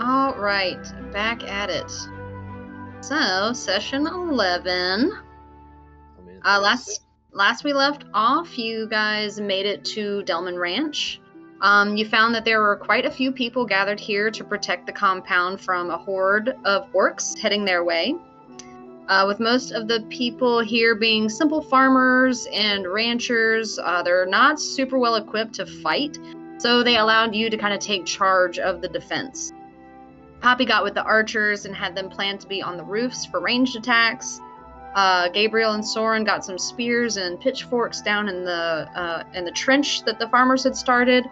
All right, back at it. So, session 11. Last we left off, you guys made it to Delman Ranch. You found that there were quite a few people gathered here to protect the compound from a horde of orcs heading their way. With most of the people here being simple farmers and ranchers, they're not super well equipped to fight, so they allowed you to kind of take charge of the defense. Poppy got with the archers and had them planned to be on the roofs for ranged attacks. Gabriel and Soren got some spears and pitchforks down in the trench that the farmers had started.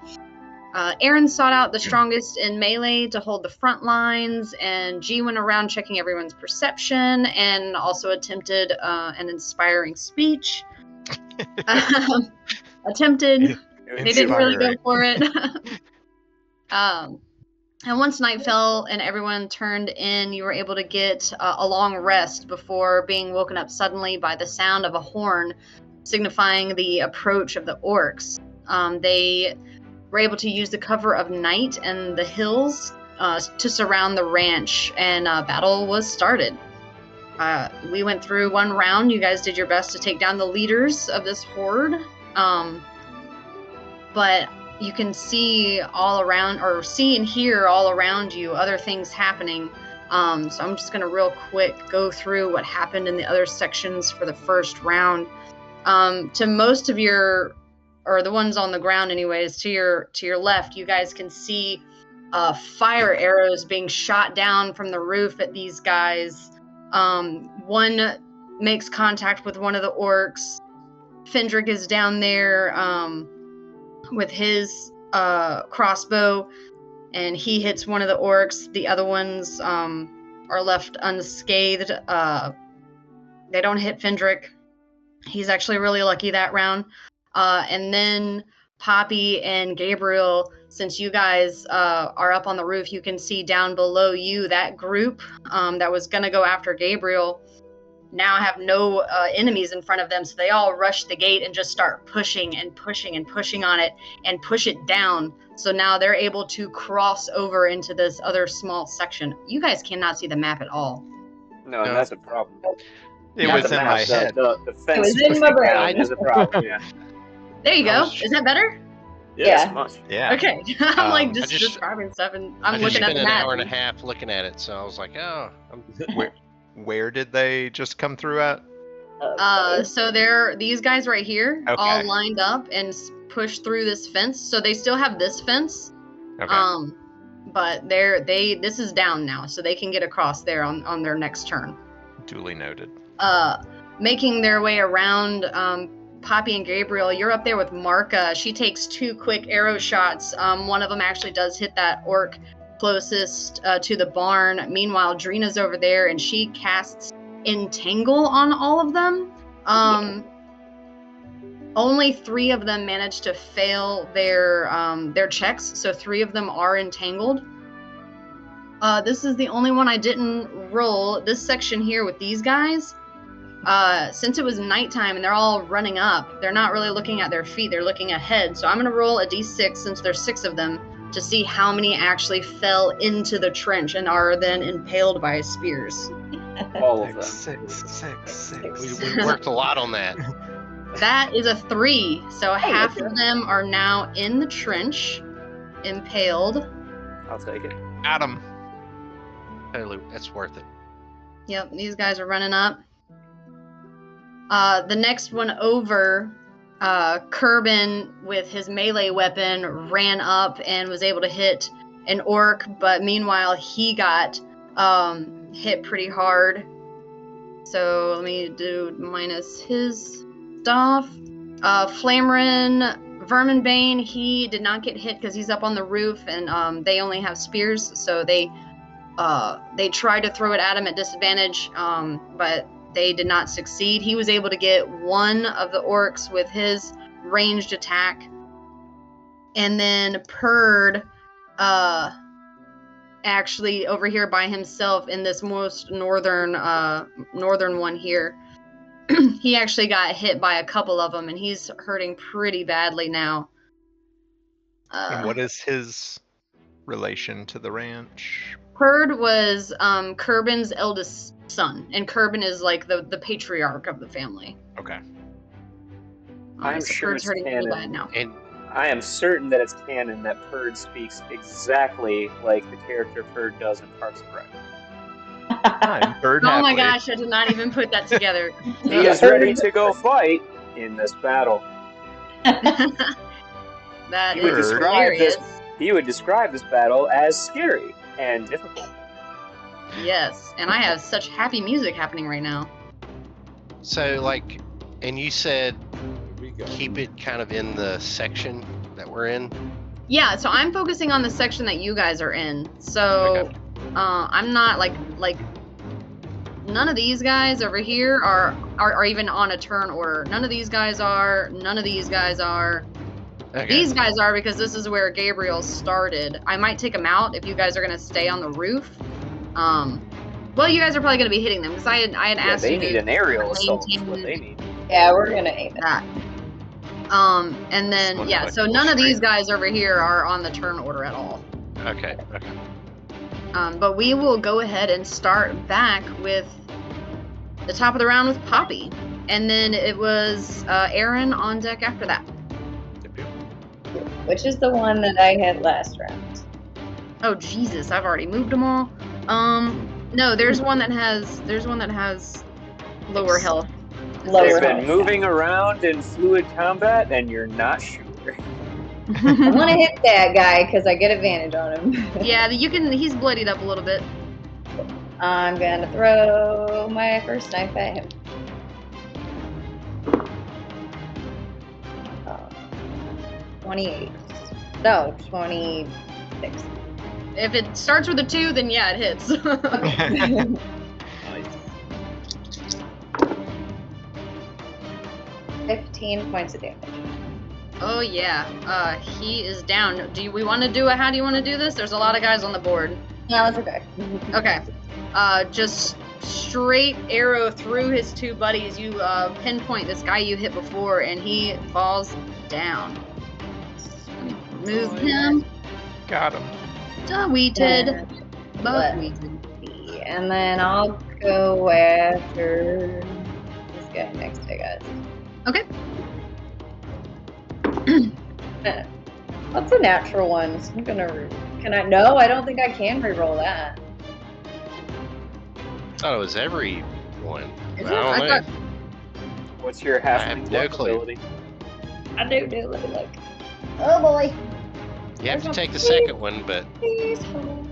Aaron sought out the strongest in melee to hold the front lines, and G went around checking everyone's perception and also attempted an inspiring speech. Attempted. They didn't really go for it. And once night fell and everyone turned in, you were able to get a long rest before being woken up suddenly by the sound of a horn signifying the approach of the orcs. They were able to use the cover of night and the hills to surround the ranch, and battle was started. We went through one round. You guys did your best to take down the leaders of this horde, but you can see all around, or see and hear all around you other things happening. So I'm just going to real quick go through what happened in the other sections for the first round. To most of your, or the ones on the ground anyways, to your left, you guys can see fire arrows being shot down from the roof at these guys. One makes contact with one of the orcs. Fendrick is down there with his crossbow, and he hits one of the orcs. The other ones are left unscathed. They don't hit Fendrick. He's actually really lucky that round. And then Poppy and Gabriel, since you guys are up on the roof, you can see down below you that group that was going to go after Gabriel now have no enemies in front of them, so they all rush the gate and just start pushing and pushing and pushing on it and push it down. So now they're able to cross over into this other small section. You guys cannot see the map at all. No, that's a problem. It was in my head. The fence was in my brain. is a problem, yeah. There you go. Is that better? Yes, much. Yeah. Okay. I'm like just describing stuff, and I'm looking at the map. I spent an hour and a half looking at it, so I was like, oh. Where did they just come through at? So these guys right here, all lined up and push through this fence. So they still have this fence. Okay. But this is down now, so they can get across there on their next turn. Duly noted. Making their way around, Poppy and Gabriel, you're up there with Marka. She takes 2 quick arrow shots. One of them actually does hit that orc closest to the barn. Meanwhile, Drina's over there, and she casts Entangle on all of them. Only 3 of them managed to fail their checks, so 3 of them are entangled. This is the only one I didn't roll. This section here with these guys, since it was nighttime and they're all running up, they're not really looking at their feet, they're looking ahead. So I'm going to roll a d6 since there's 6 of them to see how many actually fell into the trench and are then impaled by spears. All of them. 6. We worked a lot on that. That is a 3. So half of them are now in the trench, impaled. I'll take it. Got him. Totally, that's worth it. Yep, these guys are running up. The next one over, Kerbin with his melee weapon ran up and was able to hit an orc, but meanwhile he got hit pretty hard. So let me do minus his stuff. Flamerin Verminbane, he did not get hit because he's up on the roof, and they only have spears, so they tried to throw it at him at disadvantage, but they did not succeed. He was able to get one of the orcs with his ranged attack. And then Purd, actually over here by himself in this most northern one here, he actually got hit by a couple of them, and he's hurting pretty badly now. And what is his relation to the ranch? Perd was Kerbin's eldest son, and Kerbin is like the patriarch of the family. Okay. I'm So sure Perd's it's hurting real canon. bad now. And I am certain that it's canon that Perd speaks exactly like the character Perd does in Parks and Rec. I'm Bird Oh my Hapley. gosh, I did not even put that together. He is ready to go fight in this battle. That He would is describe hilarious. He would describe this battle as scary and difficult. Yes, and I have such happy music happening right now. so, like, and you said Here we go. keep it kind of in the section that we're in. Yeah, so I'm focusing on the section that you guys are in. So Okay. I'm not like none of these guys over here are even on a turn order. None of these guys are. None of these guys are. Okay. These guys are because this is where Gabriel started. I might take them out if you guys are gonna stay on the roof. Well, you guys are probably gonna be hitting them because I had Yeah, asked they you need to an aerial assault. Is maintain what they need. Yeah, we're gonna aim it. that. And then Someone yeah, like so a none of these straight. guys over here are on the turn order at all. Okay. But we will go ahead and start back with the top of the round with Poppy, and then it was Aaron on deck after that. Which is the one that I had last round. Oh Jesus, I've already moved them all. No, there's one that has lower health. Lower They've health. been moving around in fluid combat, and you're not sure. I want to hit that guy because I get advantage on him. Yeah, you can. He's bloodied up a little bit. I'm gonna throw my first knife at him. 28. No, 26. If it starts with a 2, then yeah, it hits. Okay. 15 points of damage. Oh yeah, he is down. We want to do a? How do you want to do this? There's a lot of guys on the board. No, it's okay. Okay. Just straight arrow through his 2 buddies. You pinpoint this guy you hit before, and he falls down. Move him. Got him. Deleted. Let me Buckwheated. see. And then I'll go after this guy next, I guess. Okay. That's a natural one. So I'm gonna. Can I? No, I don't think I can reroll that. Thought it was every one. Is I it? don't I know. thought- What's your I have halfling no luck clue. ability? I do. Look. Oh boy. You have to take the second one, but Please hold.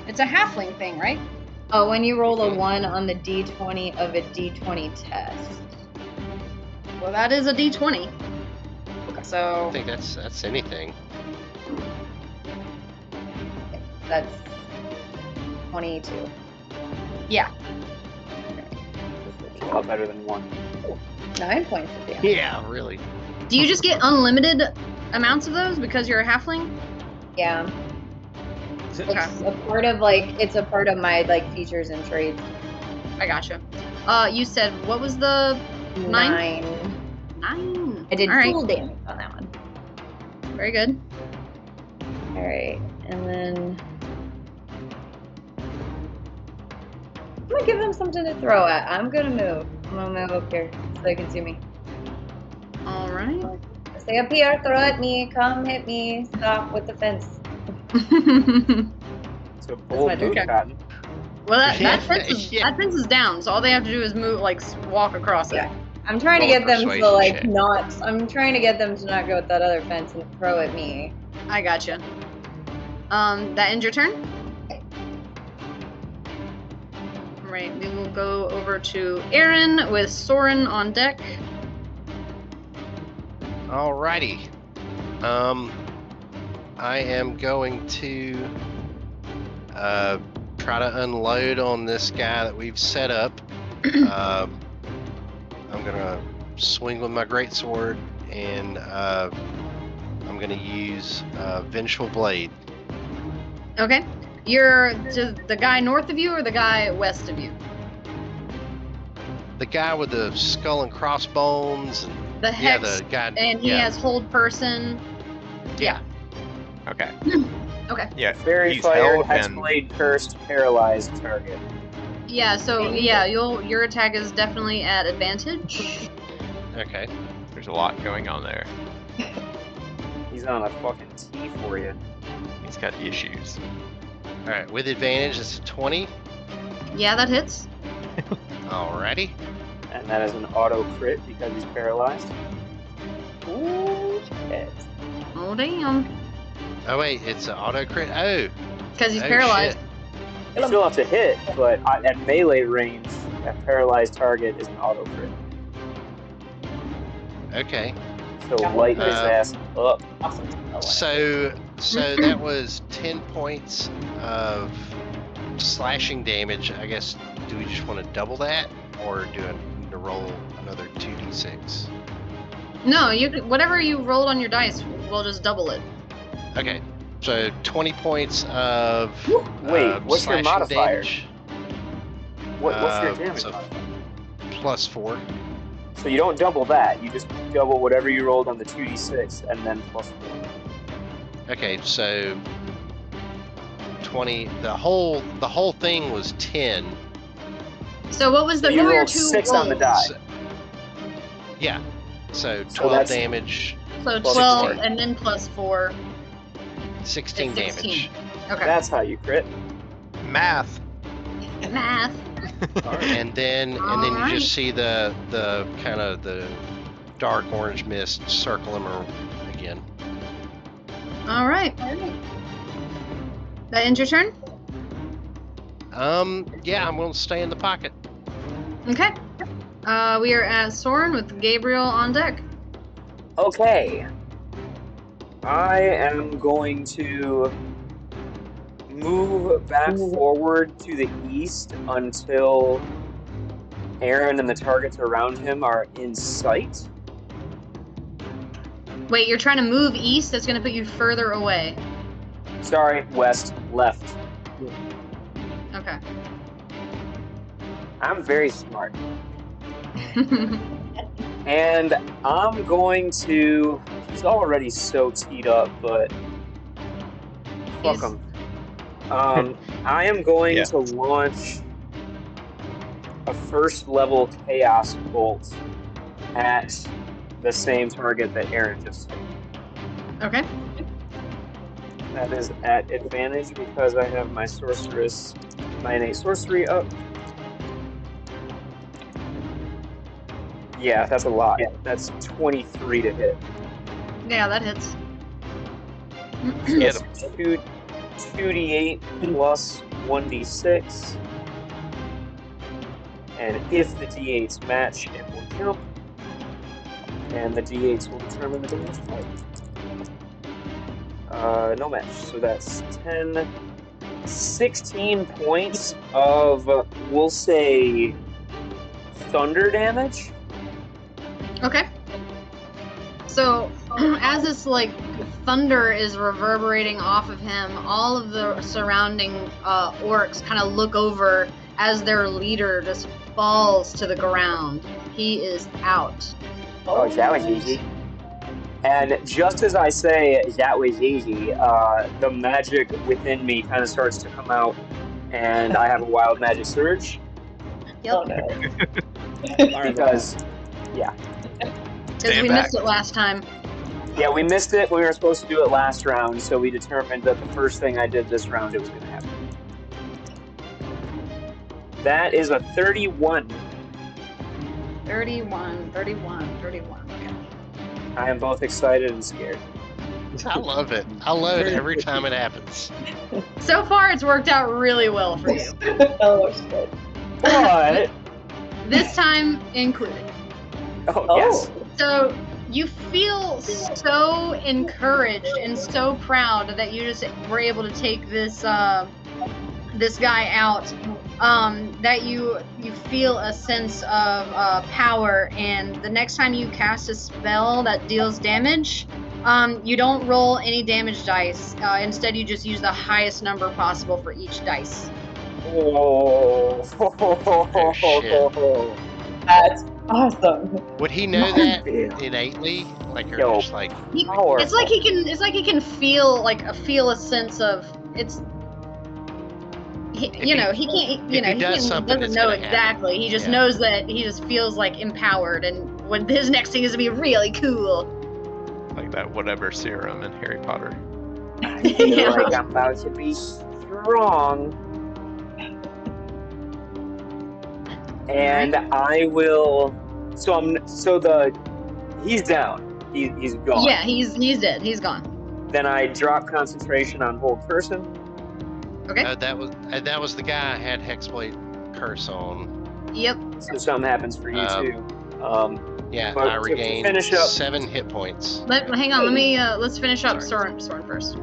It's a halfling thing, right? Oh, when you roll a 1 on the d20 of a d20 test. Well, that is a D20. I So think that's anything. That's 22. yeah. A lot better than 1. 9 points of damage. Yeah, really. Do you just get unlimited amounts of those because you're a halfling? Yeah. Okay. It's a part of it's a part of my features and traits. I gotcha. You said what was the 9? 9. I did All right. full damage on that one. Very good. All right, and then I'm gonna give them something to throw at. I'm gonna move. I'm gonna move up here so they can see me. All right. Stay up here, throw at me, come hit me, stop with the fence. It's a bold my move, turn. Cotton. Well, that Yeah, fence is down, so all they have to do is move, walk across it. Yeah. I'm trying to Roll a get them to persuasion check. not. I'm trying to get them to not go with that other fence and throw at me. I gotcha. That ends your turn? Right, we will go over to Aaron with Soren on deck. Alrighty. I am going to try to unload on this guy that we've set up. I'm gonna swing with my greatsword, and I'm gonna use Vengeful Blade. Okay. You're the guy north of you or the guy west of you? The guy with the skull and crossbones, and The Yeah, hex, the guy. and he has hold person. Yeah. Okay. Okay. Yeah. Fairy he's Fire, held and Hexblade, Cursed, Paralyzed target. Yeah. So yeah, your attack is definitely at advantage. Okay. there's a lot going on there. He's on a fucking tee for you. He's got issues. All right. With advantage, it's a 20. Yeah, that hits. Alrighty. And that is an auto crit because he's paralyzed. Ooh, shit. Oh damn. Oh wait, it's an auto crit. Oh. Because he's Oh, paralyzed. You still have to hit, but at melee range, a paralyzed target is an auto crit. Shit. Okay. So light his ass up. Awesome. I want it. So that was 10 points of slashing damage. I guess. Do we just want to double that, or do I need to roll another 2d6? No, whatever you rolled on your dice, we'll just double it. Okay. So 20 points of Wait, what's your slashing modifier? damage. What's your damage so modifier? plus 4. So you don't double that. You just double whatever you rolled on the 2d6 and then plus 4. Okay, so 20. The whole thing was 10. So what was the So you prior rolled two 6 rolls? on the die. So, yeah. So So 12 that's- damage, So Plus 12 4. and then plus 4. 16 It's 16. damage. Okay. That's how you crit. Math. Math. And then you Alright. just see the kind of the dark orange mist circle him again. All right. That ends your turn? Yeah, I'm gonna stay in the pocket. Okay. We are at Soren with Gabriel on deck. Okay. I am going to move back forward to the east until Aaron and the targets around him are in sight. Wait, you're trying to move east? That's going to put you further away. Sorry, west, left. Okay. I'm very smart. And I'm going to... He's already so teed up, but... Fuck He's- him. I am going Yeah. to launch a first level Chaos Bolt at the same target that Aaron just hit. Okay. That is at advantage because I have my innate sorcery up. Yeah, that's a lot. That's 23 to hit. Yeah, that hits. Get That's 2d8 plus 1d6. And if the d8s match, it will jump. And the d8s will determine the damage type. No match. So that's 10, 16 points of, we'll say, thunder damage. Okay. So, as this, thunder is reverberating off of him, all of the surrounding orcs kind of look over as their leader just falls to the ground. He is out. Oh, that was easy. And just as I say that was easy, the magic within me kind of starts to come out, and I have a wild magic surge. Yep. Oh no. Because, Because we missed it last time. yeah, we missed it when we were supposed to do it last round, so we determined that the first thing I did this round, it was going to happen. That is a 31. 31. Okay. I am both excited and scared. I love it. I love it every time it happens. So far, it's worked out really well for you. Oh shit. But, This time included. oh, yes. So you feel so encouraged and so proud that you just were able to take this this guy out. That you feel a sense of power, and the next time you cast a spell that deals damage, you don't roll any damage dice. Instead, you just use the highest number possible for each dice. Oh, shit. That's Awesome. Would he know that innately? Like, or Yo. just like, He, Powerful. it's like he can feel a sense of it's. He If can't. he does something, doesn't it's know gonna happen. exactly. He just Yeah. knows that he just feels like empowered, and when his next thing is to be really cool. Like that whatever serum in Harry Potter. You're like, I'm about to be strong. And I will. He's down. He's gone. Yeah, he's dead. He's gone. Then I drop concentration on hold person. Okay. That was the guy I had Hexblade curse on. Yep. So something happens for you too. Yeah, But I to regained finish up- 7 hit points. Hang on. Let's finish up Soren first.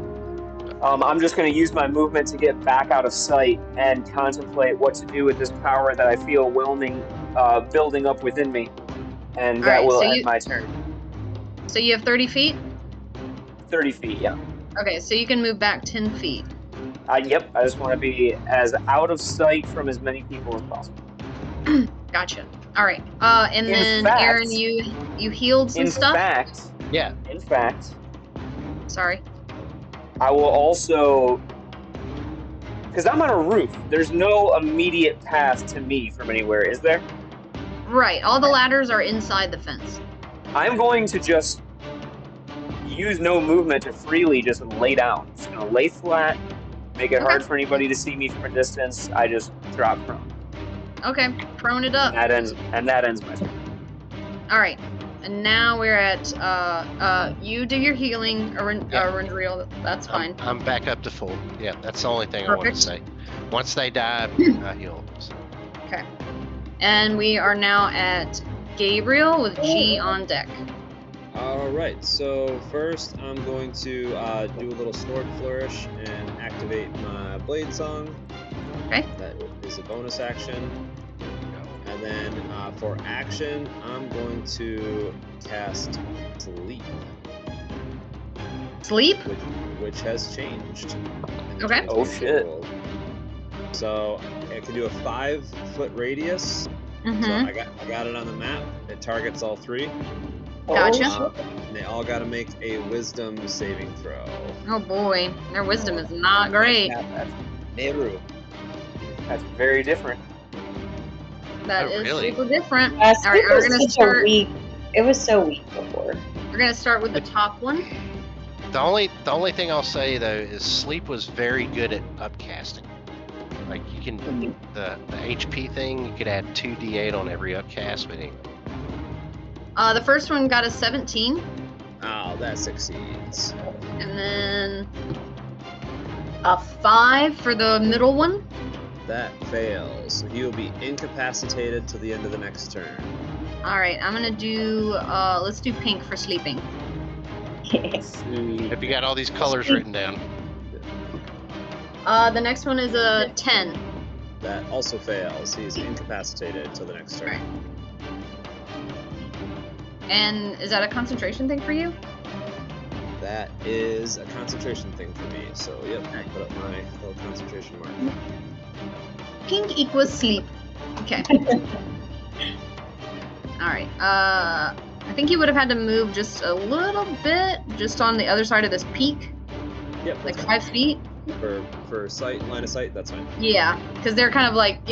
I'm just going to use my movement to get back out of sight and contemplate what to do with this power that I feel building up within me, and that will end my turn. So you have 30 feet. 30 feet, yeah. Okay, so you can move back 10 feet. Yep. I just want to be as out of sight from as many people as possible. Gotcha. All right. And In then fact- Aaron, you healed some stuff. In fact, Sorry. I will also, because I'm on a roof. There's no immediate path to me from anywhere, is there? Right. All the ladders are inside the fence. I'm going to just use no movement to freely just lay down. Just gonna lay flat, make it hard for anybody to see me from a distance. I just drop prone. Okay. Prone it up. And that ends my turn. All right. And now we're at you do your healing, Arundriel. That's fine. I'm back up to full. Yeah, that's the only thing I want to Perfect. say. Once they die, I heal. So. Okay. And we are now at Gabriel with G on deck. Alright, so first I'm going to do a little sword flourish and activate my blade song. Okay. That is a bonus action. And then for action, I'm going to cast Sleep. Sleep? Which has changed. in the Okay. 20 Oh, shit. roll. So I can do a 5-foot radius. So Mm-hmm. I got it on the map. It targets all 3. Gotcha. And they all got to make a wisdom saving throw. Oh boy, their wisdom is not great. Meru. That's very different. That Oh, is really? super different. Sleep All right, we're was gonna such a start. weak. It was so weak before. We're gonna start with the top one. The only thing I'll say though is Sleep was very good at upcasting. Like you can the HP thing, you could add 2d8 on every upcast, but anyway. The first one got a 17, Oh, that succeeds. and then a 5 for the middle one. That fails. So he will be incapacitated till the end of the next turn. All right, I'm gonna do. Let's do pink for sleeping. If you got all these colors written down. The next one is a 10. That also fails. He's incapacitated till the next turn. And is that a concentration thing for you? That is a concentration thing for me. So, yep, I put up my little concentration mark. Pink equals sleep. Okay. All right. I think you would have had to move just a little bit, just on the other side of this peak, Yep, like that's 5 feet. fine. For sight, line of sight, that's fine. Yeah, because they're kind of like,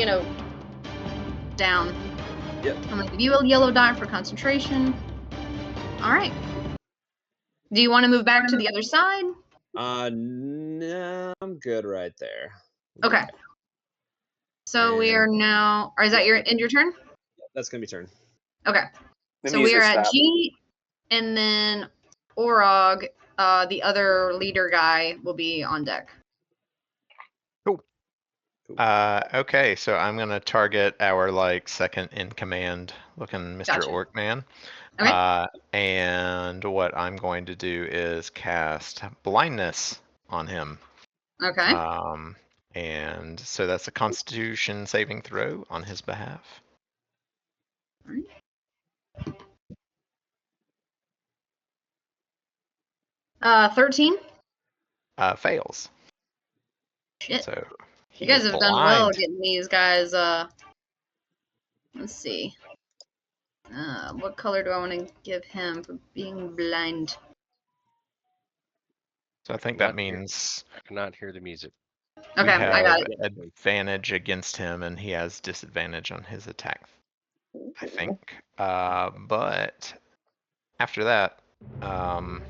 down. Yep. I'm gonna give you a yellow dot for concentration. All right. Do you want to move back to the other side? No, I'm good right there. Okay. So we are now. Or is that your turn? That's gonna be turn. Okay. The So we are music at stopped. G, and then Orog, the other leader guy, will be on deck. Okay, so I'm gonna target our second in command looking Mr. Gotcha. Orc-Man. Okay. And what I'm going to do is cast blindness on him. Okay. And so that's a Constitution saving throw on his behalf. 13. Fails. Shit. So You guys is have done well blind. getting these guys. Let's see. What color do I want to give him for being blind? So I think that means I cannot hear the music. Okay, we I got have it. advantage against him, and he has disadvantage on his attack. I think. But after that, I'm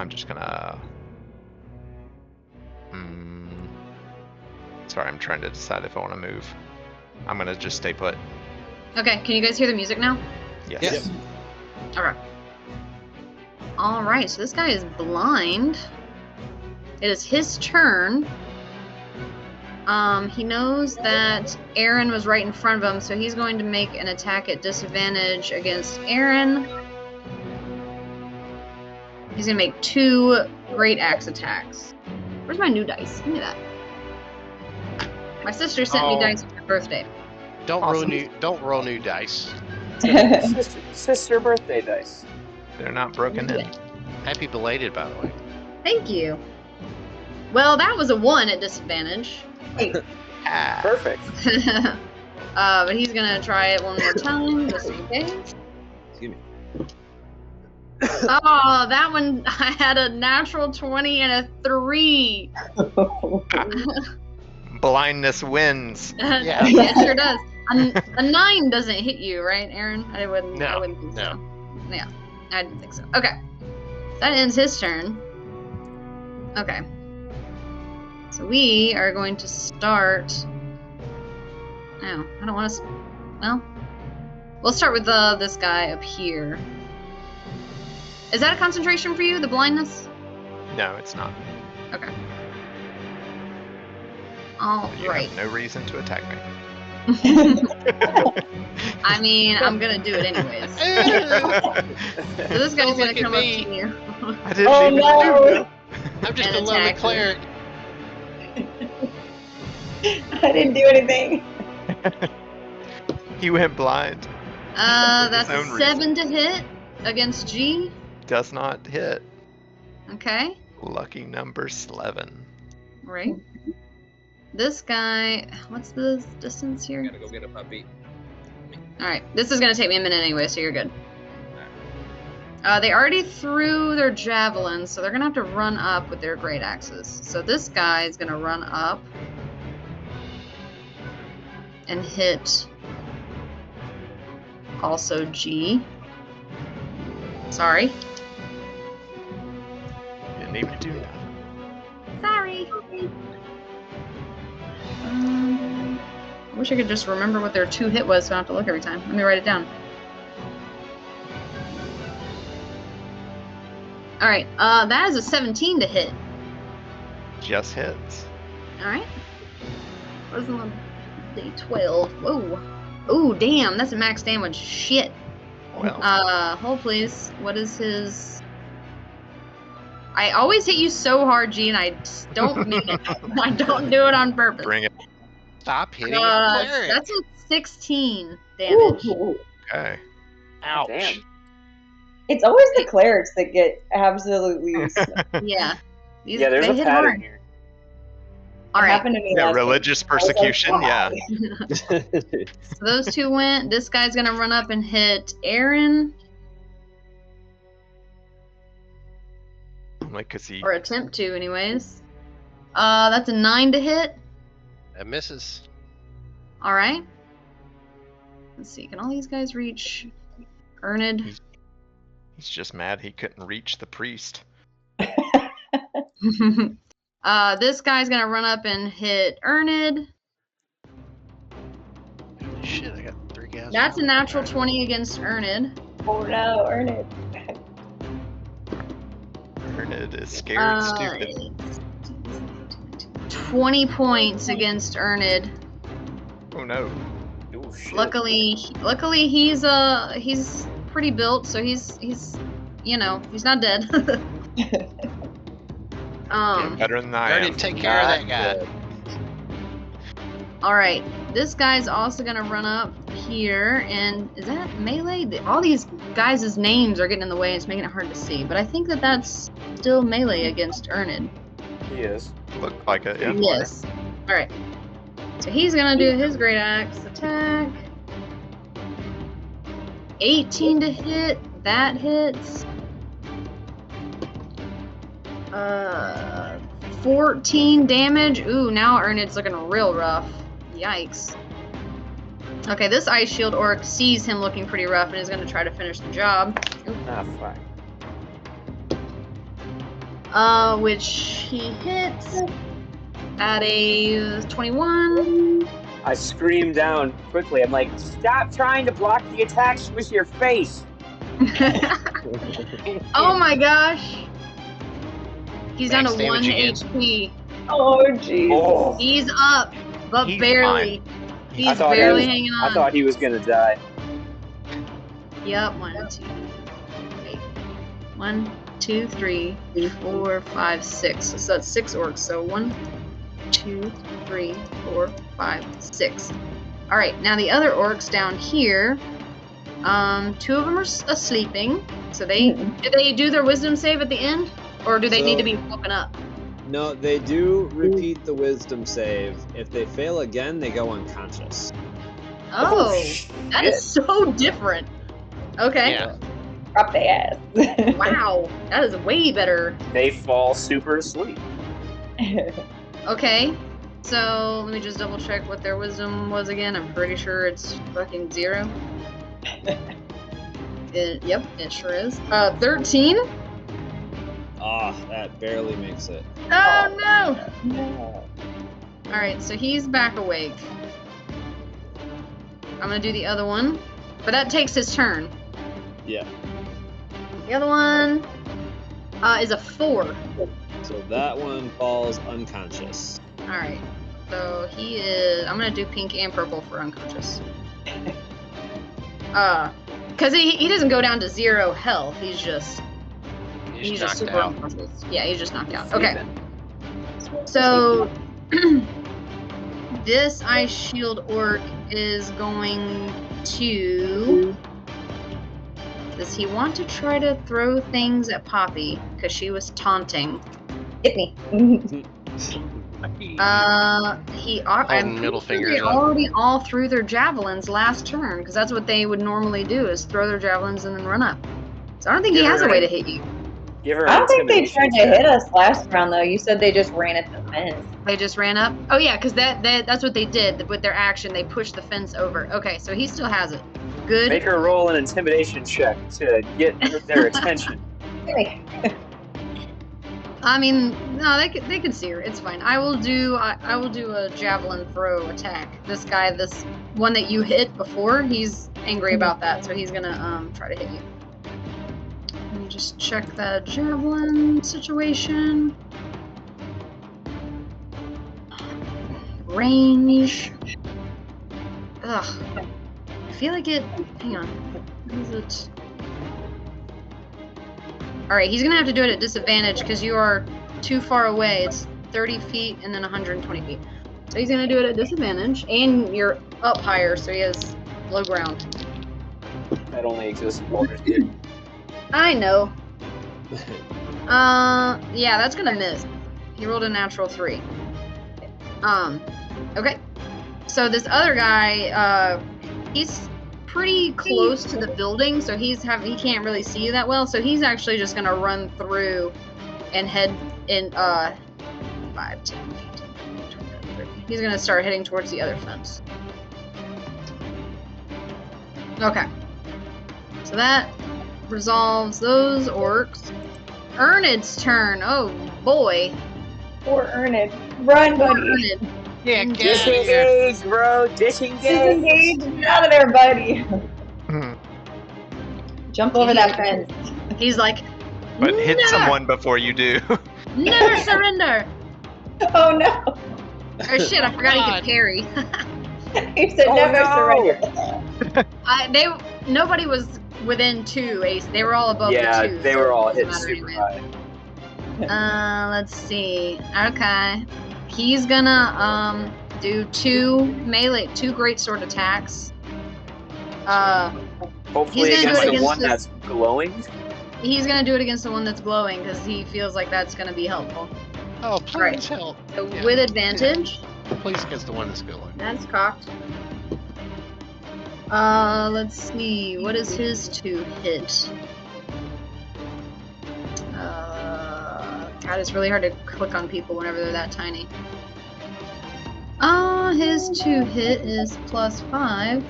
just gonna. Sorry, I'm trying to decide if I want to move. I'm gonna just stay put. Okay, can you guys hear the music now? Yes. Yep. Okay. All right, so this guy is blind. It is his turn. He knows that Aaron was right in front of him, so he's going to make an attack at disadvantage against Aaron. He's gonna make 2 great axe attacks. Where's my new dice? Give me that. My sister sent me dice for my birthday. Don't Awesome. roll new dice. Sister birthday dice. They're not broken in. Happy belated, by the way. Thank you. Well, that was a 1 at disadvantage. Ah. Perfect. But he's gonna try it one more time, just in case. Excuse me. Oh, that one, I had a natural 20 and a 3. Blindness wins. Yeah. It sure does. A 9 doesn't hit you, right, Aaron? I wouldn't think so. Yeah, I didn't think so. Okay. That ends his turn. Okay. So we are going to start. No, I don't want to. Well, we'll start with this guy up here. Is that a concentration for you, the blindness? No, it's not. Okay. All You right. have no reason to attack me. I mean, I'm gonna do it anyways. So this guy's Don't gonna look at come up me. to you. I didn't Oh even no! do that. I'm just And a lovely attack cleric. I didn't do anything. He went blind. That's His a own 7 to hit against G. Does not hit. Okay, Lucky number 11. right. This guy, what's the distance here? Gotta go get a puppy. All right, this is gonna take me a minute anyway, so you're good. They already threw their javelins, so they're gonna have to run up with their great axes. So this guy is gonna run up and hit also G. Sorry. Didn't even do that. Sorry. I wish I could just remember what their 2 hit was so I don't have to look every time. Let me write it down. Alright, that is a 17 to hit. Just hits. Alright. What's on D12? Whoa. Ooh, damn, that's a max damage. Shit. Well, Hold please. What is his... I always hit you so hard, G, and I don't mean it. I don't do it on purpose. bring it. Stop hitting a cleric. That's a 16 damage. Ooh. Okay. Ouch. Damn. It's always the clerics that get absolutely. Yeah. These, Yeah, there's they a hit pattern hard. here. All It right. happened to me Yeah, last week. religious I was like, persecution. wow. Yeah. So those 2 went. This guy's gonna run up and hit Aaron, Like, cause he. or attempt to, anyways. That's a 9 to hit. That misses. All right. Let's see. Can all these guys reach Ernid? He's just mad he couldn't reach the priest. This guy's gonna run up and hit Ernid. Holy shit, I got 3 guys. That's a natural 20 against Ernid. Oh no, Ernest. Ernid is scared stupid. 20 points against Ernid. Oh no. Oh shit. Luckily he's pretty built, so he's you know, he's not dead. Better than I I am. didn't take care of that guy. All right, this guy's also gonna run up here, and is that melee? All these guys' names are getting in the way. It's making it hard to see, but I think that that's still melee against Ernid. He is. Looked like it. Yeah. Yes. All right. So he's gonna do his great axe attack. 18 to hit. That hits. 14 damage. Ooh, now Ernid's looking real rough. Yikes. Okay, this Ice Shield Orc sees him looking pretty rough and is going to try to finish the job. Ah, fuck. Which he hits at a 21. I scream down quickly. I'm like, stop trying to block the attacks with your face. Oh my gosh. He's down Max to 1 damage again. HP. Oh, jeez. Oh, He's up, but He's barely. He's I thought barely he was, hanging I on. thought he was gonna die. Yep, 1, 2, wait. 1, 2, 3, 4, 5, 6. So that's 6 orcs. So 1, 2, 3, 4, 5, 6. All right, now the other orcs down here. 2 of them are sleeping. So do they do their wisdom save at the end, or do they need to be woken up? No, they do repeat the wisdom save. If they fail again, they go unconscious. Oh, that is shit. so different. Okay. Yeah. Drop the ass. Wow, that is way better. They fall super asleep. Okay, so let me just double check what their wisdom was again. I'm pretty sure it's fucking 0. Yep, it sure is. 13. Ah, that barely makes it. Oh no! No. All right, so he's back awake. I'm gonna do the other one, but that takes his turn. Yeah. The other one is a 4. So that one falls unconscious. All right, so he is. I'm gonna do pink and purple for unconscious. Because he doesn't go down to 0 health. He's just He's knocked super out. unconscious. Yeah, he's just knocked out. Okay, Sleeping. so this Ice Shield Orc is going to. Does he want to try to throw things at Poppy because she was taunting? Hit me. I'm middle pretty sure fingers they up. already all threw their javelins last turn because that's what they would normally do is throw their javelins and then run up. So I don't think he Give has her a way a- to hit you. Give her I an don't think they intimidation tried to check. hit us last round, though. You said they just ran at the fence. They just ran up. Oh yeah, because that's what they did with their action. They pushed the fence over. Okay, so he still has it. Good. Make her roll an intimidation check to get their attention. I mean, no, they can see her. It's fine. I will do a javelin throw attack. This guy, this one that you hit before, he's angry about that, so he's gonna try to hit you. Let me just check the javelin situation. Range. Ugh. I feel like it. Hang on. What is it? Alright, he's gonna have to do it at disadvantage because you are too far away. It's 30 feet and then 120 feet. So he's gonna do it at disadvantage, and you're up higher, so he has low ground. That only exists in Baldur's Gate. I know. Yeah, that's gonna miss. He rolled a natural 3. Okay. So this other guy, he's pretty close to the building, so he can't really see you that well. So he's actually just gonna run through and head in 5, 10, 15, 20, 30. He's gonna start heading towards the other fence. Okay. So that resolves those orcs. Ernid's turn. Oh boy. Poor Ernest. Run, buddy. Ernid. Yeah, get out of here. Disengage, bro! Disengage! Disengage. Get out of there, buddy. Jump over that fence. He's like, But hit never, someone before you do. never surrender. Oh no. Oh shit! I forgot he God. could parry. He said Oh, never no. surrender. Nobody was within 2 ace. They were all above Yeah, the 2. they so were it all doesn't hit matter super anyway. high. Let's see. Okay. He's gonna do 2 great sword attacks. Hopefully He's gonna do against it the against one this- that's glowing. He's gonna do it against the one that's glowing because he feels like that's gonna be helpful. Oh, Right. please help. So Yeah. with advantage. Please against the one that's going. That's cocked. Let's see. What is his 2 hit? God, it's really hard to click on people whenever they're that tiny. His 2 hit is +5.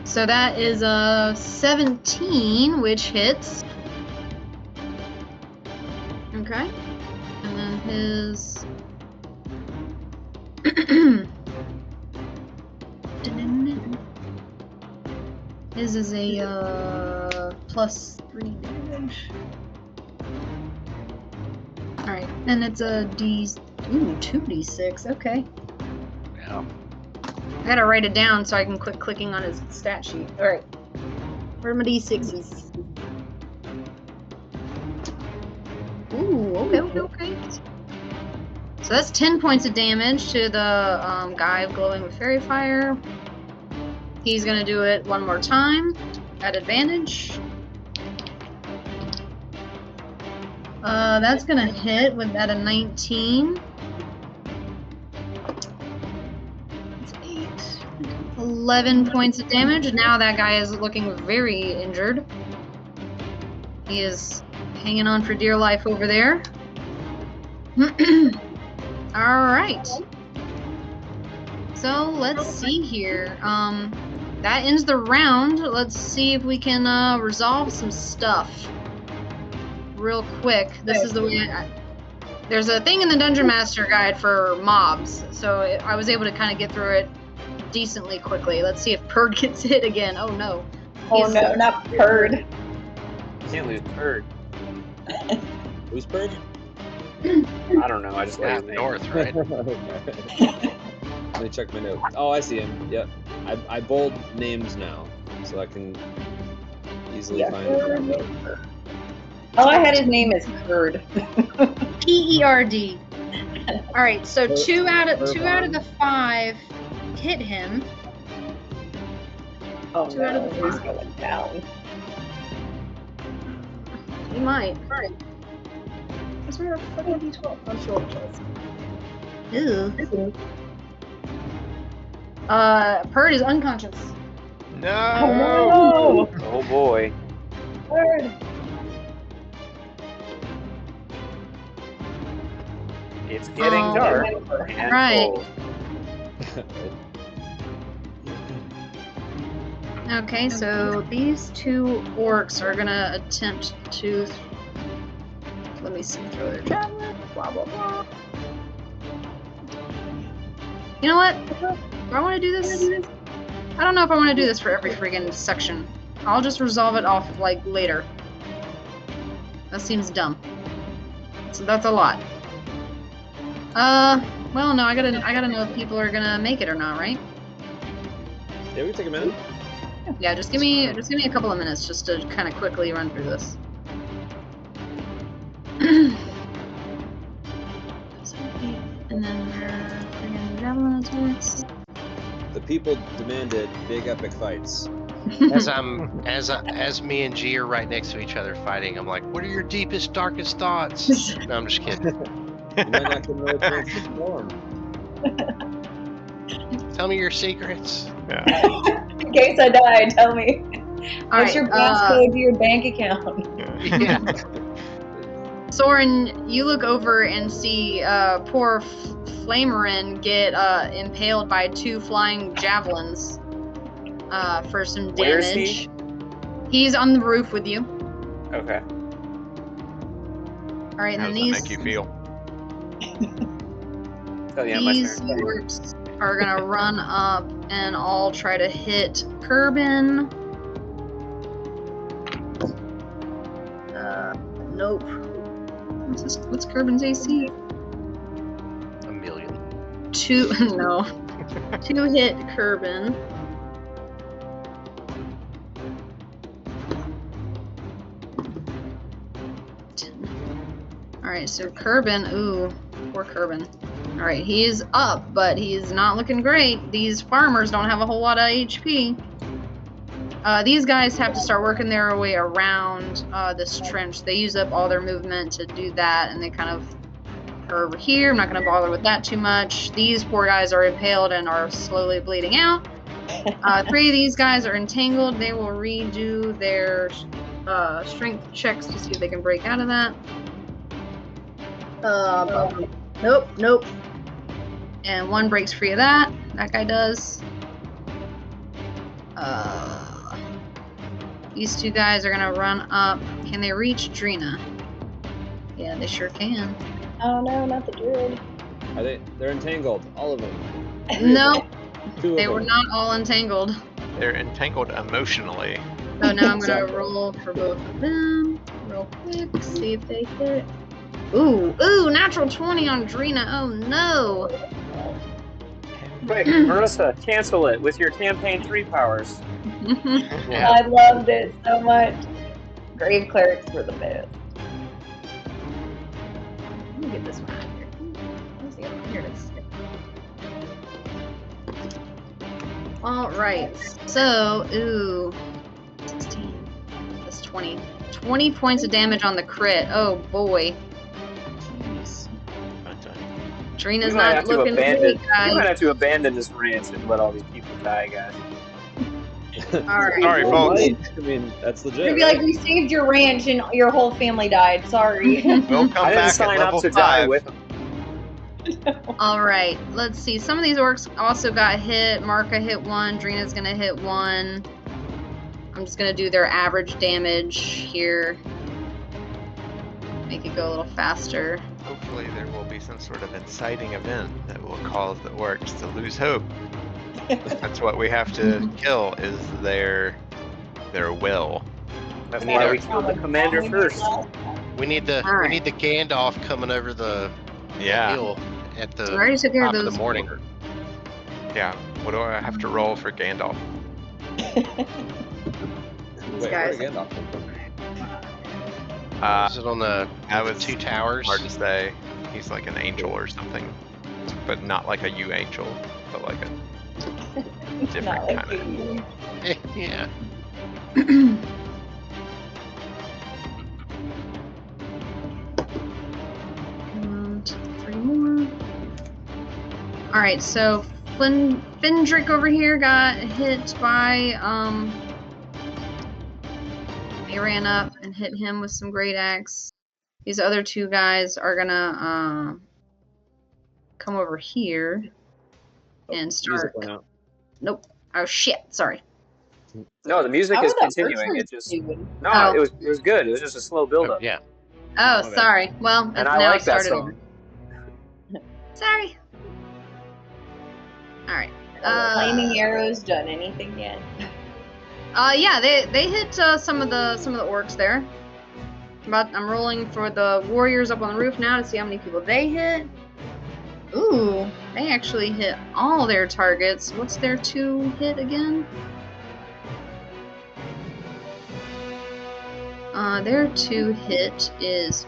So that is a 17, which hits. Okay. And then his... His is a +3 damage. Alright, and it's a 2d6, okay. Yeah. I gotta write it down so I can quit clicking on his stat sheet. Alright. Where are my d6s? Ooh, okay. So that's 10 points of damage to the guy glowing with fairy fire. He's gonna do it one more time at advantage. That's gonna hit with at a 19. That's 8. 11 points of damage. Now that guy is looking very injured. He is hanging on for dear life over there. Alright. So let's see here. That ends the round. Let's see if we can resolve some stuff real quick. This is the way there's a thing in the Dungeon Master Guide for mobs, so I was able to kind of get through it decently quickly. Let's see if Purd gets hit again. Oh no. Oh no, not Purd. You can't lose Purd. Who's Purd? I don't know. I just Yeah, like his name. north, right? Let me check my notes. Oh, I see him. Yep. I bold names now, so I can easily find it. All I had his name is Purd. P-E-R-D. All right, so two out of the 5 hit him. Oh 2 out of no, the he's 5. going down. He might. All right. Where's my fucking D12? I'm sure it does. Ew. Purd is unconscious. No! Oh no! Oh boy. Purd. It's getting Oh, dark and right. cold. Okay, so these 2 orcs are gonna attempt to. Let me see. Throw their javelin. Blah blah blah. You know what? Do I want to do this? I don't know if I want to do this for every friggin' section. I'll just resolve it off like later. That seems dumb. So that's a lot. Well, no, I gotta know if people are gonna make it or not, right? Yeah, we can take a minute. Yeah, just give me a couple of minutes just to kind of quickly run through this. And then their friggin' javelin attacks. The people demanded big epic fights. As me and G are right next to each other fighting, I'm like, what are your deepest, darkest thoughts? No, I'm just kidding. You might not get another chance to perform. Tell me your secrets. Yeah. In case I die, tell me. All What's right, your passcode to your bank account? Yeah. Soren, you look over and see poor Flamerin get impaled by 2 flying javelins for some damage. Where is he? He's on the roof with you. Okay. All right, How and does then that make you feel? Oh yeah, my these turn. orcs are gonna run up and all try to hit Kerbin. Nope. What's Kerbin's AC? A million. 2. No. 2 hit Kerbin. Alright, so Kerbin, ooh, poor Kerbin. Alright, he is up, but he's not looking great. These farmers don't have a whole lot of HP. These guys have to start working their way around this trench. They use up all their movement to do that, and they kind of her over here. I'm not going to bother with that too much. These poor guys are impaled and are slowly bleeding out. 3 of these guys are entangled. They will redo their strength checks to see if they can break out of that. Nope. And 1 breaks free of that. That guy does. These 2 guys are gonna run up. Can they reach Drina? Yeah, they sure can. Oh no, not the druid. They're entangled, all of them. No, 2 of they them. were not all entangled. They're entangled emotionally. So now I'm gonna Exactly. roll for both of them. Real quick, see if they hit. Ooh, natural 20 on Drina. Oh no. Quick, Marissa, cancel it with your campaign 3 powers. Yeah. I loved it so much. Grave clerics were the best. Let me get this one out of here. Where's the other one? Here it is. All right. So, 16 plus 20. 20 points of damage on the crit. Oh boy. Jeez. Drina's We might not have to looking abandon. great, We might guys. have to abandon this ranch and let all these people die, guys. All right. Sorry, folks. Right? I mean, that's legit. You'd be right? like, we saved your ranch and your whole family died. Sorry. We'll come I didn't back at sign up level to die 5. with them. All right. Let's see. Some of these orcs also got hit. Marka hit 1. Drina's gonna hit 1. I'm just gonna do their average damage here. Make it go a little faster. Hopefully there will be some sort of inciting event that will cause the orcs to lose hope. That's what we have to kill, is their will. That's We need why our- we killed the commander first. We need the All we right. need the Gandalf coming over the Yeah, hill at So I the already took care of top of those. the morning. yeah. What do I have to roll for Gandalf? Wait, guys. where'd Gandalf come from? Is it on the, I the was 2 towers? Hard to say. He's like an angel or something, but not like a U angel, but like a different Not like kind of. you. Yeah. And 3 more. All right, so Findrick over here got hit by he ran up and hit him with some great axe. These other 2 guys are gonna come over here and Music start. went out. Nope. Oh shit! Sorry. No, the music How is are the first continuing. ones It just doing? no, Oh. it was good. It was just a slow build up. Yeah. Oh, Okay. sorry. Well, And I now like it that started song. over. Sorry. All right. Flaming arrows done anything yet? Yeah, they hit some of the orcs there. But I'm rolling for the warriors up on the roof now to see how many people they hit. Ooh, they actually hit all their targets. What's their 2 hit again? Their 2 hit is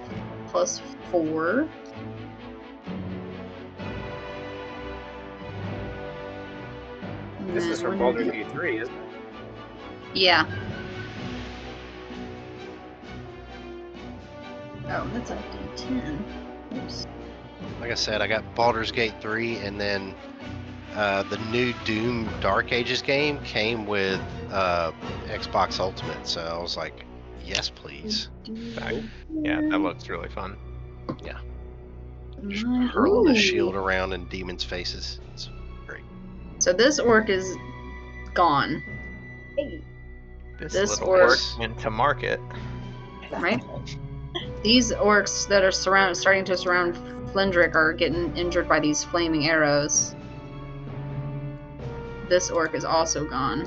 +4. And This then is from one- Baldur's Gate 3, isn't it? Yeah. Oh, that's a D10. Oops. Like I said, I got Baldur's Gate 3, and then the new Doom Dark Ages game came with Xbox Ultimate, so I was like, yes, please. Yeah, that looks really fun. Just Mine- hurl the Ooh. shield around in demons' faces. It's great. So this orc is gone, Hey. This This little orc- orc went to market. right? These orcs that are starting to surround Flindrick are getting injured by these flaming arrows. This orc is also gone.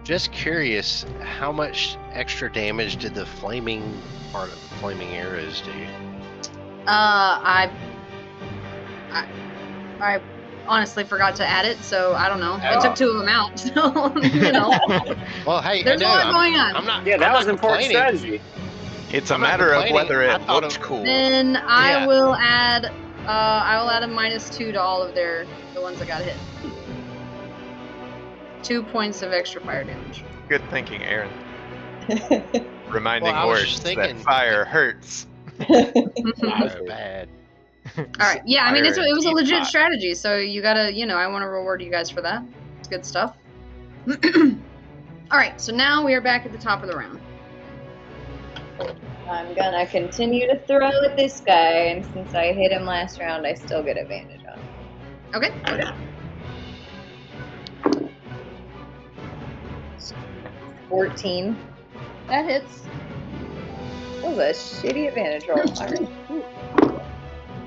Just curious, how much extra damage did the flaming part of the flaming arrows do? I honestly forgot to add it, so I don't know. I Oh. took 2 of them out, so you know. Well, hey, There's I a know, lot going on. I'm not. Yeah, that I'm was not important complaining. strategy. It's a I'm not matter of complaining. whether I it thought looks it- cool. Then I Yeah. will add -2 to all of the ones that got hit. 2 points of extra fire damage. Good thinking, Aaron. Reminding Well, I was orcs just thinking- that fire hurts. So bad. All right. Yeah, I mean, it was a Fire and legit teapot. strategy, so you gotta, I want to reward you guys for that. It's good stuff. All right, so now we are back at the top of the round. I'm gonna continue to throw at this guy, and since I hit him last round, I still get advantage on him. Okay. 14. That hits. That was a shitty advantage roll. Alright.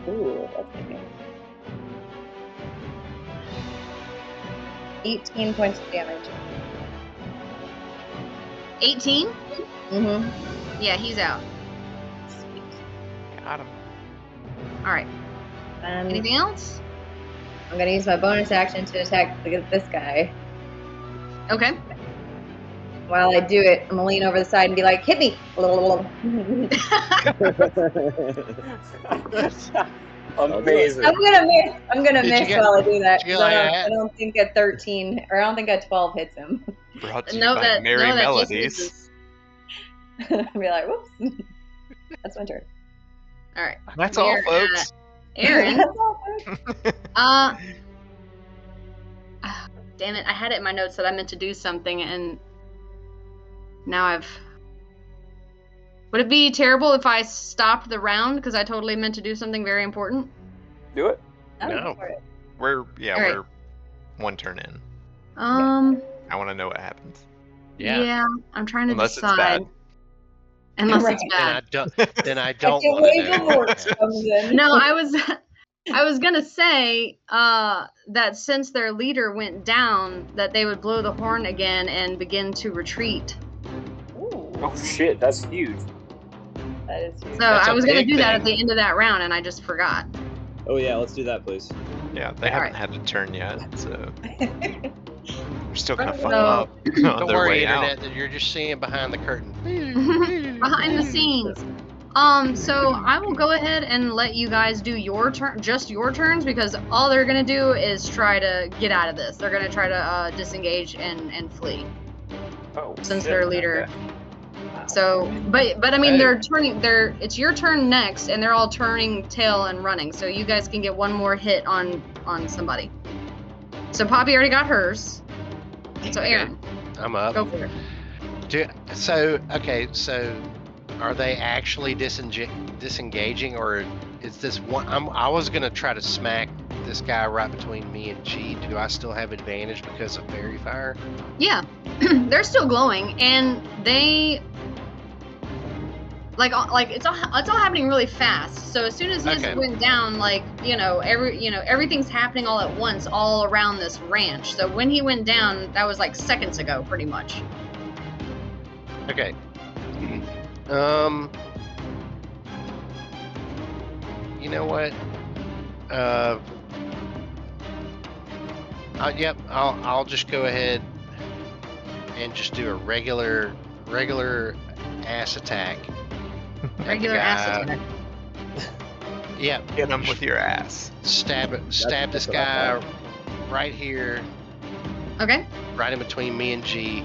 Ooh, that's good. 18 points of damage. 18? Mm-hmm. Yeah, he's out. Sweet. Got him. All right. Anything else? I'm gonna use my bonus action to attack this guy. Okay. While I do it, I'm gonna lean over the side and be like, "Hit me!" Amazing. I'm gonna miss. I'm gonna Did you miss get- while I do that. did you 'Cause get I like don't think a 13, or I don't think a 12 hits him. Brought to you No, by that Merry no, that just Melodies. misses. I'll be like, "Whoops." That's my turn. All right. That's all, We're folks. Aaron. That's all, folks. Damn it! I had it in my notes that I meant to do something, and now I've. Would it be terrible if I stopped the round because I totally meant to do something very important? Do it. I'm No. for it. We're All right. we're one turn in. I I want to know what happens. Yeah. I'm trying to Unless it's decide. bad. Unless Right. it's Then bad. I don't. Then I I don't can't want to wait know. till what Morts happens. comes in. No, I was gonna say that since their leader went down, that they would blow the horn again and begin to retreat. Ooh, Oh shit, that's huge. that is huge. So That's I a was gonna big do that at thing. the end of that round, and I just forgot. Oh yeah, let's do that, please. Yeah, they All haven't right. had a turn yet, so we're still gonna So- fuck them up on Don't their worry, way out. internet. That you're just seeing behind the curtain. Behind the scenes. So I will go ahead and let you guys do your turn, just your turns, because all they're gonna do is try to get out of this. They're gonna try to disengage and flee. Oh, Since shit. their leader- Okay. So, but I mean, Oh. they're turning. It's your turn next, and they're all turning tail and running. So you guys can get one more hit on somebody. So Poppy already got hers. So Aaron, I'm up. go for it. So are they actually disengaging, or is this one? I was gonna try to smack this guy right between me and G. Do I still have advantage because of fairy fire? Yeah, they're still glowing, and they like it's all happening really fast. So as soon as his Okay. went down, everything's happening all at once, all around this ranch. So when he went down, that was like seconds ago, pretty much. Okay. You know what? Yep. I'll just go ahead and just do a regular ass attack. at the Regular ass guy. attack. Yep. Get them with your ass. Stab this that's what I guy thought. right here, Okay. right in between me and G,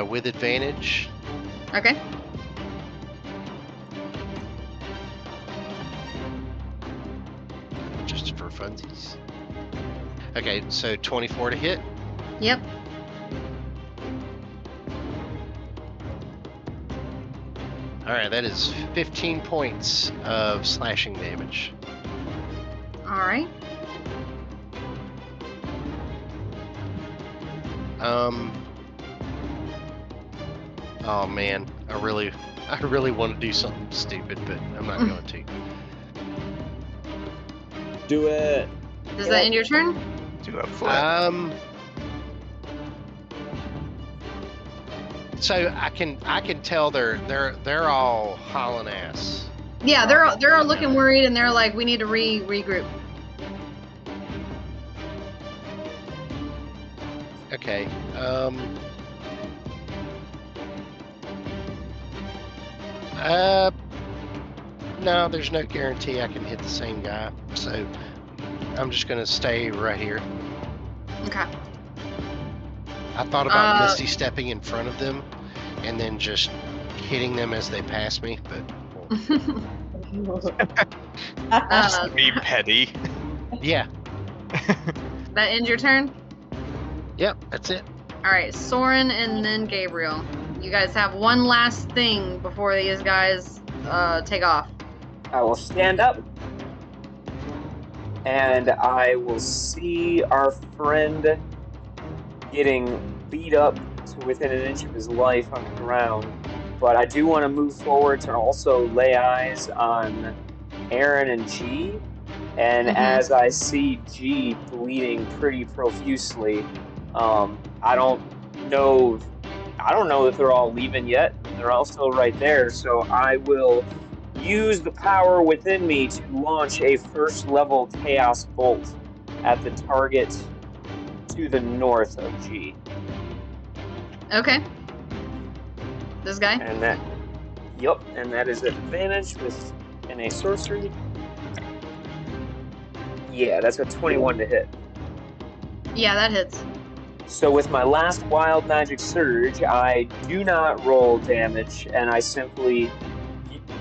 with advantage. Okay. Just for funsies. Okay, so 24 to hit. Yep. All right, that is 15 points of slashing damage. All right. Oh man, I really want to do something stupid, but I'm not going to. Do it. Does that end your turn? Do a flip. So I can tell they're all hauling ass. Yeah, they're all looking worried, and they're like, we need to regroup. Okay. No, there's no guarantee I can hit the same guy, so I'm just gonna stay right here. Okay. I thought about Uh, Misty stepping in front of them and then just hitting them as they pass me, but Be petty. Yeah. That ends your turn? Yep. That's it. Alright, Soren and then Gabriel. You guys have one last thing before these guys take off. I will stand up, and I will see our friend getting beat up to within an inch of his life on the ground. But I do want to move forward to also lay eyes on Aaron and G. And as I see G bleeding pretty profusely, I don't know that they're all leaving yet. They're all still right there, so I will use the power within me to launch a first level Chaos Bolt at the target to the north of G. Okay. This guy? And that is advantage with a sorcery. Yeah, that's a 21 to hit. Yeah, that hits. So with my last Wild Magic Surge, I do not roll damage, and I simply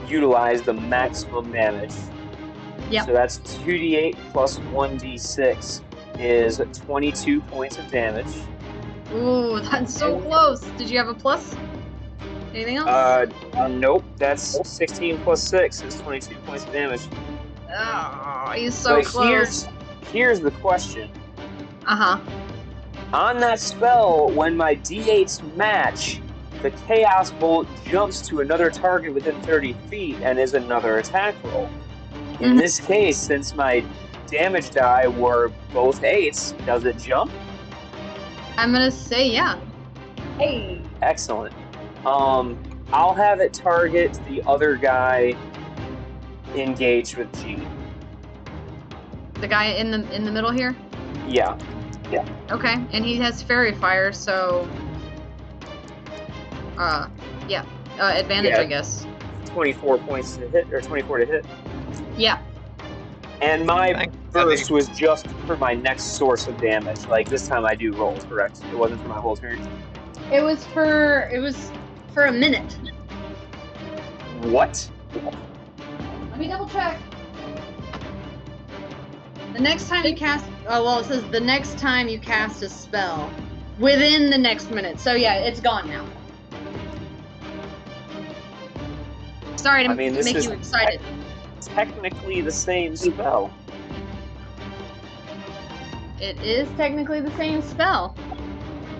utilize the maximum damage. Yep. So that's 2d8 plus 1d6 is 22 points of damage. Ooh, that's so close. Did you have a plus? Anything else? Nope. That's 16 plus 6 is 22 points of damage. Oh, he's so But close. Here's the question. Uh-huh. On that spell, when my d8s match, the Chaos Bolt jumps to another target within 30 feet and is another attack roll. In this case, since my damage die were both 8s, does it jump? I'm gonna say yeah. Hey. Excellent. I'll have it target the other guy engaged with G. The guy in the middle here? Yeah. Okay, and he has fairy fire, so advantage, Yeah. I guess. 24 points to hit, or 24 to hit. Yeah. And my Thanks, burst buddy. was just for my next source of damage. Like, this time I do roll, correct? It wasn't for my whole turn. It was for a minute. What? Let me double check. The next time you cast it says the next time you cast a spell within the next minute. So yeah, it's gone now. Sorry to this make is you excited. technically the same spell. It is technically the same spell.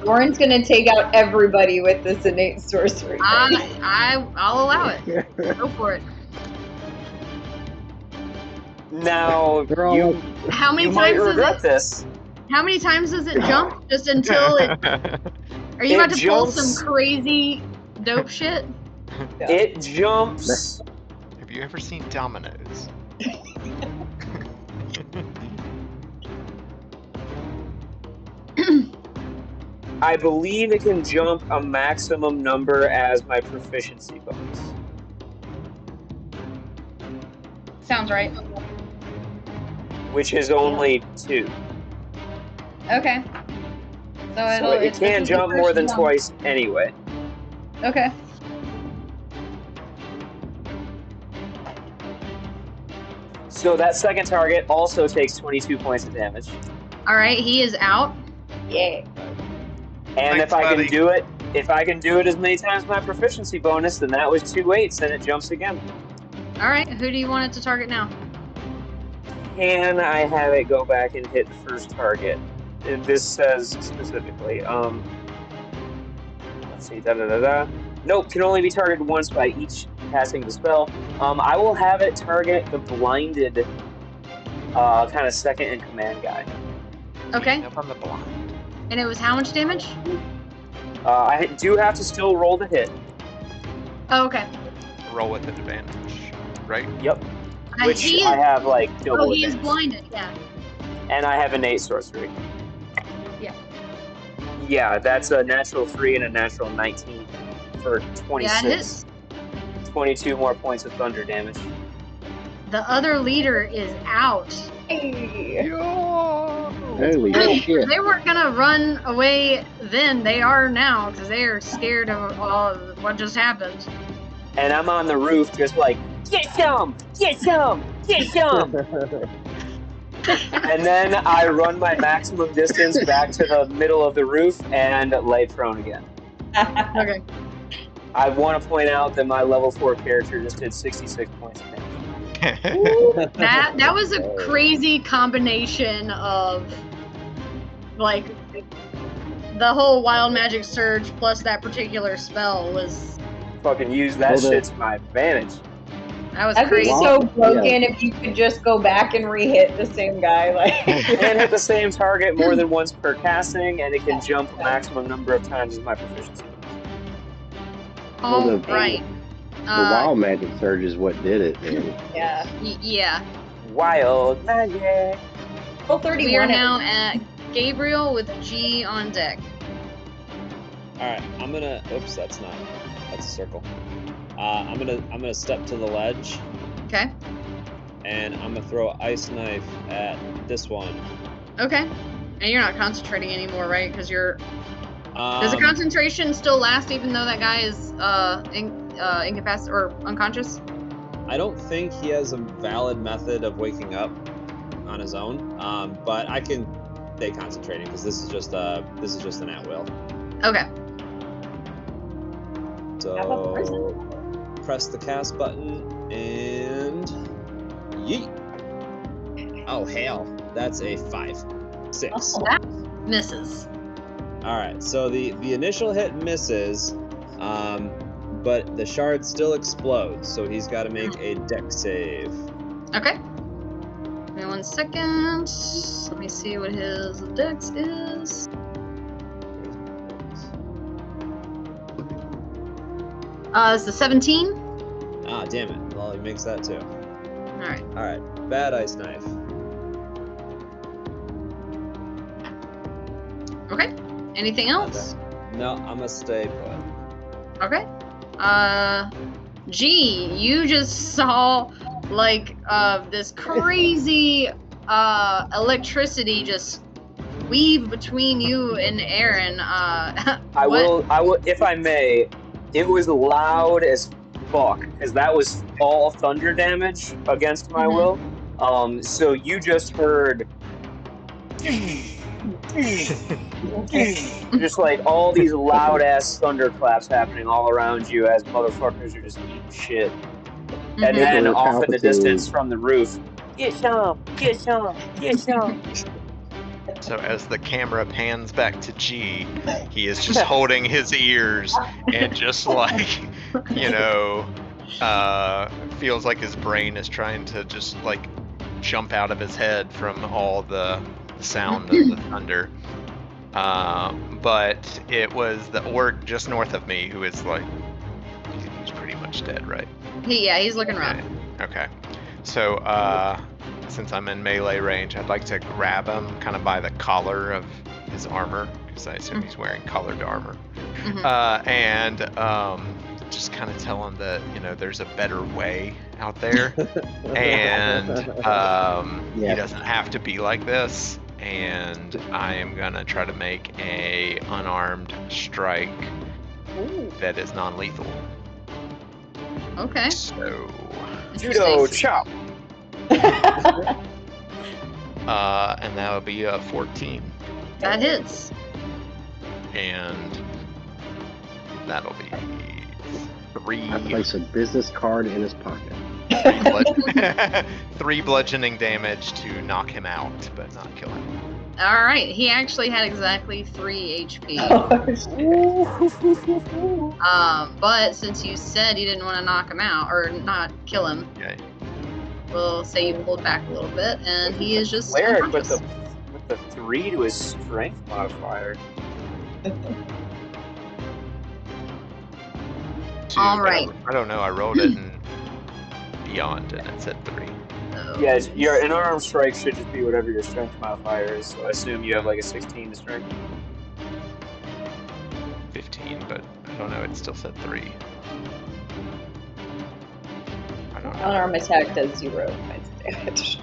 Warren's gonna take out everybody with this innate sorcery. I'll allow it. Go for it. Now, They're all you How many might times regret this. How many times does it jump? Just until it? Are you It about to pull jumps- some crazy dope shit? It jumps. Have you ever seen Dominoes? I believe it can jump a maximum number as my proficiency bonus. Sounds right. Which is only 2. Okay. So So it can jump more than twice anyway. Okay. So that second target also takes 22 points of damage. All right, he is out. Yeah. And Thanks, if I buddy. can do it as many times as my proficiency bonus, then that was 2 8s, then it jumps again. All right, who do you want it to target now? Can I have it go back and hit the first target? This says specifically. Let's see. Nope, can only be targeted once by each casting the spell. I will have it target the blinded, kind of second in command guy. Okay. Up on the blind. And it was how much damage? I do have to still roll to hit. Oh, okay. Roll with advantage, right? Yep. Which He is, I have like double he is advantage. blinded. Yeah. And I have innate sorcery. Yeah. Yeah, that's a natural 3 and a natural 19 for 26. Yeah, it hits. 22 more points of thunder damage. The other leader is out. Hey. Holy shit. They weren't gonna run away then. They are now because they are scared of all of what just happened. And I'm on the roof just like Get some! Get some! Get some! And then I run my maximum distance back to the middle of the roof and lay prone again. Okay. I want to point out that my level 4 character just did 66 points of damage. That was a crazy combination of like the whole wild magic surge plus that particular spell was Fucking use that shit to my advantage. that was That'd be crazy. so broken if you could just go back and re-hit the same guy. Like, And hit the same target more than once per casting, and it can jump a maximum number of times as my proficiency. All Well, right. The wild magic surge is what did it, man. yeah. Yeah. Wild magic. Well, 31. We are now at Gabriel with G on deck. Alright, I'm gonna oops, that's a circle. I'm gonna step to the ledge Okay. and I'm gonna throw an ice knife at this one. Okay. And you're not concentrating anymore, right? Because you're. Does the concentration still last even though that guy is incapacitated or unconscious? I don't think he has a valid method of waking up on his own, but I can stay concentrating because this is just an at will. Okay. How about the So press the cast button and yeet. Oh hell, that's a 5. 6. That misses. All right, so the initial hit misses, but the shard still explodes, so he's got to make a dex save. Okay. Give me 1 second. Let me see what his dex is. It's the 17. Ah, damn it. Well, he makes that too. Alright. All right, bad ice knife. Okay. Anything else? No, I'm gonna stay put. Okay. G, you just saw like this crazy electricity just weave between you and Aaron. I will, if I may, it was loud as fuck, because that was all thunder damage against my will. So you just heard just like all these loud ass thunderclaps happening all around you as motherfuckers are just eating shit. And then off in the distance from the roof, get some, get some, get some. So as the camera pans back to G, he is just holding his ears and just like, feels like his brain is trying to just like jump out of his head from all the sound of the thunder. But it was the orc just north of me who is like, he's pretty much dead, right? He's looking rough. Okay. So, since I'm in melee range, I'd like to grab him kind of by the collar of his armor, because I assume he's wearing colored armor. And just kind of tell him that, there's a better way out there. And he doesn't have to be like this. And I am going to try to make a unarmed strike that is non-lethal. Okay. So... Judo chop. And that would be a 14. That hits. And that'll be 3. I place a business card in his pocket. 3 bludgeoning damage to knock him out, but not kill him. Alright, he actually had exactly 3 HP. But since you said you didn't want to knock him out, or not kill him, Okay. we'll say you pulled back a little bit, and he is just Cleric with unconscious. the 3 to his strength modifier. All right. I don't know, I rolled it in Beyond and it said 3. Yeah, your unarmed strike should just be whatever your strength modifier is, so I assume you have like a 16 to strength. 15, but I don't know, it still said 3. I don't know. Unarmed attack does 0 points of damage.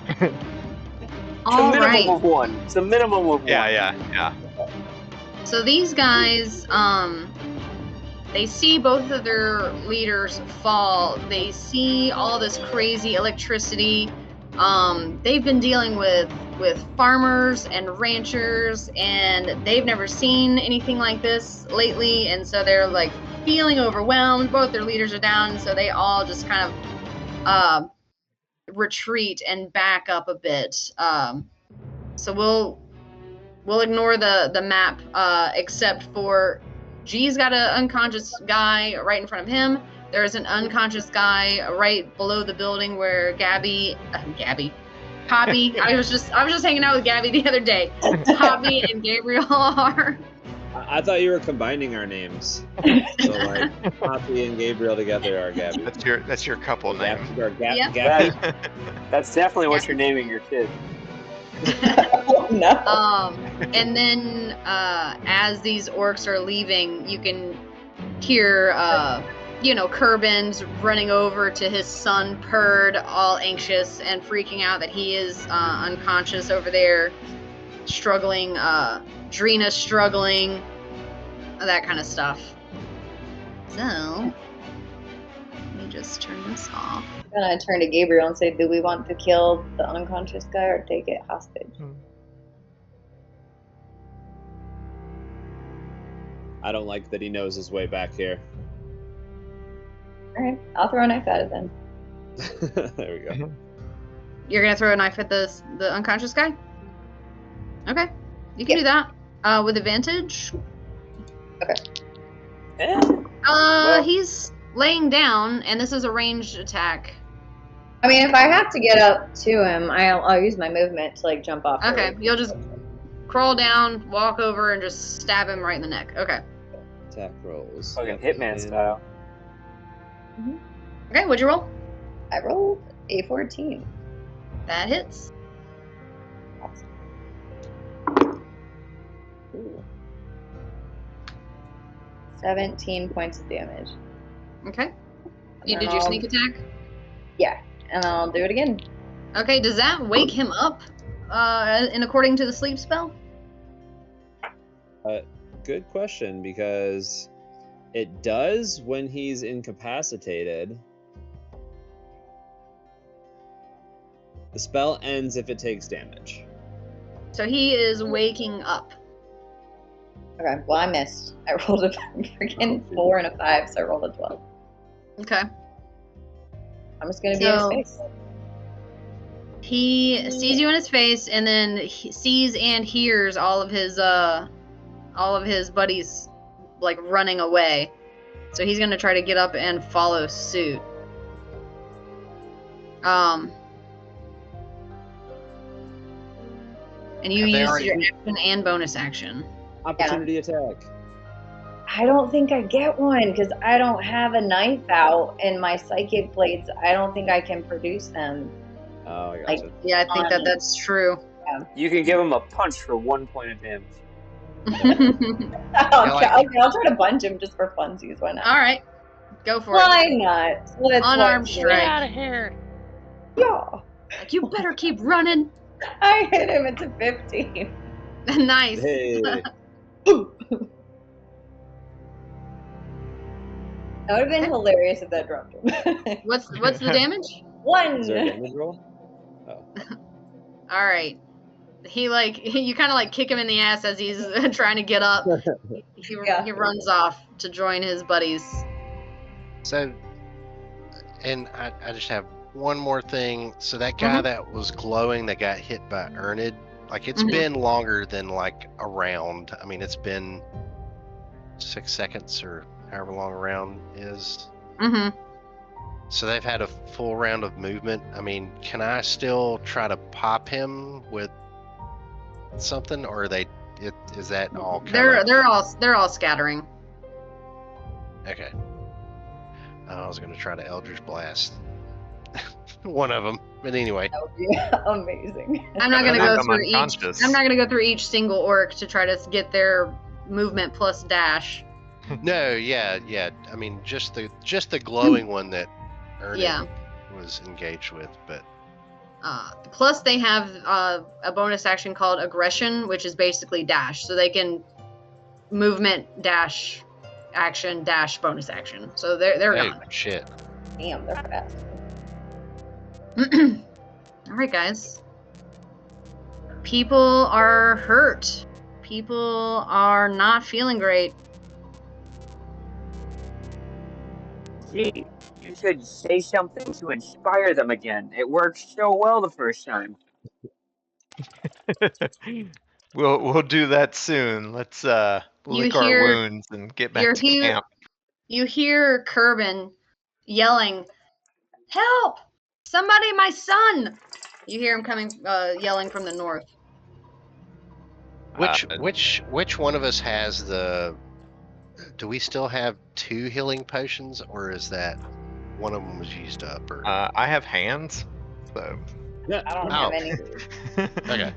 It's a minimum of 1. It's a minimum of 1. Yeah. So these guys, they see both of their leaders fall. They see all this crazy electricity. They've been dealing with farmers and ranchers, and they've never seen anything like this lately, and so they're like feeling overwhelmed. Both their leaders are down, so they all just kind of retreat and back up a bit. So we'll ignore the map, except for G's got an unconscious guy right in front of him. There's an unconscious guy right below the building where Poppy. I was just hanging out with Gabby the other day. Poppy and Gabriel are. I thought you were combining our names. So like Poppy and Gabriel together are Gabby. That's your couple name. Gabby. That's definitely what you're naming your kid. No. And then as these orcs are leaving, you can hear Kerbin's running over to his son Perd, all anxious and freaking out that he is unconscious over there, struggling. Drina struggling, that kind of stuff. So let me just turn this off. I'm gonna turn to Gabriel and say, do we want to kill the unconscious guy or take it hostage? I don't like that he knows his way back here. Alright, I'll throw a knife at it then. There we go. You're gonna throw a knife at the unconscious guy? Okay, you can do that. With advantage. Okay. He's laying down, and this is a ranged attack. I mean, if I have to get up to him, I'll use my movement to like jump off. Okay, you'll just crawl down, walk over, and just stab him right in the neck. Okay. Attack rolls. Fucking Hitman style. Mm-hmm. Okay, what'd you roll? I rolled a 14. That hits. Ooh. 17 points of damage. Okay. You And did then your I'll- sneak attack? Yeah, and I'll do it again. Okay, does that wake him up in according to the sleep spell? Good question, because it does when he's incapacitated. The spell ends if it takes damage. So he is waking up. Okay, well, I missed. I rolled a freaking 4 and a 5, so I rolled a 12. Okay. I'm just gonna be in his So- face. He sees you in his face, and then he sees and hears all of his buddies like running away. So he's gonna try to get up and follow suit. And you Have they use already- your action and bonus action. Opportunity attack. I don't think I get one because I don't have a knife out, and my psychic blades, I don't think I can produce them. Oh, I Like- gotcha. Yeah, I think that's true. You can give him a punch for 1 point of damage. I'll try to bunch him just for funsies. Why not? All right, go for Why it. not? Let's Unarmed watch strike. it. Get out of here. Yeah. Like, you better keep running. I hit him. It's a 15. Nice. Hey. That would have been hilarious if that dropped him. What's the damage? One. Is there a damage roll? Oh. All right. He you kind of like kick him in the ass as he's trying to get up. Yeah. He runs off to join his buddies. So, and I just have one more thing. So that guy that was glowing that got hit by Ernid, like it's Mhm. been longer than like a round. I mean, it's been 6 seconds or however long a round is. Mm-hmm. So they've had a full round of movement. I mean, can I still try to pop him with something, or is that all? They're all scattering. Okay. I was gonna try to Eldritch Blast one of them, but anyway. That would be amazing. I'm not gonna Knock go them through each. unconscious. I'm not gonna go through each single orc to try to get their movement plus dash. No, yeah. I mean, just the glowing one that Ernest Yeah. was engaged with, but Plus, they have a bonus action called aggression, which is basically dash, so they can movement dash action dash bonus action. So they're Oh, gone. shit. Damn, they're fast. All right, guys. People are hurt. People are not feeling great. Gee, you should say something to inspire them again. It worked so well the first time. We'll do that soon. Let's lick our hear- wounds and get back to camp. You hear Kerbin yelling, "Help! Somebody, my son!" You hear him coming, yelling from the north. Which one of us has the? Do we still have 2 healing potions, or is that one of them was used up? Or I have hands, so. I don't have any. Okay.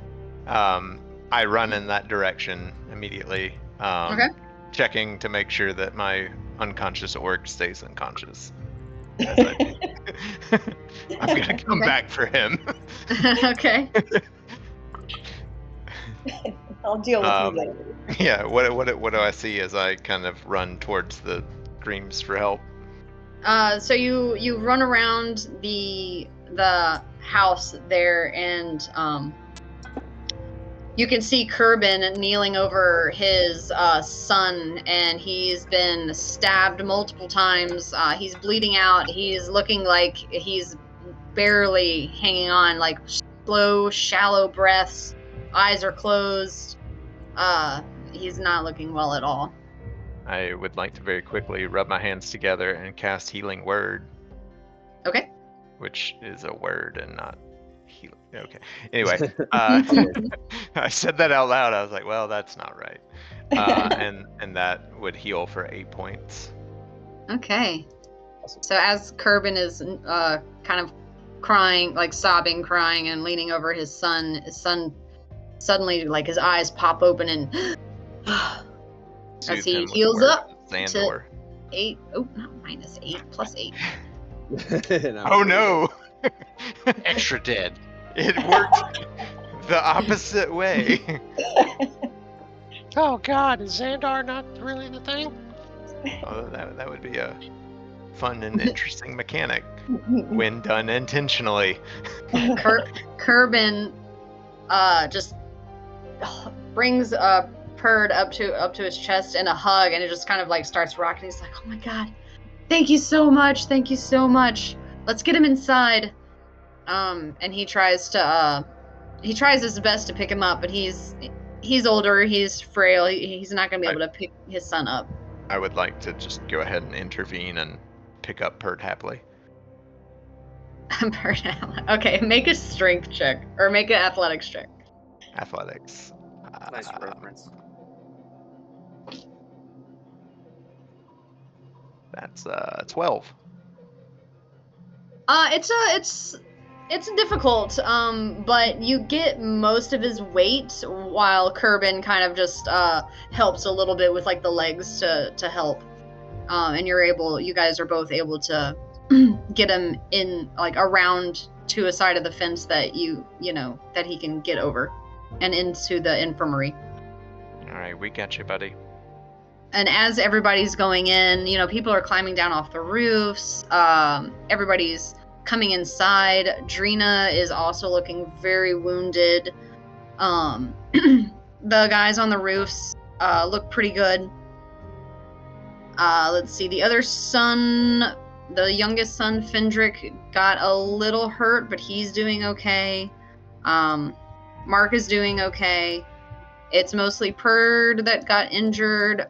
I run in that direction immediately. Okay. Checking to make sure that my unconscious orc stays unconscious. As I do. I'm gonna come back for him. Okay. I'll deal with you later. Yeah. What do I see as I kind of run towards the screams for help? So you run around the house there, and you can see Kerbin kneeling over his son, and he's been stabbed multiple times. He's bleeding out. He's looking like he's barely hanging on, like slow, shallow breaths. Eyes are closed. He's not looking well at all. I would like to very quickly rub my hands together and cast Healing Word. Okay. Which is a word and not healing. Okay. Anyway, I said that out loud. I was like, well, that's not right. And that would heal for 8 points. Okay. So as Kerbin is kind of crying, like sobbing, crying, and leaning over his son suddenly, like, his eyes pop open and as he heals up to 8. Oh, not -8, +8. Oh no! Extra dead. It worked the opposite way. Oh God, is Xandar not really the thing? Oh, that would be a fun and interesting mechanic when done intentionally. Kerbin just brings Perd up to his chest in a hug, and it just kind of like starts rocking. He's like, "Oh my God, thank you so much, thank you so much. Let's get him inside." And he tries his best to pick him up, but he's older, he's frail, he's not gonna be able to pick his son up. I would like to just go ahead and intervene and pick up Perd happily. Perd happily. Okay, make a strength check or make an athletics check. Athletics. Nice reference. That's 12. It's difficult, but you get most of his weight, while Kerbin kind of just helps a little bit with like the legs to help, and you guys are both able to get him in, like, around to a side of the fence that that he can get over, and into the infirmary. All right, we got you, buddy. And as everybody's going in, people are climbing down off the roofs. Everybody's coming inside. Drina is also looking very wounded. The guys on the roofs look pretty good. Let's see. The other son, the youngest son, Fendrick, got a little hurt, but he's doing okay. Mark is doing okay. It's mostly Perd that got injured.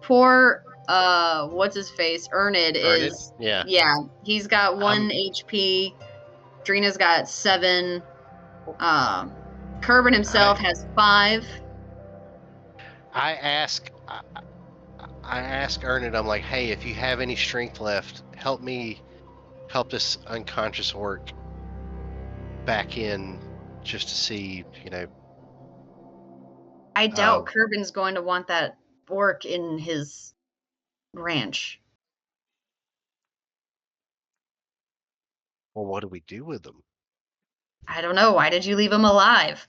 Poor, what's his face? Ernid is. Yeah. Yeah, he's got 1 HP. Drina's got 7. Kerbin himself has 5. I ask Ernid, I'm like, hey, if you have any strength left, help this unconscious orc back in, just to see, I doubt Kerbin's going to want that orc in his ranch. Well, what do we do with them? I don't know. Why did you leave him alive?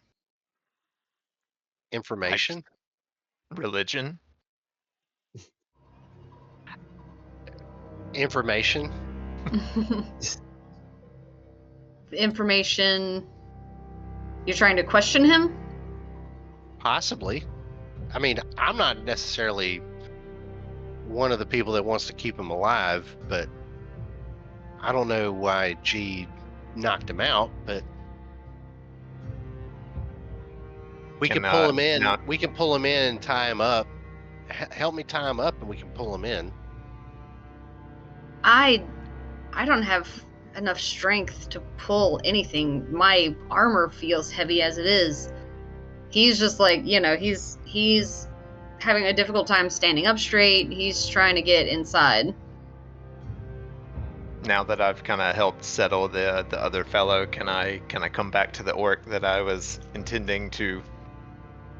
Information? Religion? Information. Information. You're trying to question him? Possibly. I mean, I'm not necessarily one of the people that wants to keep him alive, but I don't know why G knocked him out, but we can pull him in. We can pull him in and tie him up. Help me tie him up and we can pull him in. I don't have enough strength to pull anything. My armor feels heavy as it is. He's just like, he's having a difficult time standing up straight. He's trying to get inside. Now that I've kind of helped settle the other fellow, can I come back to the orc that I was intending to?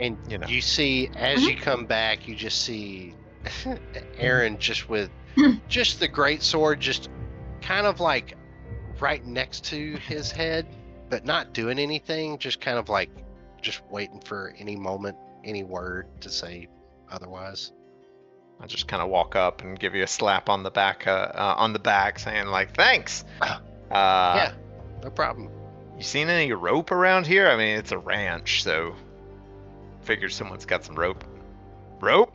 And you see, as you come back, you just see Aaron just with just the great sword, just kind of like right next to his head, but not doing anything, just kind of like just waiting for any moment, any word to say otherwise. I just kind of walk up and give you a slap on the back, saying like, "Thanks." Yeah, no problem. You seen any rope around here? I mean, it's a ranch, so figured someone's got some rope. Rope?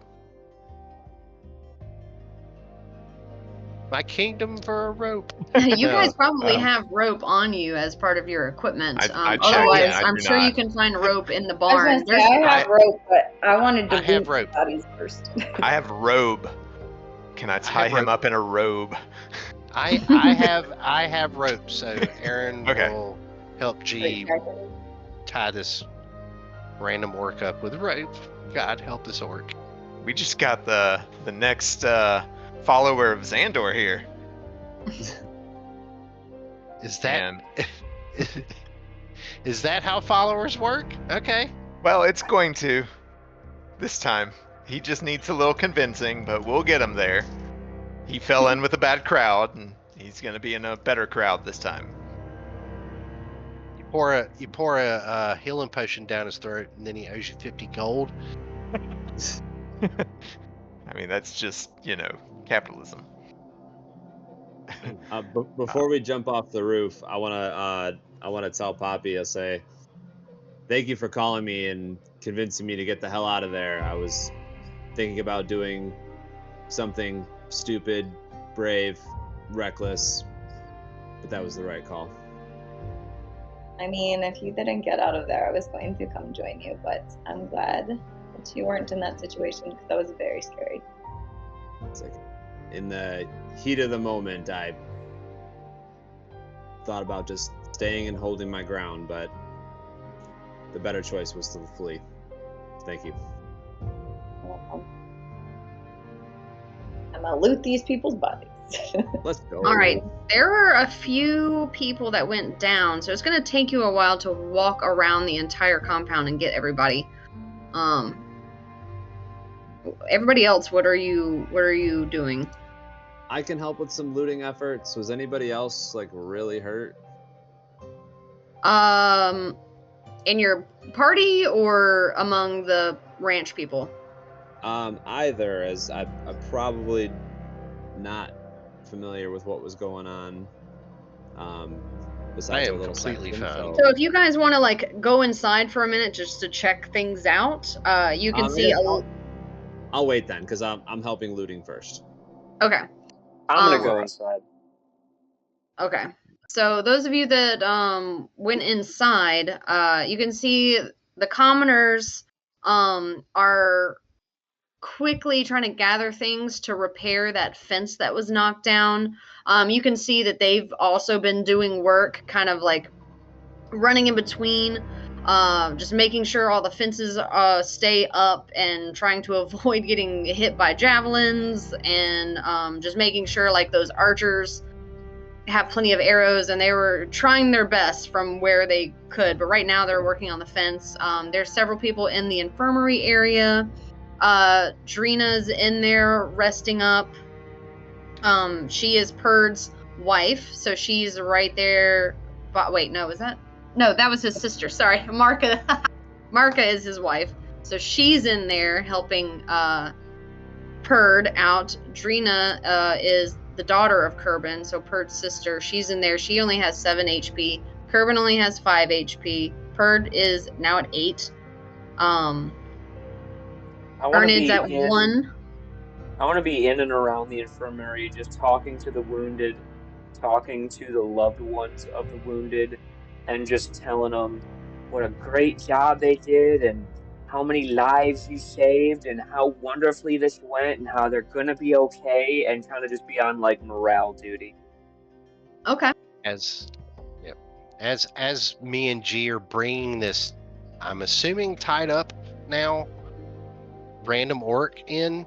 My kingdom for a rope. You guys probably have rope on you as part of your equipment. Otherwise, I'm sure you can find rope in the I barn. was gonna say, I have rope, but I wanted to have loot rope. bodies first. I have robe. Can I tie him up in a robe? I have rope, so Aaron will help G tie this random orc up with rope. God help this orc. We just got the next follower of Xandor here. Is that how followers work? Okay. Well, it's going to. This time. He just needs a little convincing, but we'll get him there. He fell in with a bad crowd, and he's going to be in a better crowd this time. You pour a healing potion down his throat, and then he owes you 50 gold. I mean, that's just, capitalism. Before we jump off the roof, I wanna tell Poppy. I say, thank you for calling me and convincing me to get the hell out of there. I was thinking about doing something stupid, brave, reckless, but that was the right call. I mean, if you didn't get out of there, I was going to come join you, but I'm glad that you weren't in that situation because that was very scary. It's like, in the heat of the moment, I thought about just staying and holding my ground, but the better choice was to flee. Thank you. I'm gonna loot these people's bodies. Let's go. All right, there are a few people that went down, so it's going to take you a while to walk around the entire compound and get everybody. Everybody else, what are you doing? I can help with some looting efforts. Was anybody else really hurt? In your party or among the ranch people? Either, as I'm probably not familiar with what was going on. Besides I our am little completely section, fine. So if you guys want to go inside for a minute just to check things out, you can see. I'll wait then, because I'm helping looting first. Okay. I'm gonna go inside. Okay. So those of you that went inside, you can see the commoners are quickly trying to gather things to repair that fence that was knocked down. You can see that they've also been doing work, kind of running in between, just making sure all the fences stay up and trying to avoid getting hit by javelins, and just making sure those archers have plenty of arrows, and they were trying their best from where they could, but right now they're working on the fence. There's several people in the infirmary area. Drina's in there resting up. She is Perd's wife, so she's right there. But wait, no, that was his sister. Sorry, Marka. Marka is his wife, so she's in there helping Perd out. Drina is the daughter of Kerbin, so Perd's sister. She's in there. She only has 7 HP. Kerbin only has 5 HP. Perd is now at 8. Ernid's at 1. I want to be in and around the infirmary, just talking to the wounded, talking to the loved ones of the wounded, and just telling them what a great job they did and how many lives you saved and how wonderfully this went and how they're gonna be okay, and kind of just be on like morale duty. Okay. As me and G are bringing this, I'm assuming tied up now, random orc in,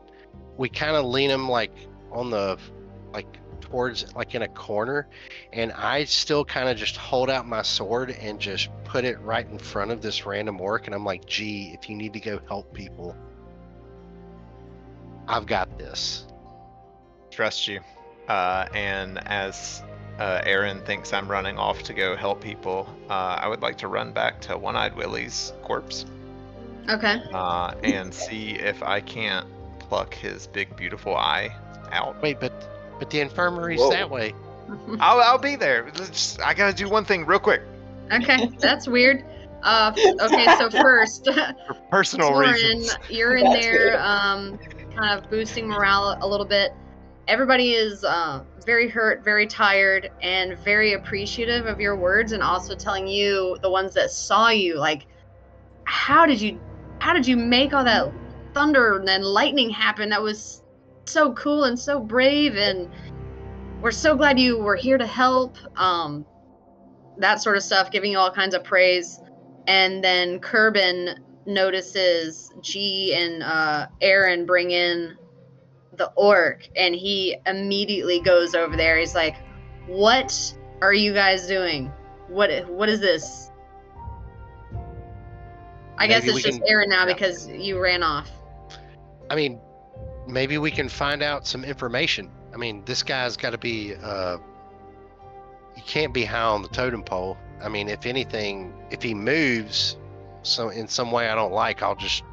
we kind of lean him like on the, like towards, like in a corner, and I still kind of just hold out my sword and just put it right in front of this random orc, and I'm like, G, if you need to go help people, I've got this. Trust you. And as Aaron thinks I'm running off to go help people, I would like to run back to One-Eyed Willie's corpse. Okay. And see if I can't pluck his big beautiful eye out. Wait, but the infirmary's that way. I'll be there. I gotta do one thing real quick. Okay, that's weird. Okay, so first, For personal reasons. you're in there, kind of boosting morale a little bit. Everybody is very hurt, very tired, and very appreciative of your words, and also telling you, the ones that saw you, like, how did you make all that thunder and then lightning happen? That was so cool and so brave, and we're so glad you were here to help. That sort of stuff, giving you all kinds of praise. And then Kerbin notices G and Aaron bring in the orc, and he immediately goes over there. He's like, "What are you guys doing? What is this?" I guess it's just Aaron now because you ran off. I mean, maybe we can find out some information. I mean, this guy's got to be, he can't be high on the totem pole. I mean, if anything, if he moves in some way I don't like, I'll just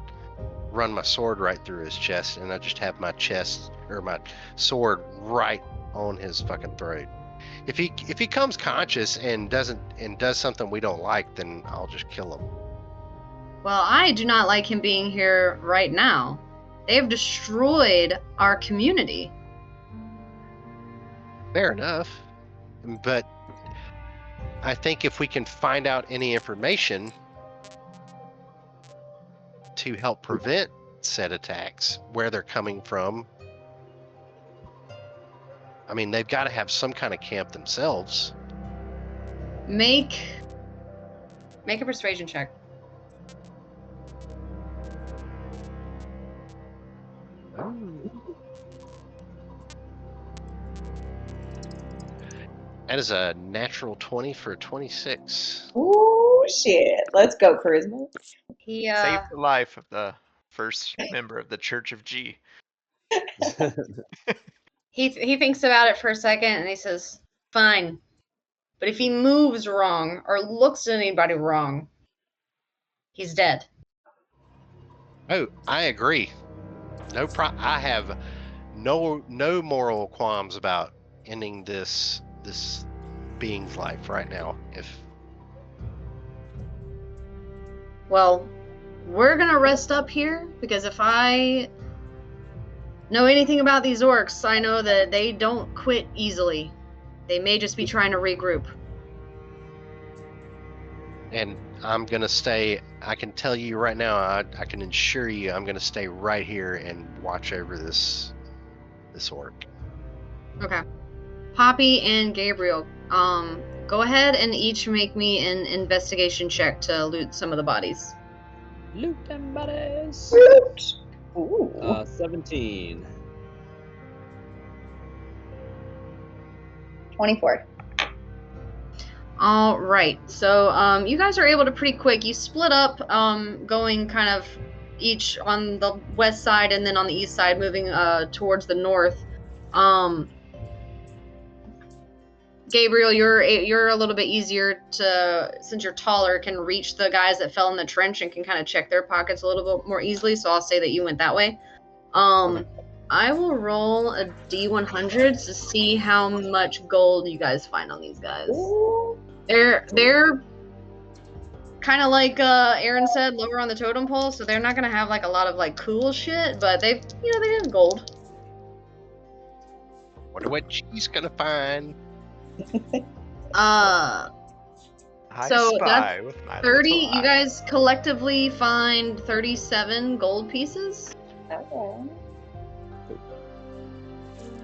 run my sword right through his chest, and I just have my chest or my sword right on his fucking throat. If he comes conscious and does something we don't like, then I'll just kill him. Well, I do not like him being here right now. They have destroyed our community. Fair enough. But I think if we can find out any information to help prevent said attacks, where they're coming from, I mean, they've got to have some kind of camp themselves. Make a persuasion check. That is a natural 20 for 26. Ooh, shit. Let's go, Charisma. He Saved the life of the first member of the Church of G. he thinks about it for a second, and he says, "Fine, but if he moves wrong or looks at anybody wrong, he's dead." Oh, I agree. I have no moral qualms about ending this being's life right now. Well, we're gonna rest up here, because if I know anything about these orcs, I know that they don't quit easily. They may just be trying to regroup. And I'm gonna stay. I can tell you right now, I can assure you, I'm gonna stay right here and watch over this orc. Okay. Poppy and Gabriel, go ahead and each make me an investigation check to loot some of the bodies. Loot them bodies. Loot. Ooh. 17. 24. All right. So you guys are able to pretty quick. You split up, going kind of each on the west side and then on the east side, moving towards the north. Gabriel, you're a little bit easier to, since you're taller, can reach the guys that fell in the trench and can kind of check their pockets a little bit more easily. So I'll say that you went that way. I will roll a D100 to see how much gold you guys find on these guys. Ooh. They're kind of like Aaron said, lower on the totem pole, so they're not gonna have like a lot of like cool shit, but they have gold. Wonder what she's gonna find. I So spy that's with my 30. little You eye. guys collectively find 37 gold pieces. Okay.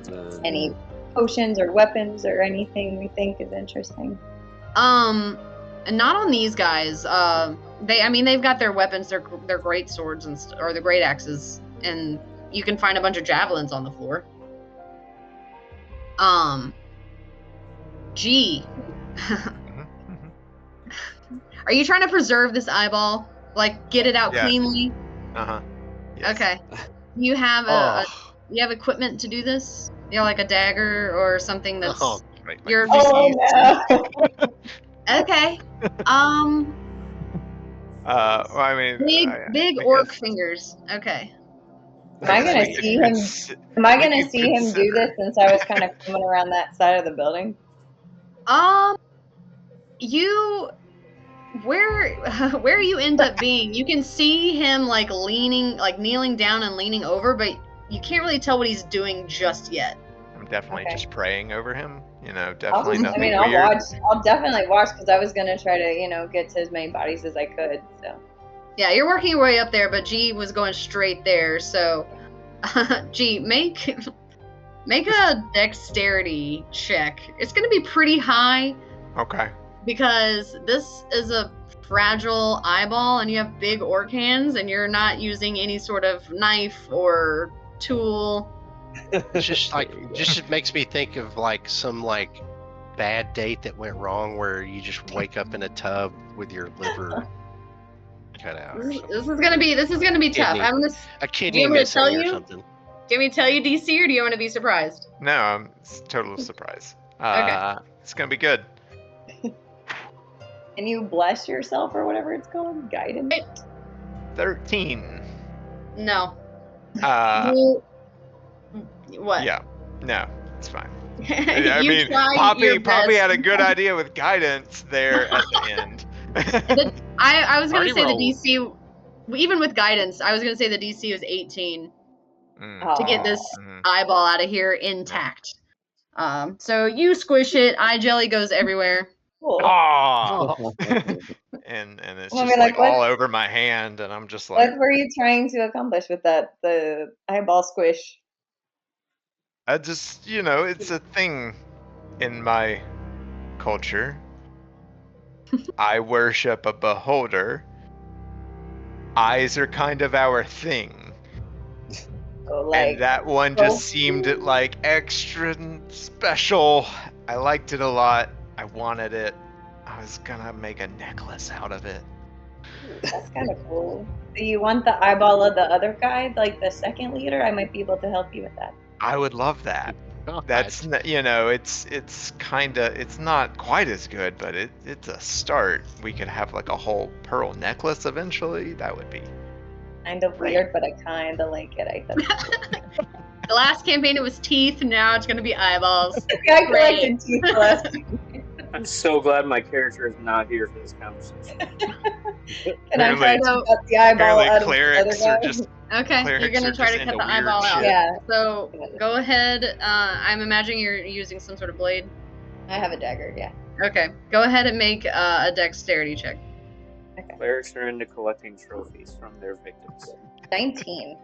Any Any potions or weapons or anything we think is interesting? Not on these guys. They've got their weapons, their great swords or the great axes, and you can find a bunch of javelins on the floor. G. Are you trying to preserve this eyeball? Like, get it out Yeah. cleanly? Uh-huh. Yes. Okay. You have Oh, you have equipment to do this? You know, like a dagger or something that's Oh, right. your Oh no! okay. well, I mean, Big I orc guess- fingers. Okay. Am I gonna we see could him? s- Am I we gonna could see him do this consider- since I was kind of coming around that side of the building? You where you end up being, you can see him like kneeling down and leaning over, but you can't really tell what he's doing just yet. I'm definitely Okay. just praying over him. You know, I'll definitely just, nothing I'll weird. watch. I'll definitely watch because I was gonna try to, get to as many bodies as I could. So Yeah, you're working your way up there, but G was going straight there. So, G, make a dexterity check. It's gonna be pretty high Okay. because this is a fragile eyeball, and you have big orc hands, and you're not using any sort of knife or tool. It's just makes me think of like some like bad date that went wrong where you just wake up in a tub with your liver cut out. Or This something. is gonna be tough. Kidney. I'm gonna A Do kidney you want me to missing tell or you? something. Give me tell you DC, or do you want to be surprised? No, it's total surprise. Okay. It's gonna be good. can you bless yourself or whatever it's called? Guidance. 13. No. What? Yeah. No, it's fine. You I mean, tried your Poppy had a best. good idea with guidance there at the end. I was gonna Already say rolled. the DC, even with guidance, I was gonna say the DC was 18 Mm, to get this mhm. eyeball out of here intact. So you squish it, eye jelly goes everywhere. Cool. Aw! Oh. and it's Well, I just mean, like, like all what- over my hand, and I'm just like, What were you trying to accomplish with the eyeball squish? I just, it's a thing in my culture. I worship a beholder. Eyes are kind of our thing. So, like, And that one just seemed like extra special. I liked it a lot. I wanted it. I was gonna make a necklace out of it. that's kind of cool. Do you want the eyeball of the other guy, like the second leader? I might be able to help you with that. I would love that. That's it's kind of, it's not quite as good, but it's a start. We could have like a whole pearl necklace eventually. That would be Kind of Right. weird, but I kind of like it. I thought. The last campaign it was teeth, now it's gonna be eyeballs. I collected teeth the last. I'm so glad my character is not here for this conversation. And I tried to Apparently- cut the eyeball apparently out of the clerics other are guy. just Okay, Clerics you're gonna are try just to cut into the weird eyeball out. shit. Yeah, So go ahead. I'm imagining you're using some sort of blade. I have a dagger. Yeah. Okay, go ahead and make a dexterity check. Clerics are into collecting trophies from their victims. 19.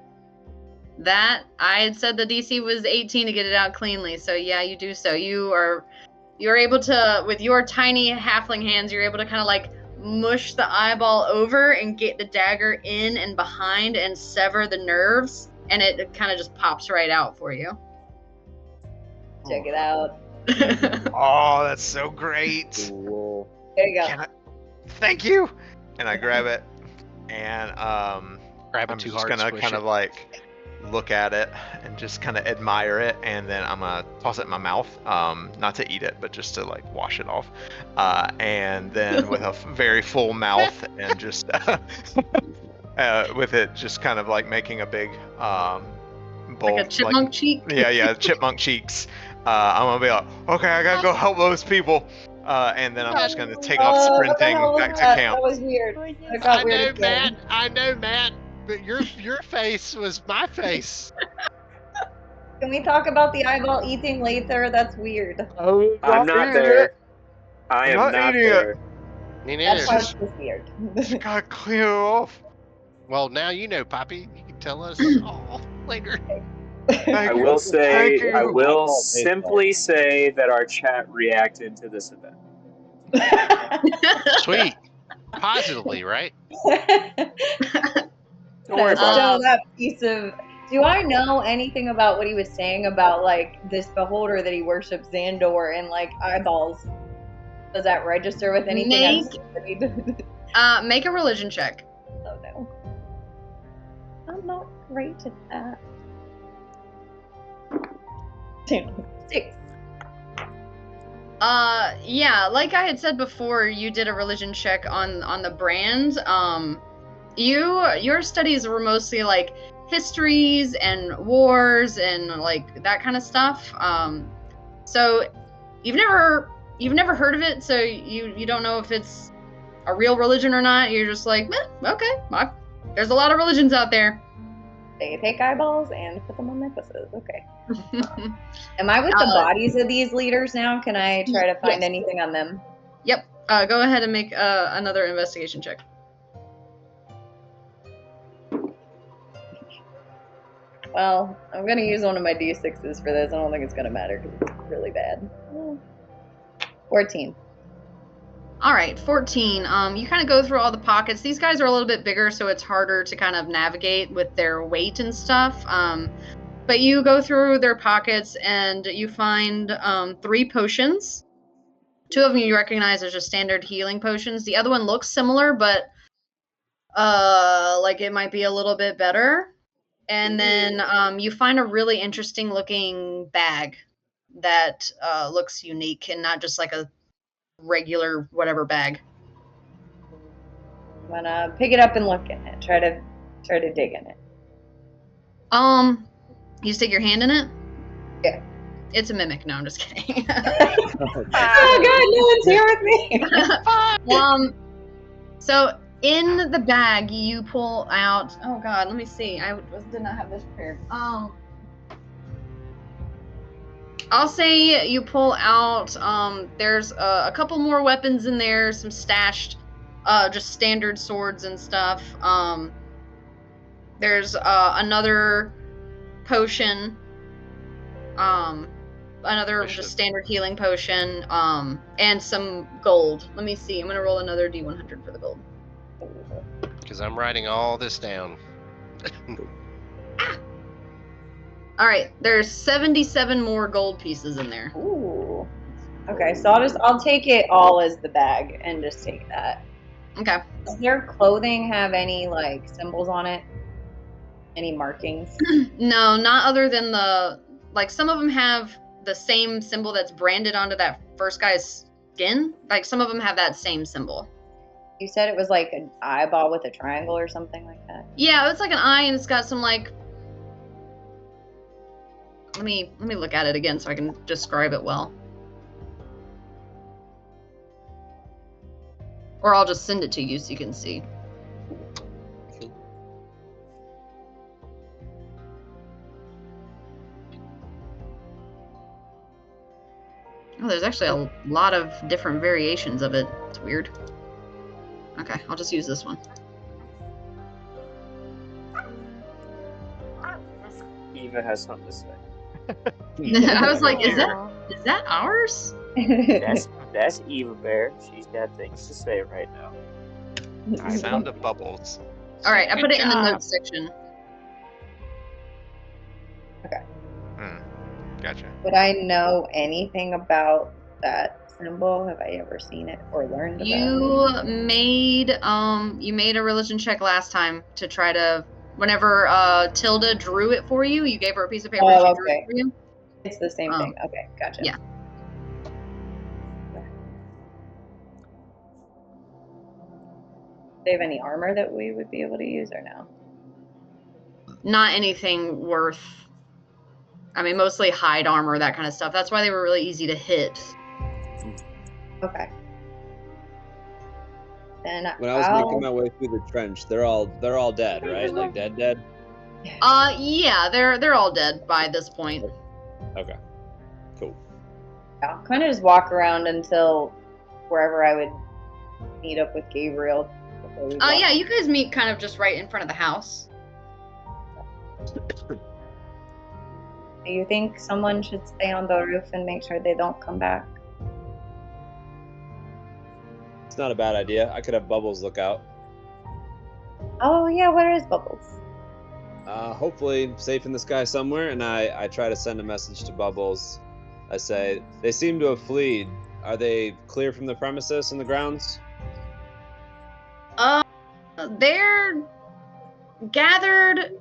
That I had said the DC was 18 to get it out cleanly. So yeah, you do so. You're able to, with your tiny halfling hands, you're able to kind of like mush the eyeball over and get the dagger in and behind and sever the nerves, and it kind of just pops right out for you. Check it out. Oh, that's so great. Cool. There you go. Can I, thank you. And I grab it, and Grab it I'm too just hard. gonna squish kind it. of like look at it and just kind of admire it, and then I'm gonna toss it in my mouth, not to eat it, but just to like wash it off, and then with a very full mouth and just with it just kind of like making a big bull, Like a chipmunk cheek? yeah, chipmunk cheeks. I'm gonna be like, okay, I gotta go help those people, and then I'm just gonna take off What the sprinting hell was back to that? camp. That was weird. That I got weird know, again. Matt. I know, Matt. But your face was my face. Can we talk about the eyeball eating later? That's weird. I'm not there. I am not not eating it. there. Me That's neither. just weird. Just gotta clean it off. Well, now you know, Poppy. You can tell us all later. I will say, Thank I you. will simply say that our chat reacted to this event. Sweet. Positively, right? Don't worry about Still, Um, that piece of. Do I know anything about what he was saying about like this beholder that he worships, Xandor, and like eyeballs? Does that register with anything I've studied? Make a religion check. Oh no. I'm not great at that. 6. Yeah, like I had said before, you did a religion check on the brand. Your studies were mostly like histories and wars and like that kind of stuff. So you've never heard of it, so you don't know if it's a real religion or not. You're just like, okay, there's a lot of religions out there. They take eyeballs and put them on necklaces. Okay. Am I with the bodies of these leaders now? Can I try to find Yes. anything on them? Yep. Go ahead and make another investigation check. Well, I'm gonna use one of my d6s for this. I don't think it's gonna matter because it's really bad. 14. All right, 14. You kind of go through all the pockets. These guys are a little bit bigger, so it's harder to kind of navigate with their weight and stuff. But you go through their pockets and you find 3 potions. 2 of them you recognize as just standard healing potions. The other one looks similar, but like it might be a little bit better. And then you find a really interesting looking bag that looks unique and not just like a regular whatever bag. I'm gonna pick it up and look in it. Try to dig in it. You stick your hand in it? Yeah. It's a mimic. No, I'm just kidding. Oh god, no one's here with me. So in the bag you pull out. Oh god, let me see. I did not have this prepared. I'll say you pull out. There's a couple more weapons in there. Some stashed, just standard swords and stuff. There's another potion. Another just standard healing potion. And some gold. Let me see. I'm gonna roll another D100 for the gold. Because I'm writing all this down. All right, there's 77 more gold pieces in there. Ooh. Okay, so I'll take it all as the bag and just take that. Okay. Does their clothing have any like symbols on it? Any markings? No, not other than some of them have the same symbol that's branded onto that first guy's skin. Like some of them have that same symbol. You said it was like an eyeball with a triangle or something like that. Yeah, it's like an eye and it's got some like. Let me look at it again so I can describe it well. Or I'll just send it to you so you can see. Oh, there's actually a lot of different variations of it. It's weird. Okay, I'll just use this one. Eva has something to say. I was like, is that ours? That's Eva Bear. She's got things to say right now. Sound of bubbles. All right, I Good put it in the job. notes section. Gotcha. Would I know anything about that symbol? Have I ever seen it or learned about it? You made a religion check last time to try to. Whenever Tilda drew it for you, you gave her a piece of paper. Oh, she drew it for you. It's the same thing. Okay, gotcha. Yeah. Do they have any armor that we would be able to use or no? Not anything worth I mean, mostly hide armor, that kind of stuff. That's why they were really easy to hit. Okay. Then When I was making my way through the trench, they're all dead, right? Like dead. Yeah, they're all dead by this point. Okay. Cool. I'll kind of just walk around until wherever I would meet up with Gabriel. Yeah, you guys meet kind of just right in front of the house. Do you think someone should stay on the roof and make sure they don't come back? It's not a bad idea. I could have Bubbles look out. Oh yeah, where is Bubbles? Hopefully safe in the sky somewhere, and I try to send a message to Bubbles. I say, they seem to have fled. Are they clear from the premises and the grounds? They're gathered.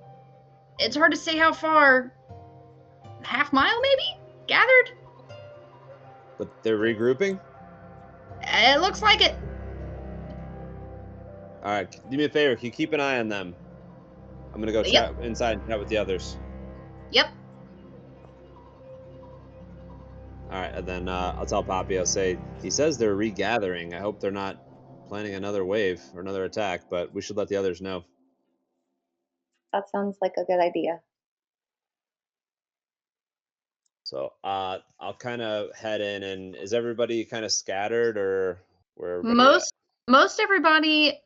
It's hard to say how far. Half mile, maybe? Gathered? But they're regrouping? It looks like it. Alright, do me a favor. Can you keep an eye on them? I'm gonna go chat inside and chat with the others. Yep. Alright, and then I'll tell Poppy, I'll say, he says they're regathering. I hope they're not planning another wave or another attack, but we should let the others know. That sounds like a good idea. So I'll kind of head in, and is everybody kind of scattered, or where? Most everybody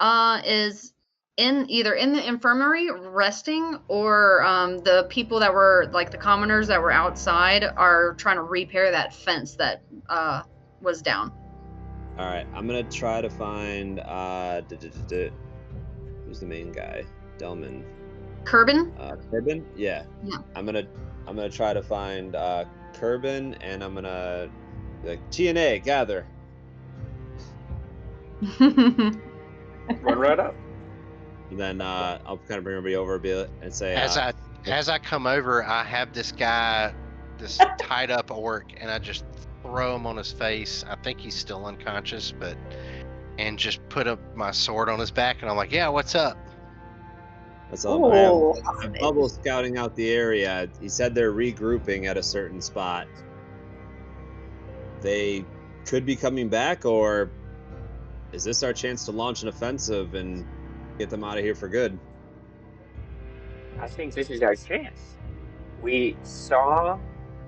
is either in the infirmary resting, or the people that were like the commoners that were outside are trying to repair that fence that was down. All right, I'm gonna try to find who's the main guy? Delman. Kerbin? Kerbin? Yeah. Yeah. I'm gonna try to find Kerbin, and I'm gonna like TNA gather. Run right up. And then I'll kind of bring everybody over a bit and say, As I come over, I have this guy, this tied up orc, and I just throw him on his face. I think he's still unconscious, and just put up my sword on his back, and I'm like, yeah, what's up? That's all I have. Bubble scouting out the area. He said they're regrouping at a certain spot. They could be coming back, or is this our chance to launch an offensive and get them out of here for good? I think this is our chance. We saw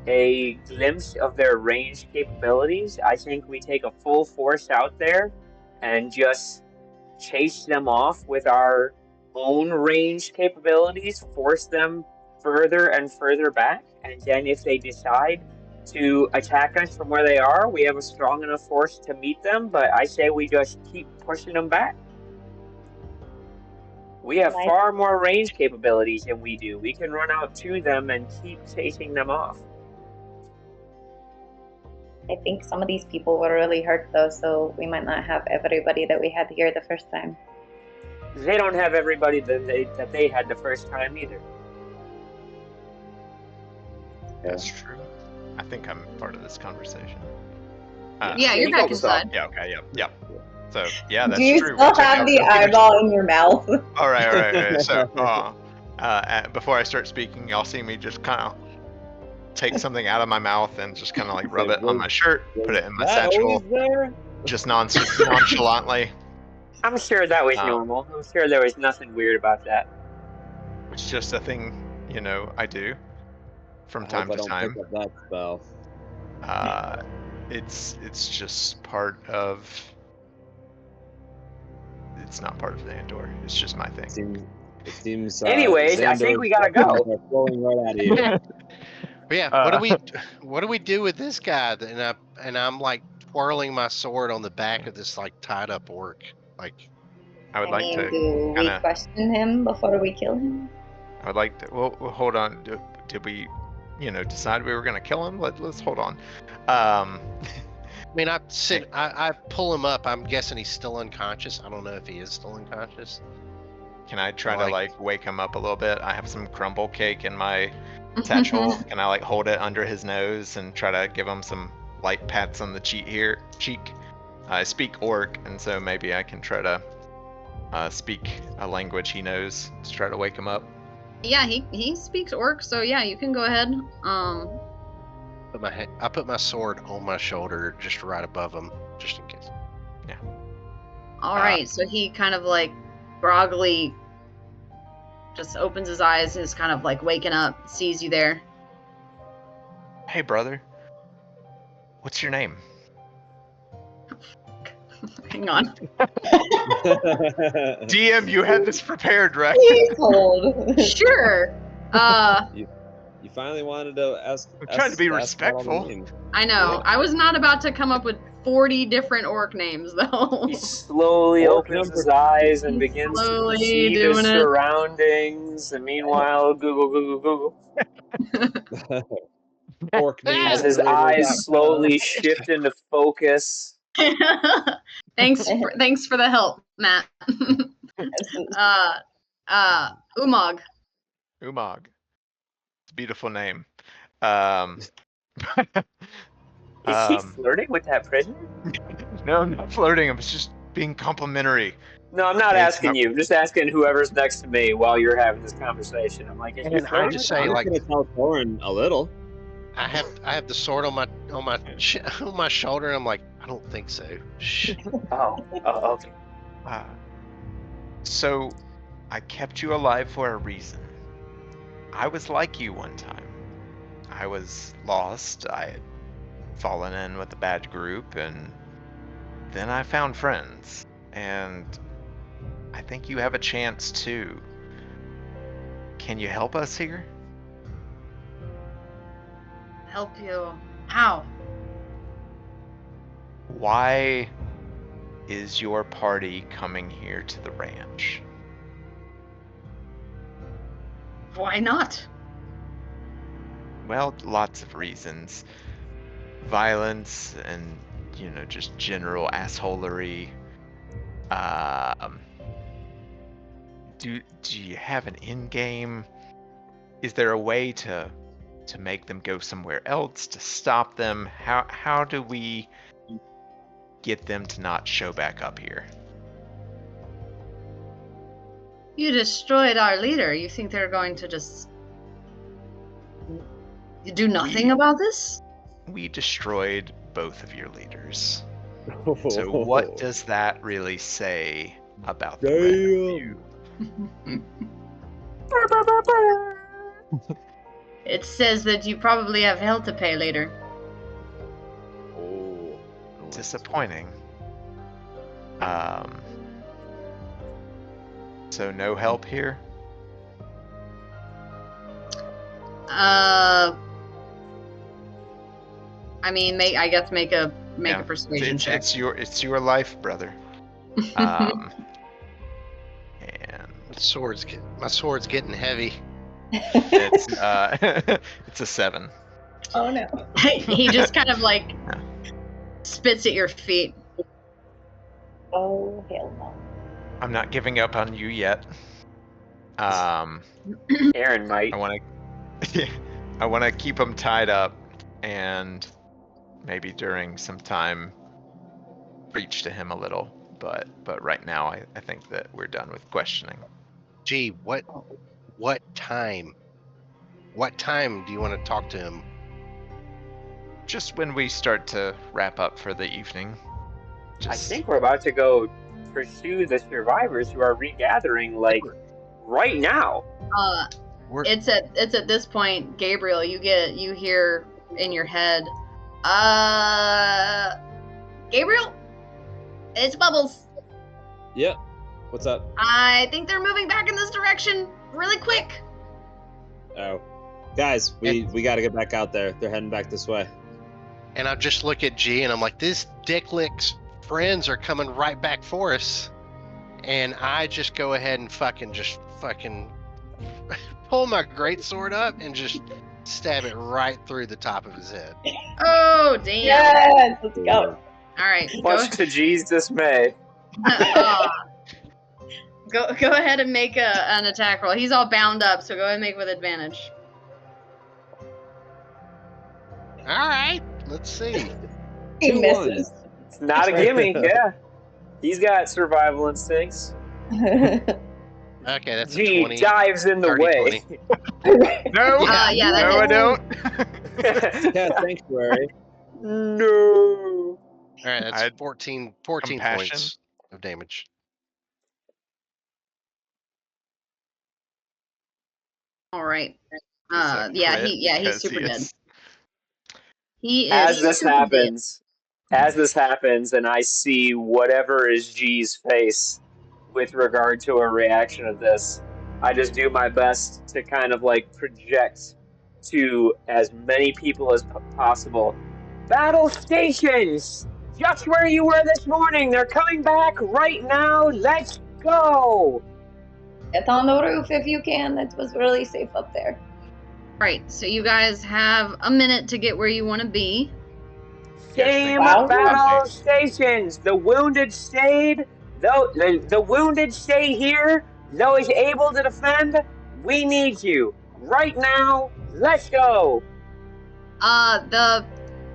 a glimpse of their ranged capabilities. I think we take a full force out there and just chase them off with our own ranged capabilities, force them further and further back, and then if they decide to attack us from where they are, we have a strong enough force to meet them, but I say we just keep pushing them back. We have far more range capabilities than we do. We can run out to them and keep chasing them off. I think some of these people were really hurt though, so we might not have everybody that we had here the first time. They don't have everybody that they had the first time either. That's true. I think I'm part of this conversation. Yeah, you're back inside. Yeah, okay, yep. So, yeah, that's true. Do you still have the eyeball in your mouth? All right. So, before I start speaking, y'all see me just kind of take something out of my mouth and just kind of like rub it on my shirt, put it in my satchel, just nonchalantly. I'm sure that was normal. I'm sure there was nothing weird about that. It's just a thing, I do from time to time. Pick up that spell. It's just part of. It's not part of the Andor. It's just my thing. It seems. Anyways, I think we gotta go. Flowing right out of you. Yeah. What do we do with this guy? And I'm like twirling my sword on the back of this like tied up orc. Like, I would like to. Do we question him before we kill him? I would like to. Well, hold on. Did we, decide we were gonna kill him? Let's hold on. I mean, I pull him up. I'm guessing he's still unconscious. I don't know if he is still unconscious. Can I try to wake him up a little bit? I have some crumble cake in my satchel. Can I hold it under his nose and try to give him some light pats on the cheek? I speak orc, and so maybe I can try to speak a language he knows to try to wake him up. Yeah, he speaks orc, so yeah, you can go ahead. I put my sword on my shoulder, just right above him, just in case. All right, so he kind of like groggily just opens his eyes and is kind of like waking up, sees you there. Hey, brother. What's your name? Hang on. DM, you had this prepared, right? Please hold. Sure. You finally wanted to ask. I'm trying to be ask about all the respectful. names. I know. Yeah. I was not about to come up with 40 different orc names, though. He slowly Orc opens number his eyes and He's begins to slowly perceive his doing it. surroundings. And meanwhile, Google. Orc names As his eyes slowly shift into focus. Thanks for the help, Matt. Umag. Umag. It's a beautiful name. Is he flirting with that prisoner? No, I'm not flirting. I was just being complimentary. No, I'm not It's asking not- you. I'm just asking whoever's next to me while you're having this conversation. I'm like, is he And I flirting just with say, him? like, gonna tell Thorin a little. I have the sword on my on my shoulder, and I'm like, I don't think so. Shh. Oh, okay. So, I kept you alive for a reason. I was like you one time. I was lost. I had fallen in with a bad group, and then I found friends. And I think you have a chance too. Can you help us here? Help you. How? Why is your party coming here to the ranch? Why not? Well, lots of reasons. Violence and, just general assholery. Do you have an end game? Is there a way to make them go somewhere else, to stop them? How do we get them to not show back up here? You destroyed our leader. You think they're going to just do nothing about this? We destroyed both of your leaders. So what does that really say about the rest of you? It says that you probably have hell to pay later. Oh. Disappointing. So no help here? I mean, I guess make a persuasion check. It's your life, brother. And My sword's getting heavy. it's a 7. Oh no. He just kind of like spits at your feet. Oh hell no. I'm not giving up on you yet. Aaron might. I want to keep him tied up, and maybe during some time preach to him a little. But right now, I think that we're done with questioning. Gee, what time? What time do you want to talk to him? Just when we start to wrap up for the evening. I think we're about to go pursue the survivors who are regathering, like, right now. It's at this point, Gabriel, you hear in your head, Gabriel, it's Bubbles. Yep. What's up? I think they're moving back in this direction really quick. Oh, guys, we got to get back out there. They're heading back this way. And I just look at G and I'm like, this dicklick's friends are coming right back for us. And I just go ahead and fucking pull my greatsword up and just stab it right through the top of his head. Oh, damn. Yes, let's go. All right. Much to G's dismay. Go ahead and make an attack roll. He's all bound up, so go ahead and make with advantage. All right, let's see. He 2 misses. ones. It's not a gimme, yeah. He's got survival instincts. Okay, that's a G 20. dives in the 30, way. 20. No, Yeah, that no, I hits. don't. Yeah, sanctuary. No. All right, I that's had 14 compassion. points of damage. All right. Is that crit? He's Because super he dead. is- He is As this super dead. happens, and I see whatever is G's face with regard to a reaction of this, I just do my best to kind of like project to as many people as possible. Battle stations! Just where you were this morning! They're coming back right now! Let's go! Get on the roof if you can. That was really safe up there. Right. So you guys have a minute to get where you want to be. Same Wow. battle stations. The wounded stayed. The wounded stay here. Those able to defend, we need you right now. Let's go. The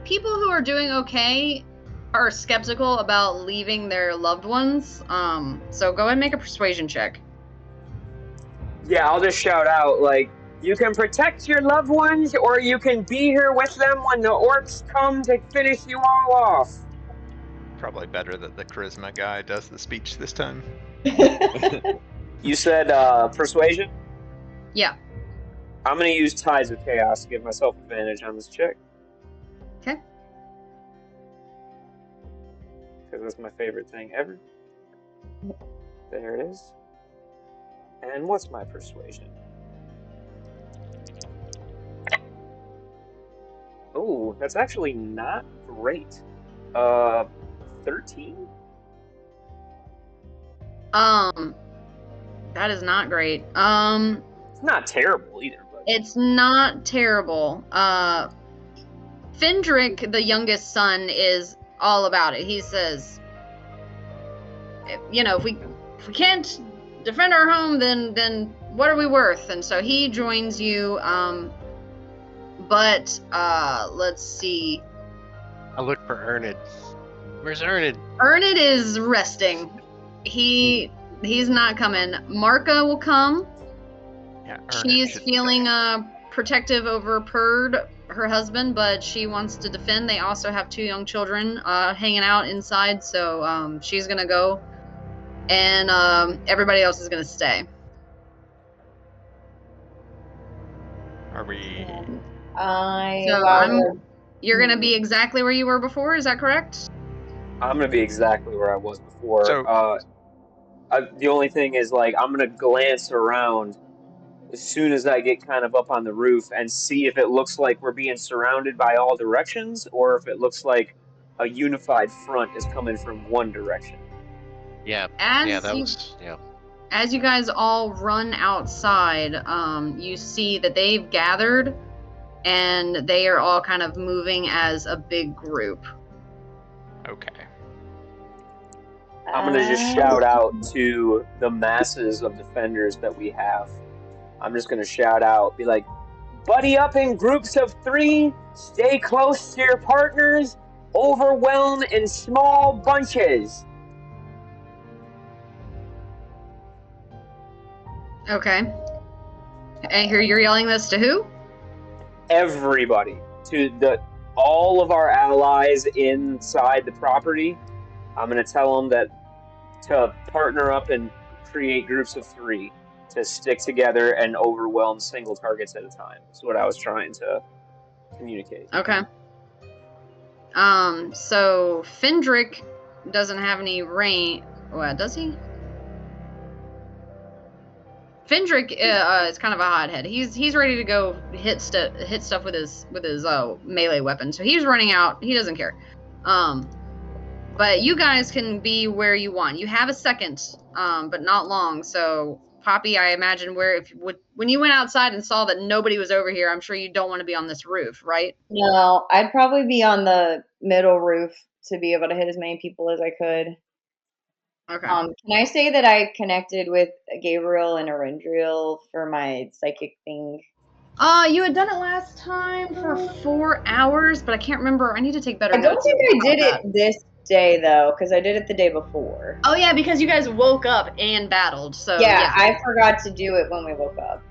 people who are doing okay are skeptical about leaving their loved ones. So go ahead and make a persuasion check. Yeah, I'll just shout out like you can protect your loved ones, or you can be here with them when the orcs come to finish you all off. Probably better that the charisma guy does the speech this time. You said persuasion? Yeah. I'm gonna use Tides of Chaos to give myself advantage on this check. Okay. Because that's my favorite thing ever. There it is. And what's my persuasion? Oh, that's actually not great. 13? That is not great. It's not terrible either, but It's not terrible. Fendrick, the youngest son, is all about it. He says, you know, if we can't defend our home, then what are we worth? And so he joins you. But let's see. I look for Ernid. Where's Ernid? Ernid is resting. He's not coming. Marka will come. Yeah, She's feeling protective over Perd, her husband, but she wants to defend. They also have 2 young children hanging out inside, so she's gonna go, and everybody else is gonna stay. Are we? You're gonna be exactly where you were before. Is that correct? I'm gonna be exactly where I was before. So- The only thing is, like, I'm gonna glance around as soon as I get kind of up on the roof and see if it looks like we're being surrounded by all directions, or if it looks like a unified front is coming from one direction. Yeah. As you guys all run outside, you see that they've gathered, and they are all kind of moving as a big group. Okay. I'm gonna just shout out to the masses of defenders that we have. I'm just gonna shout out, be like, buddy up in groups of 3, stay close to your partners, overwhelm in small bunches. Okay. And here you're yelling this to who? Everybody. To all of our allies inside the property. I'm gonna tell them that to partner up and create groups of 3 to stick together and overwhelm single targets at a time. That's what I was trying to communicate. Okay. So Fendrick doesn't have any range. Well, does he? Fendrick is kind of a hothead. He's ready to go hit stuff with his melee weapon. So he's running out. He doesn't care. But you guys can be where you want. You have a second, but not long. So Poppy, I imagine when you went outside and saw that nobody was over here, I'm sure you don't want to be on this roof, right? No, I'd probably be on the middle roof to be able to hit as many people as I could. Okay. Can I say that I connected with Gabriel and Arendriel for my psychic thing? You had done it last time for 4 hours, but I can't remember. I need to take better I don't notes. think I did it this day though, because I did it the day before. Oh yeah, because you guys woke up and battled. So Yeah, I forgot to do it when we woke up.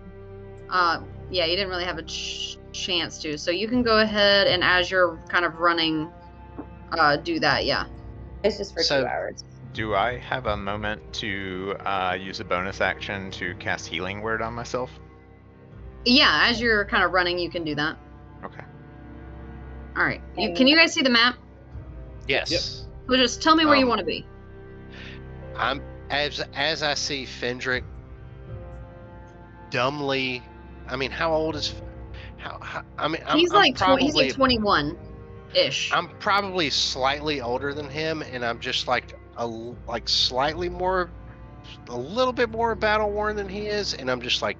Yeah, you didn't really have a chance to. So you can go ahead and as you're kind of running, do that. Yeah. It's just for 2 hours. Do I have a moment to use a bonus action to cast Healing Word on myself? Yeah, as you're kind of running, you can do that. Okay. All right. Can you guys see the map? Yes. Yep. Well, just tell me where you want to be. I'm as I see Fendrick dumbly. I mean, how old is? He's I'm like probably he's like 21 ish. I'm probably slightly older than him, and I'm just like slightly more, a little bit more battle worn than he is, and I'm just like,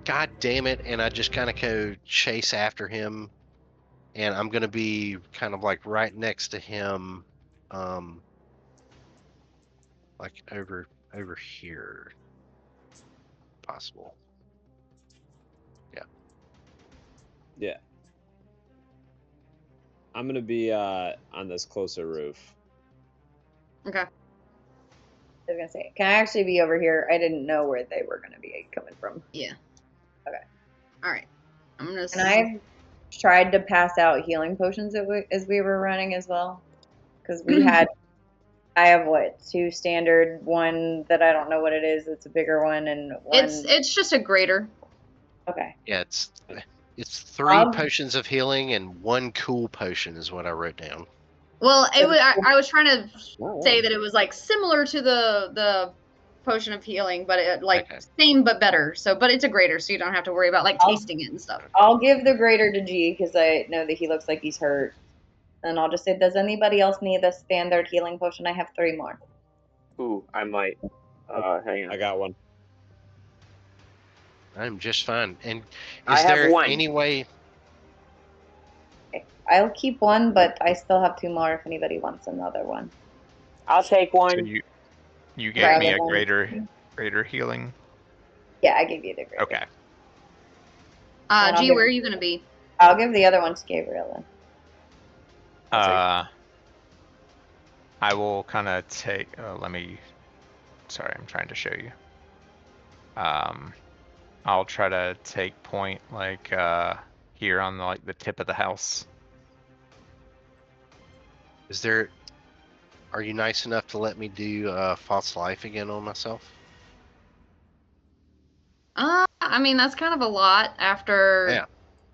God damn it! And I just kind of go chase after him, and I'm gonna be kind of like right next to him, like over here, possible. Yeah. I'm gonna be on this closer roof. Okay. I was gonna say, can I actually be over here? I didn't know where they were gonna be coming from. Yeah. Okay. All right. I'm gonna. And I tried to pass out healing potions as we were running as well, because we had. I have what, 2 standard, one that I don't know what it is. It's a bigger one, and one. It's just a greater. Okay. Yeah, it's 3 potions of healing and 1 cool potion is what I wrote down. Well, I was trying to say that it was like similar to the potion of healing, but it same but better. So, but it's a greater, so you don't have to worry about like tasting it and stuff. I'll give the greater to G because I know that he looks like he's hurt, and I'll just say, does anybody else need a standard healing potion? I have 3 more. Ooh, I might. Hang on. I got one. I'm just fine. And I is have there one. any way? Okay. I'll keep 1, but I still have 2 more if anybody wants another one. I'll take one. So you gave me a greater healing? Yeah, I gave you the greater. Okay. G, where are you gonna be? I'll give the other one to Gabriel then. I will kind of take. Sorry, I'm trying to show you. I'll try to take point like here on the tip of the house. Are you nice enough to let me do false life again on myself? I mean that's kind of a lot after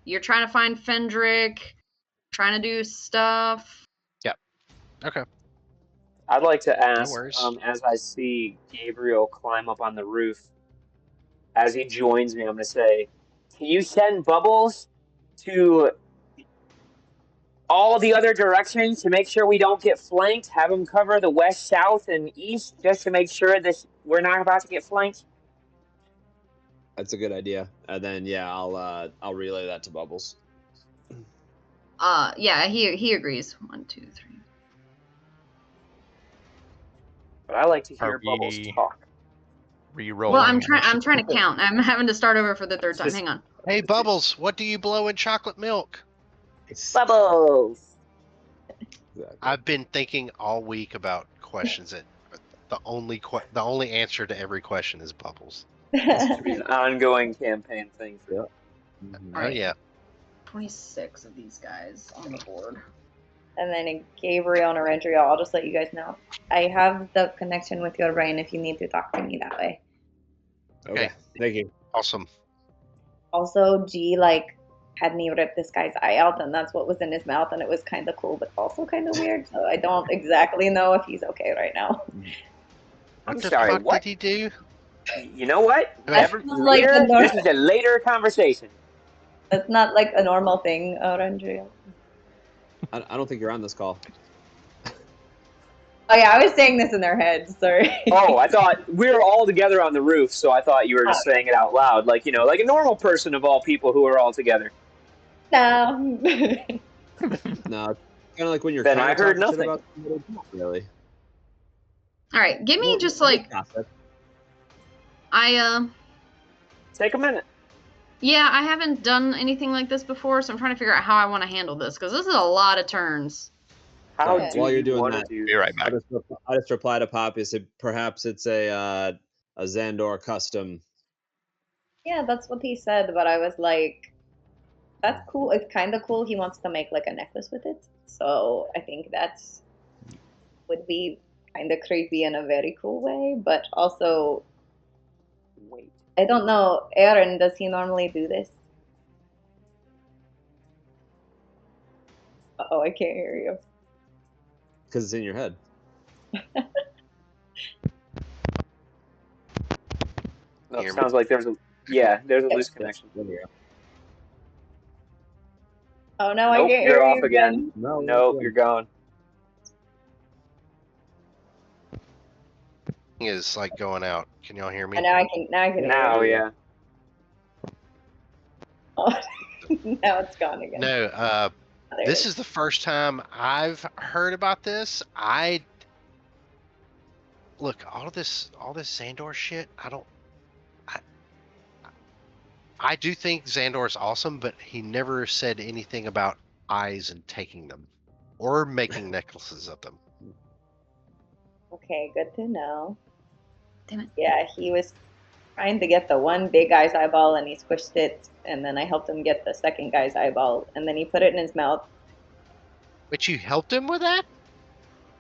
you're trying to find Fendrick, trying to do stuff. Yeah. Okay. I'd like to ask, No as I see Gabriel climb up on the roof, as he joins me, I'm going to say, can you send Bubbles to all the other directions to make sure we don't get flanked? Have him cover the west, south, and east just to make sure that we're not about to get flanked? That's a good idea. And then I'll relay that to Bubbles. Yeah, he agrees. 1, 2, 3. But I like to hear Bubbles talk. Re-rolling. Well, I'm trying to count. I'm having to start over for the 3rd time. Hang on. Hey, Bubbles, what do you blow in chocolate milk? Bubbles. I've been thinking all week about questions that the only answer to every question is Bubbles. It's an ongoing campaign thing for you. Oh yeah. 26 of these guys on the board. And then Gabriel and Arendriel, I'll just let you guys know. I have the connection with your brain if you need to talk to me that way. Okay. Thank you. Awesome. Also, G had me rip this guy's eye out, and that's what was in his mouth, and it was kind of cool, but also kind of weird. So I don't exactly know if he's okay right now. I'm sorry. What did he do? You know what? This is a later conversation. That's not like a normal thing, Arendriel. I don't think you're on this call. Oh yeah, I was saying this in their heads. Sorry. Oh, I thought we were all together on the roof, so I thought you were just saying it out loud, like like a normal person of all people who are all together. No. No, kind of like when you're. Then I heard nothing. About really. All right, give me just like. Take a minute. Yeah, I haven't done anything like this before, so I'm trying to figure out how I want to handle this because this is a lot of turns. How Yeah. do While you're you doing want to that, do Be right this? back. I just reply to Poppy. Said perhaps it's a Xandor custom. Yeah, that's what he said, but I was like, that's cool. It's kind of cool. He wants to make like a necklace with it. So I think that's would be kind of creepy in a very cool way, but also Wait. I don't know. Aaron, does he normally do this? Oh, I can't hear you. Because it's in your head. No, Hear it me? sounds like there's a loose connection. There we go. Oh no, I Nope, can't you're hear off you again. No, Nope, good. you're gone. Is like going out. Can y'all hear me? Now I can. Now I can Now, hear you. yeah. Oh, now it's gone again. No, Oh, there this it is the first time I've heard about this. Look, all this Xandor shit, I do think Xandor's awesome, but he never said anything about eyes and taking them or making necklaces of them. Okay, good to know. Damn it. Yeah, he was trying to get the one big guy's eyeball and he squished it, and then I helped him get the second guy's eyeball, and then he put it in his mouth. But you helped him with that?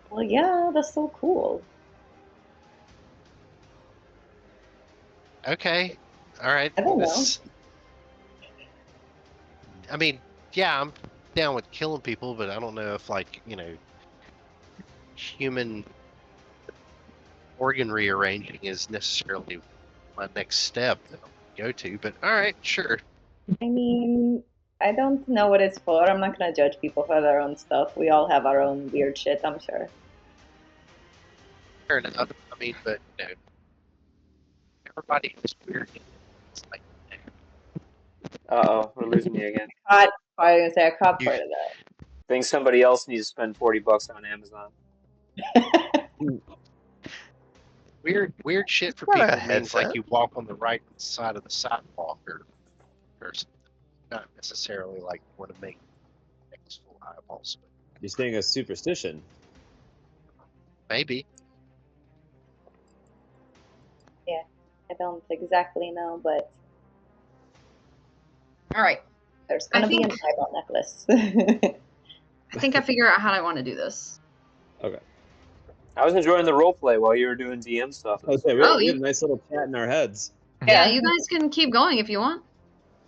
Well, yeah, that's so cool. Okay. All right. I don't know. I mean, yeah, I'm down with killing people, but I don't know if, like, human organ rearranging is necessarily my next step that I'll go to. But all right, sure. I mean, I don't know what it's for. I'm not gonna judge people for their own stuff. We all have our own weird shit, I'm sure. Fair enough. I mean, but everybody is weird. It's like, Uh-oh, we're losing you again. I was gonna say I caught You- part of that. Think somebody else needs to spend $40 on Amazon. weird shit for What a people means like headset. you walk on the right side of the sidewalk or not necessarily like you want to make full eyeballs. But You're saying a superstition. maybe. I don't exactly know, but All right. there's gonna be an think- eyeball necklace. I think I figure out how I want to do this. Okay. I was enjoying the role play while you were doing DM stuff. Okay, we, Oh, we you- had a nice little chat in our heads. Yeah, you guys can keep going if you want.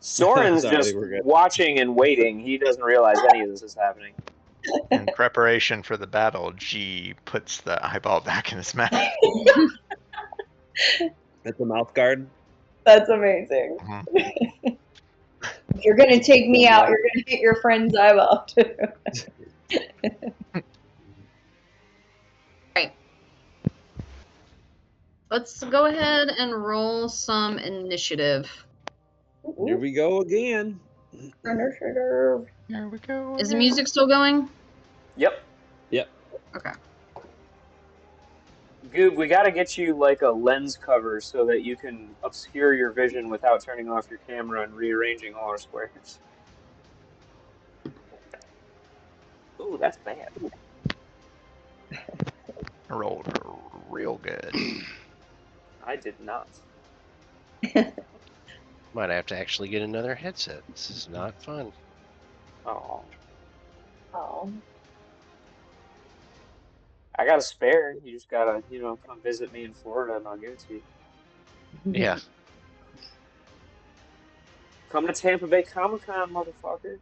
Soren's Sorry, just we're good. watching and waiting. He doesn't realize any of this is happening. In preparation for the battle, G puts the eyeball back in his mouth. That's a mouth guard. That's amazing. Mhm. If you're gonna take me out, you're gonna get your friend's eyeball too. Let's go ahead and roll some initiative. Here we go again. Initiative. Here we go. Is the music still going? Yep. Yep. Okay. Goob, we gotta get you like a lens cover so that you can obscure your vision without turning off your camera and rearranging all our squares. Ooh, that's bad. I rolled real good. I did not. Might have to actually get another headset. This is not fun. Oh, Oh, I got a spare. You just gotta, come visit me in Florida and I'll give it to you. Yeah. Come to Tampa Bay Comic Con, motherfucker.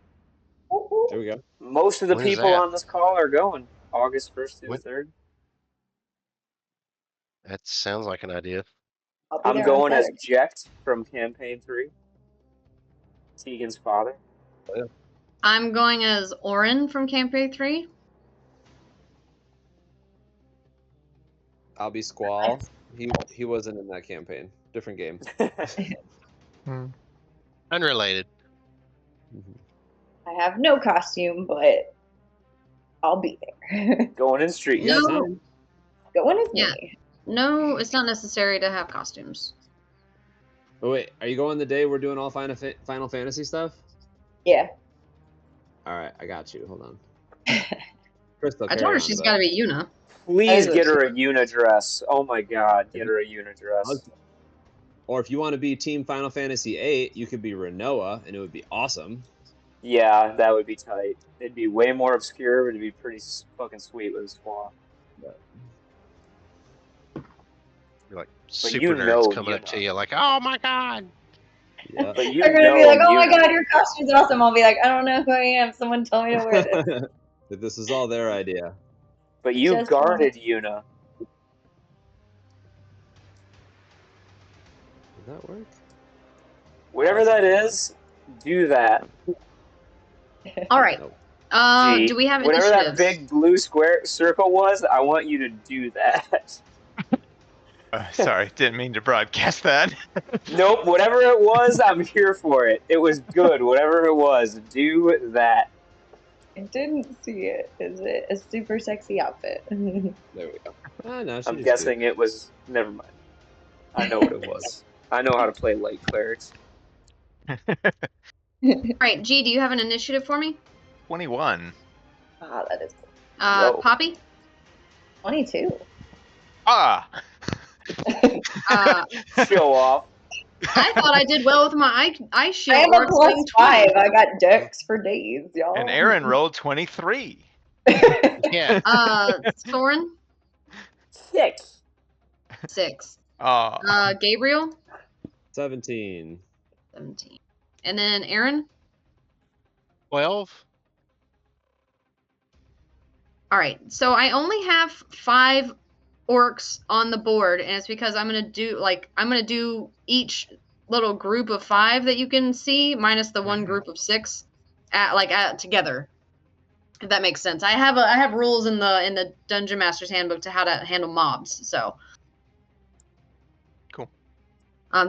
There we go. Most of the When is people that? on this call are going August 1st through When- the 3rd. That sounds like an idea. I'll be I'm there going on as Saturday. Jecht from Campaign 3. Tegan's father. I'm going as Orin from Campaign 3. I'll be Squall. He wasn't in that campaign. Different game. Unrelated. I have no costume, but I'll be there. Going in street. No. Time. Going as Yeah. me. No, it's not necessary to have costumes. Oh wait, are you going the day we're doing all Final Fantasy stuff? Yeah. All right, I got you. Hold on. Crystal, I told carry her on, she's though. got to be Yuna. Please I get her a Yuna dress. Oh my god, get her a Yuna dress. Or if you want to be Team Final Fantasy VIII, you could be Renoa, and it would be awesome. Yeah, that would be tight. It'd be way more obscure, but it'd be pretty fucking sweet with a squaw. You're like But super you know nerds coming up Yuna. to you like, oh my god. Yeah. But you They're gonna know be like, "Oh my Yuna. god, your costume's awesome." I'll be like, "I don't know who I am. Someone tell me to wear this." This is all their idea. But you Just guarded Yuna. Does that work? Whatever that is, do that. All right. Nope. G. Do we have Whatever initiatives? that big blue square circle was, I want you to do that. Sorry, didn't mean to broadcast that. Nope, whatever it was, I'm here for it. It was good. Whatever it was, do that. I didn't see it. Is it a super sexy outfit? There we go. No, I'm guessing it was. Never mind. I know what it was. I know how to play light clerics. All right, G, do you have an initiative for me? 21. Ah, that is cool. Whoa. Poppy? 22. Ah! Show off. I thought I did well with my eye shield. I have or a it's plus being 5. I got dex for days, y'all. And Aaron rolled 23. Yeah. Soren? 6. 6. Oh. Gabriel? 17. 17. And then Aaron? 12. All right, so I only have 5 orcs on the board, and it's because I'm gonna do each little group of 5 that you can see minus the one group of 6 together. If that makes sense. I have rules in the Dungeon Master's Handbook to how to handle mobs. So Cool.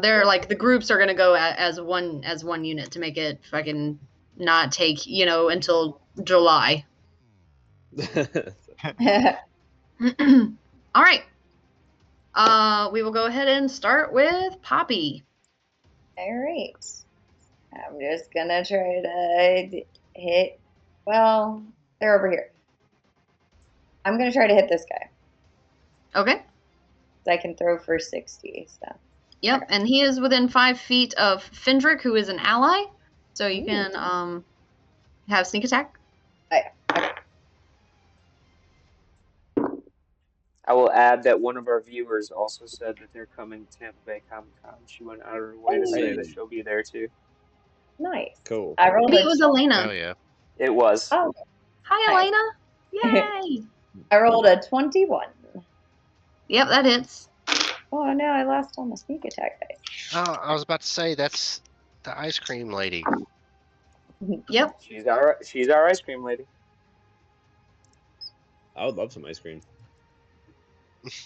They're like the groups are gonna go as one unit to make it fucking not take until July. All right. We will go ahead and start with Poppy. All right. I'm just gonna try to hit. Well, they're over here. I'm gonna try to hit this guy. Okay. So I can throw for 60. So. Yep, and he is within 5 feet of Findrick, who is an ally. So you can have sneak attack. I will add that one of our viewers also said that they're coming to Tampa Bay Comic-Con. She went out of her way to say that she'll be there too. Nice. Cool. I rolled Maybe it was Elena. Oh yeah. It was. Oh, Hi, Hi. Elena. Yay. I rolled a 21. Yep, that hits. Oh no, I lost all my sneak attack dice. Oh, I was about to say that's the ice cream lady. Yep. She's our ice cream lady. I would love some ice cream.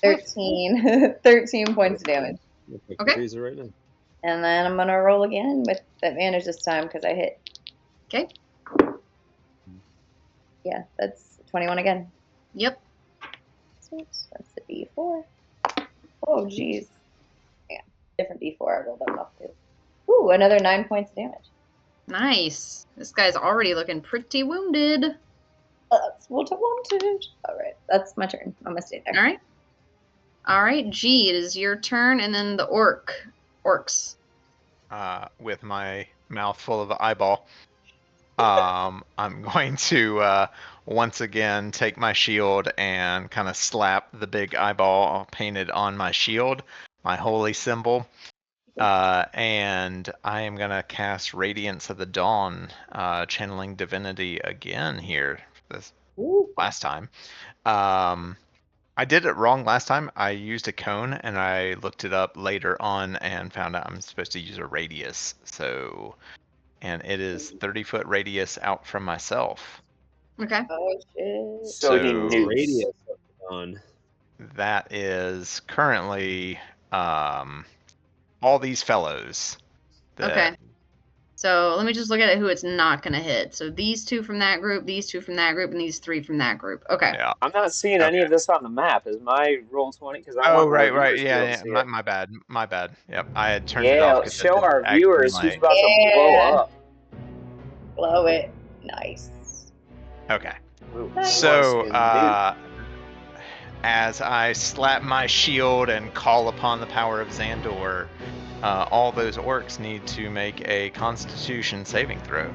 13. 13 points of damage. Okay. Freezer right now. And then I'm gonna roll again with advantage this time because I hit. Okay. Yeah, that's 21 again. Yep. Oops, that's a D4. Oh, jeez. Yeah, different D4. I rolled that off too. Ooh, another 9 points of damage. Nice. This guy's already looking pretty wounded. That's what I wanted. All right, that's my turn. I'm gonna stay there. All right. All right, G, it is your turn, and then the orcs. With my mouth full of eyeball, I'm going to once again take my shield and kind of slap the big eyeball painted on my shield, my holy symbol. And I am going to cast Radiance of the Dawn, channeling divinity again here this last time. I did it wrong last time. I used a cone, and I looked it up later on and found out I'm supposed to use a radius. And it is 30-foot radius out from myself. Okay. Oh shit. So he So- knew. Radius on. That is currently all these fellows. Okay. So let me just look at it who it's not going to hit. So these 2 from that group, these 2 from that group, and these 3 from that group. Okay. Yeah. I'm not seeing any of this on the map. Is my roll 20? Because Oh, right. Yeah. My bad. Yep. I had turned it off. 'cause it show didn't our actually viewers like- who's about to blow Yeah. up. Blow it. Nice. Okay. Ooh, So, was as I slap my shield and call upon the power of Xandor, all those orcs need to make a Constitution saving throw.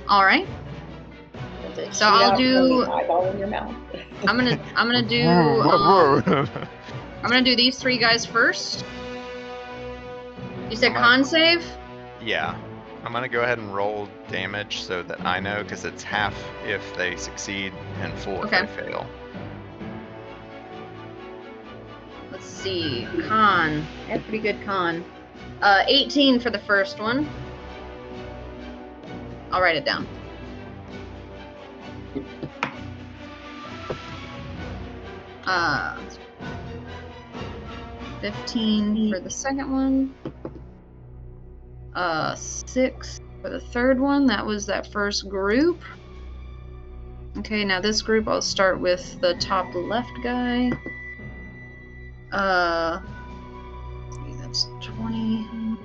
All right. Does it So shoot I'll out from do- the eyeball in your mouth? I'm gonna do I'm gonna do these three guys first. You said con save? Yeah. I'm gonna go ahead and roll damage so that I know, because it's half if they succeed and full if Okay. they fail. Let's see. Con. I have pretty good con. 18 for the first one. I'll write it down. Uh, 15 for the second one. 6 for the third one. That was that first group. Okay, now this group, I'll start with the top left guy. That's 20.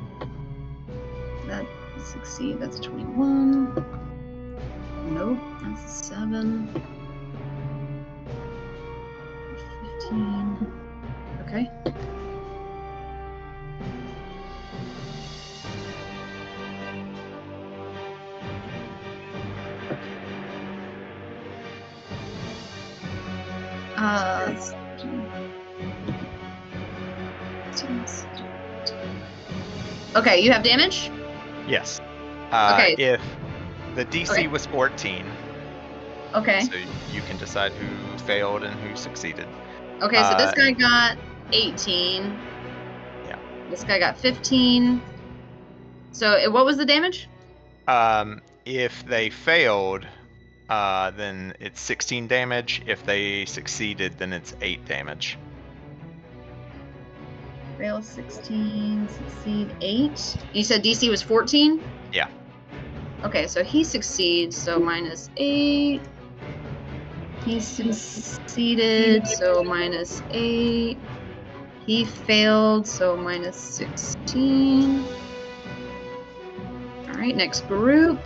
That succeed. That's 21. Nope, that's 7. 15. Okay. Okay, you have damage? Yes. Okay. If the DC Okay. was 14, Okay. so you can decide who failed and who succeeded. Okay, so this guy got 18. Yeah. This guy got 15. So what was the damage? If they failed, then it's 16 damage. If they succeeded, then it's 8 damage. Fail 16, succeed 8. You said DC was 14? Yeah. Okay, so he succeeds, so minus 8. He succeeded, so minus 8. He failed, so minus 16. Alright, next group.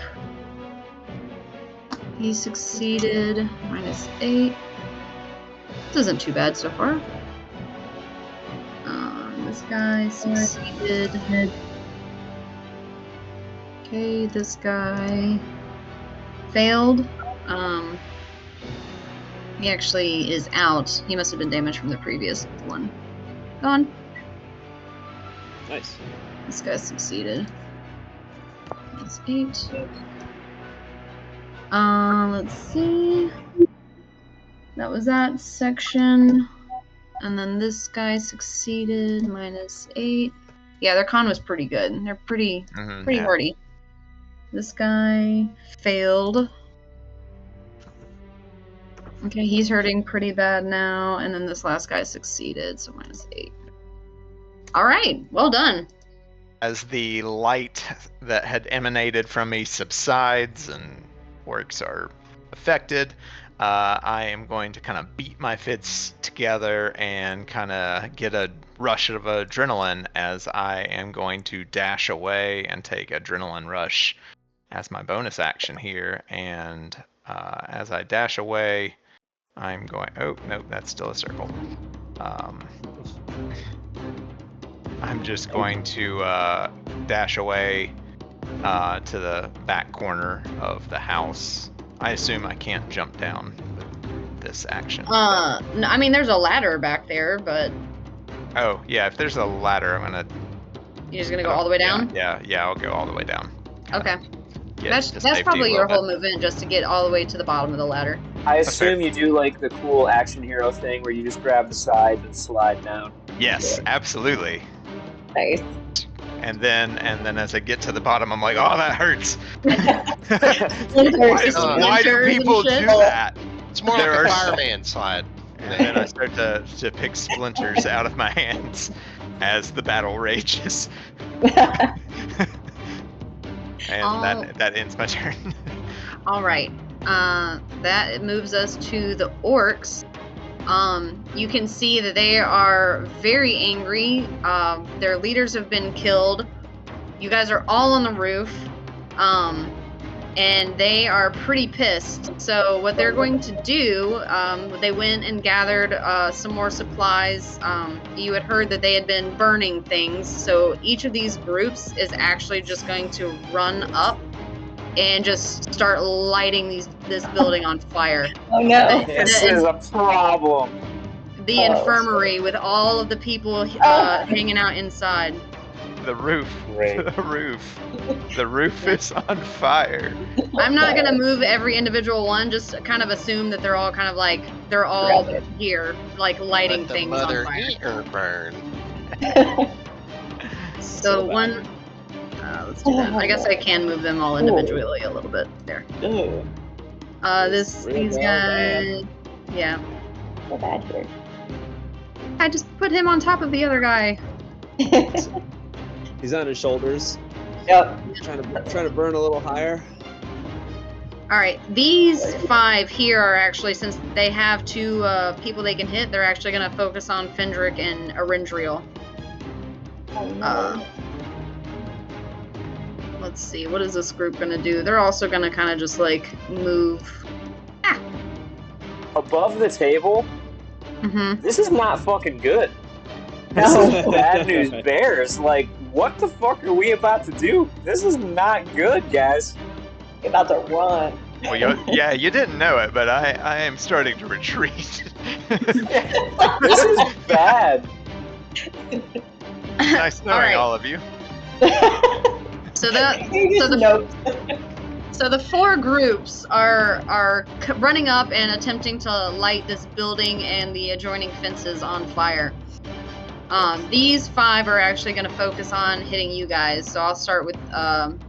He succeeded, minus 8. This isn't too bad so far. This guy succeeded. Okay, this guy failed. He actually is out. He must have been damaged from the previous one. Gone. Nice. This guy succeeded. That's 8. Let's see. That was that section. And then this guy succeeded, minus 8. Yeah, their con was pretty good. They're pretty Yeah. hardy. This guy failed. Okay, he's hurting pretty bad now. And then this last guy succeeded, so minus 8. All right, well done. As the light that had emanated from me subsides and orcs are affected, I am going to kind of beat my fists together and kind of get a rush of adrenaline as I am going to dash away and take adrenaline rush as my bonus action here. And as I dash away, I'm going... Oh, nope, that's still a circle. I'm just going to dash away to the back corner of the house. I assume I can't jump down with this action. No, I mean, there's a ladder back there, but Oh, yeah, if there's a ladder, I'm gonna... you're just gonna go all the way down? Yeah, I'll go all the way down. Okay. Get That's to safety probably a your little whole movement, just to get all the way to the bottom of the ladder. I That's assume fair. you do like the cool action hero thing where you just grab the sides and slide down. bit. Yes, absolutely. Nice. And then as I get to the bottom, I'm like, oh, that hurts. Splinters. Why do Splinters and people do shit. that? It's more There like are a s- fireman slide. And then I start to pick splinters out of my hands as the battle rages. And Oh. that ends my turn. All right. That moves us to the orcs. You can see that they are very angry. Their leaders have been killed. You guys are all on the roof. and they are pretty pissed. So what they're going to do, they went and gathered some more supplies. You had heard that they had been burning things, so each of these groups is actually just going to run up and just start lighting this building on fire. Oh no. This is a problem. The infirmary with all of the people hanging out inside. The roof. Great. The roof is on fire. I'm not gonna move every individual one. Just kind of assume that they're all kind of like they're all here, like lighting Let the things mother on fire. eater burn. So one. Let's do that. I guess I can move them all individually a little bit there. Ew. These guys. Yeah. So bad here. I just put him on top of the other guy. He's on his shoulders, Yep. trying to burn a little higher. All right, these 5 here are actually, since they have 2 people they can hit, they're actually going to focus on Fendrick and Arindriel. Let's see, what is this group going to do? They're also going to kind of just like move. Above the table, Mm-hmm. this is not fucking good. This is bad news bears. Like, what the fuck are we about to do? This is not good, guys. You're about to run. Well, you didn't know it, but I am starting to retreat. This is bad. Nice knowing right. all of you. So So the 4 groups are running up and attempting to light this building and the adjoining fences on fire. These 5 are actually going to focus on hitting you guys. So I'll start with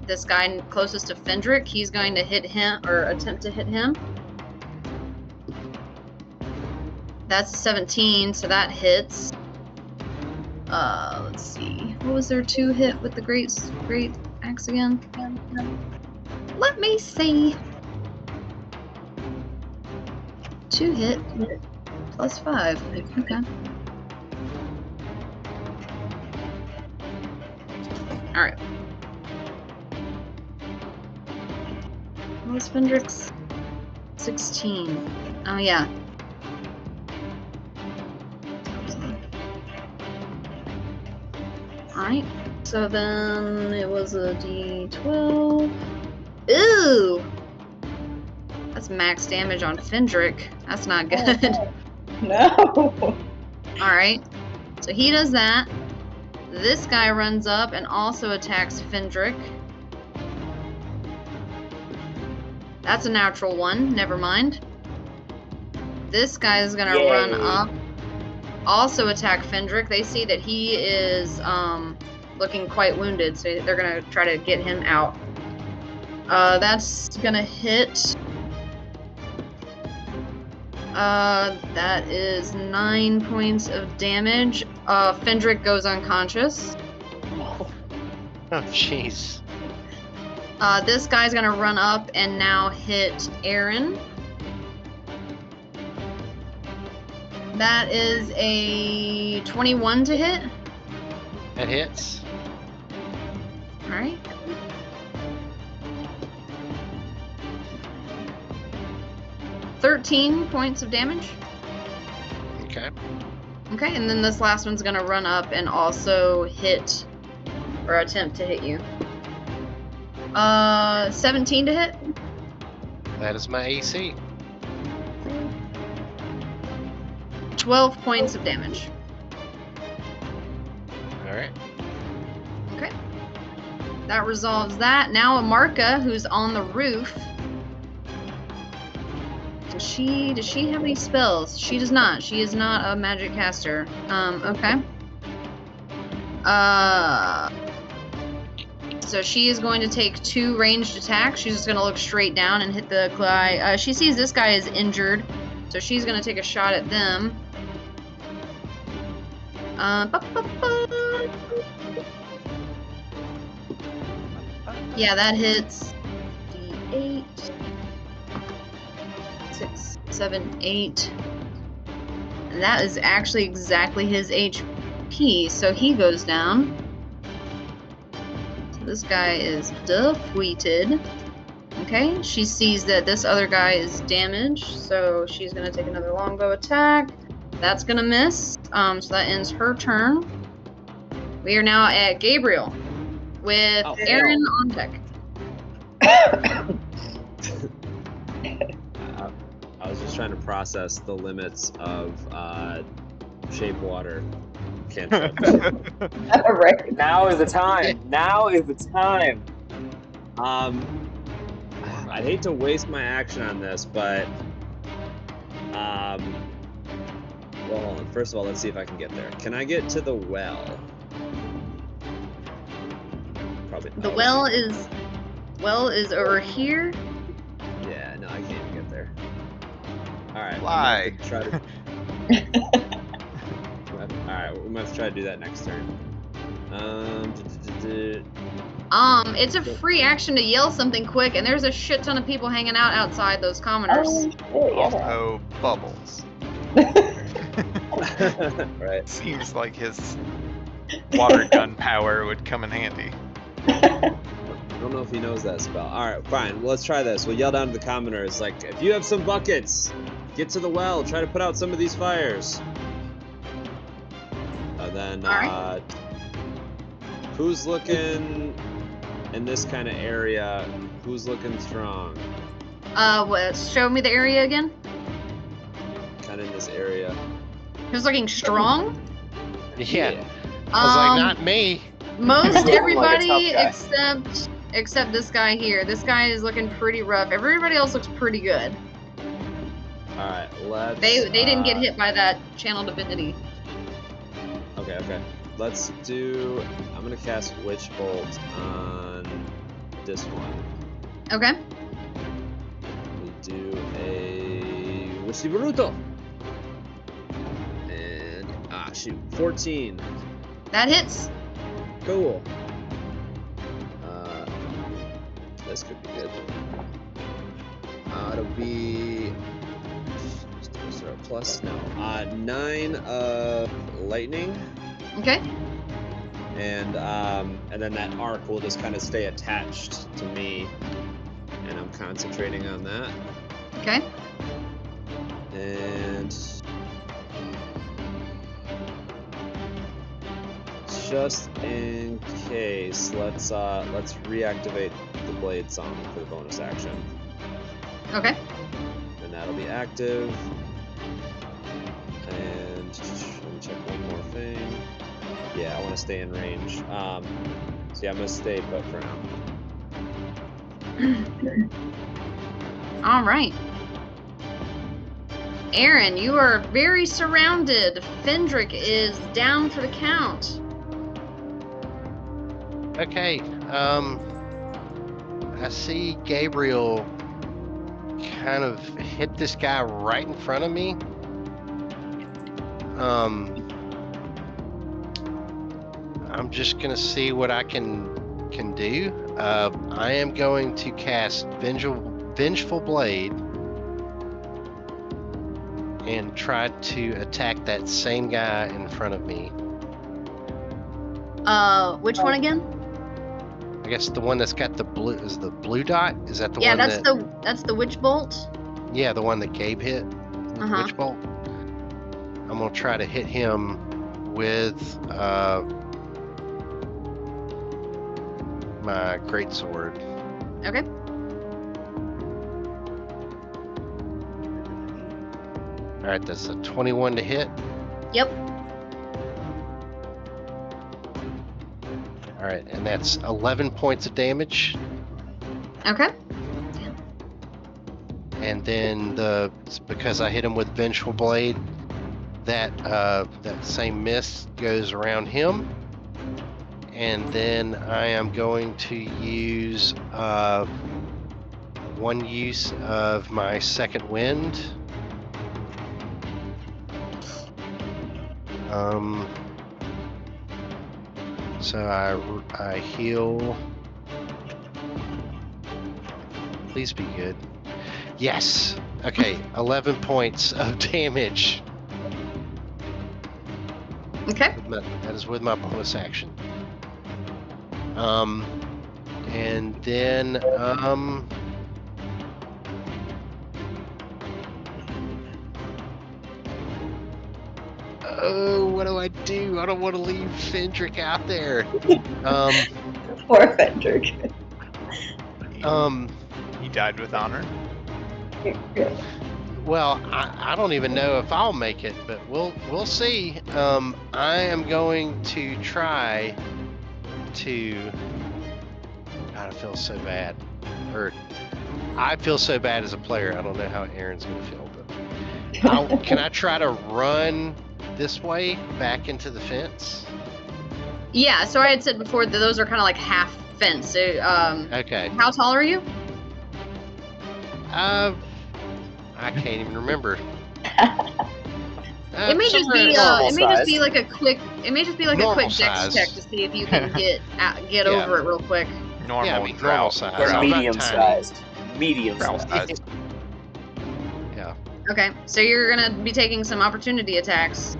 this guy closest to Fendrick. He's going to hit him, or attempt to hit him. That's 17, so that hits. Let's see. What was their 2 hit with the great axe again? Let me see. 2 hit plus 5. Okay. All right. What was Fendrick's? 16. Oh yeah. All right. So then it was a D12. Ooh! That's max damage on Fendrick. That's not good. No. Alright. So he does that. This guy runs up and also attacks Fendrick. That's a natural 1. Never mind. This guy is gonna run up. Also attack Fendrick. They see that he is looking quite wounded, so they're gonna try to get him out. That's gonna hit. That is 9 points of damage. Fendrick goes unconscious. Oh, jeez. This guy's gonna run up and now hit Aaron. That is a 21 to hit. That hits. Alright. $13 points of damage. Okay. Okay, and then this last one's gonna run up and also hit, or attempt to hit you. 17 to hit. That is my AC. 12 points of damage. Alright. Okay. That resolves that. Now Amarka, who's on the roof. Does she have any spells? She does not. She is not a magic caster. Okay. So she is going to take 2 ranged attacks. She's just going to look straight down and hit the guy. She sees this guy is injured, so she's going to take a shot at them. Yeah, that hits. D8. 6, 7, 8. And that is actually exactly his HP, so he goes down. So this guy is defeated. Okay, she sees that this other guy is damaged, so she's gonna take another longbow attack. That's gonna miss. So that ends her turn. We are now at Gabriel with Aaron on deck. I was just trying to process the limits of shape water cantrip. Right. Now is the time. Now is the time. I'd hate to waste my action on this, but well, hold on. First of all, let's see if I can get there. Can I get to the well? Probably. The well is over here. Yeah, no, I can't even get there. All right. Why? Try to. All right, we might have to try to do that next turn. It's a free action to yell something quick, and there's a shit ton of people hanging out outside those commoners. Also, Bubbles. Right. Seems like his water gun power would come in handy. I don't know if he knows that spell. All right, fine. Well, let's try this. We'll yell down to the commoners, like, if you have some buckets, get to the well. Try to put out some of these fires. And then, right. Who's looking in this kind of area? Who's looking strong? Show me the area again. Kind of in this area. Who's looking strong? Yeah. I was like, not me. Most Looking like a everybody tough guy. except this guy here. This guy is looking pretty rough. Everybody else looks pretty good. All right, let's. They didn't get hit by that channel divinity. Okay. Let's do. I'm gonna cast Witch Bolt on this one. Okay. We do a Witchy Baruto. And 14. That hits. Cool. This could be good. It'll be plus 9 of lightning. Okay. And then that arc will just kind of stay attached to me, and I'm concentrating on that. Okay. And just in case, let's reactivate the blade song for the bonus action. Okay. And that'll be active. And let me check one more thing. Yeah, I want to stay in range. So yeah, I'm gonna stay put for now. All right. Aaron, you are very surrounded. Fendrick is down for the count. Okay. I see Gabriel kind of hit this guy right in front of me. I'm just gonna see what I can do. I am going to cast Vengeful Blade and try to attack that same guy in front of me. Which one again? I guess the one that's got the blue is the blue dot. Is that the Yeah, one? that's the witch bolt. Yeah, the one that Gabe hit with the witch bolt. I'm gonna try to hit him with my greatsword. Okay. All right, that's a 21 to hit. Yep. All right, and that's 11 points of damage. Okay. And then because I hit him with Vengeful Blade, that same mist goes around him. And then I am going to use one use of my second wind. So I heal. Please be good. Yes. Okay. 11 points of damage. Okay. That is with my bonus action. And then Oh, what do I do? I don't want to leave Fendrick out there. Poor Fendrick. He died with honor. Well, I don't even know if I'll make it, but we'll see. I am going to try to. God, I feel so bad. Or I feel so bad as a player. I don't know how Aaron's gonna feel, but can I try to run this way back into the fence? Yeah, so I had said before that those are kind of like half fence. So, Okay. how tall are you? I can't even remember. It may just be normal it may just size. be like a quick Normal dex size. check to see if you can get Yeah. over it real quick. Normal, Yeah, I mean, normal drought. size. They're I'm not medium tiny. sized. Medium Drought sized. size. Yeah, Okay, so you're gonna be taking some opportunity attacks.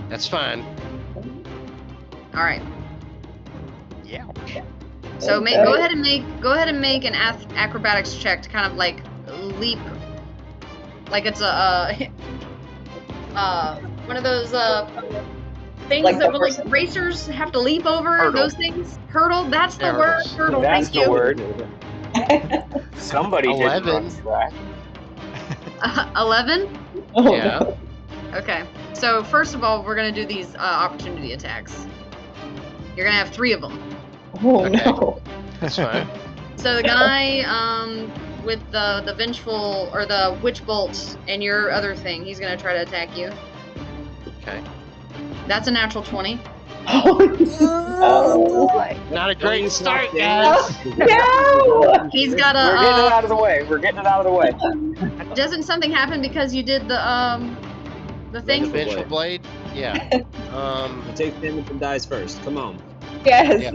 that's fine. All right. Yeah. So Okay. go ahead and make an acrobatics check to kind of like leap, like it's a one of those things Like that the like racers have to leap over. Hurdle. Those things. Hurdle. That's the word. Hurdles. Hurdle. That's Thank the you. word. Somebody didn't 11. run track. 11. Oh, Yeah. no. Okay. So first of all, we're gonna do these opportunity attacks. You're gonna have 3 of them. Oh, Okay. no. That's fine. So the guy with the vengeful or the witch bolt and your other thing, he's gonna try to attack you. Okay. That's a natural 20. Oh, no. Not a Don't you great start, talk down. guys. No! He's got We're getting it a. out of the way. We're getting it out of the way. Doesn't something happen because you did the The thing? vengeful blade. Yeah. He takes damage and dies first. Come on. Yes. Yeah.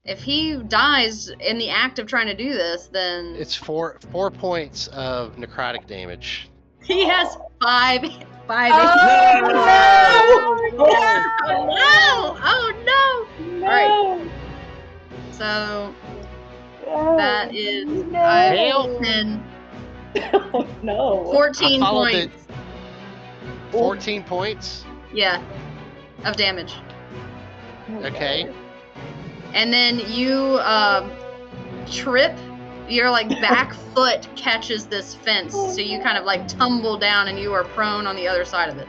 If he dies in the act of trying to do this, then It's 4 points of necrotic damage. he has 5 Oh, no! Oh no! No! Alright. So that is Hail. 10, Oh, no. 14 I followed points. 14 points. Yeah, of damage. Okay. And then you trip. Your like back foot catches this fence, so you kind of like tumble down, and you are prone on the other side of it.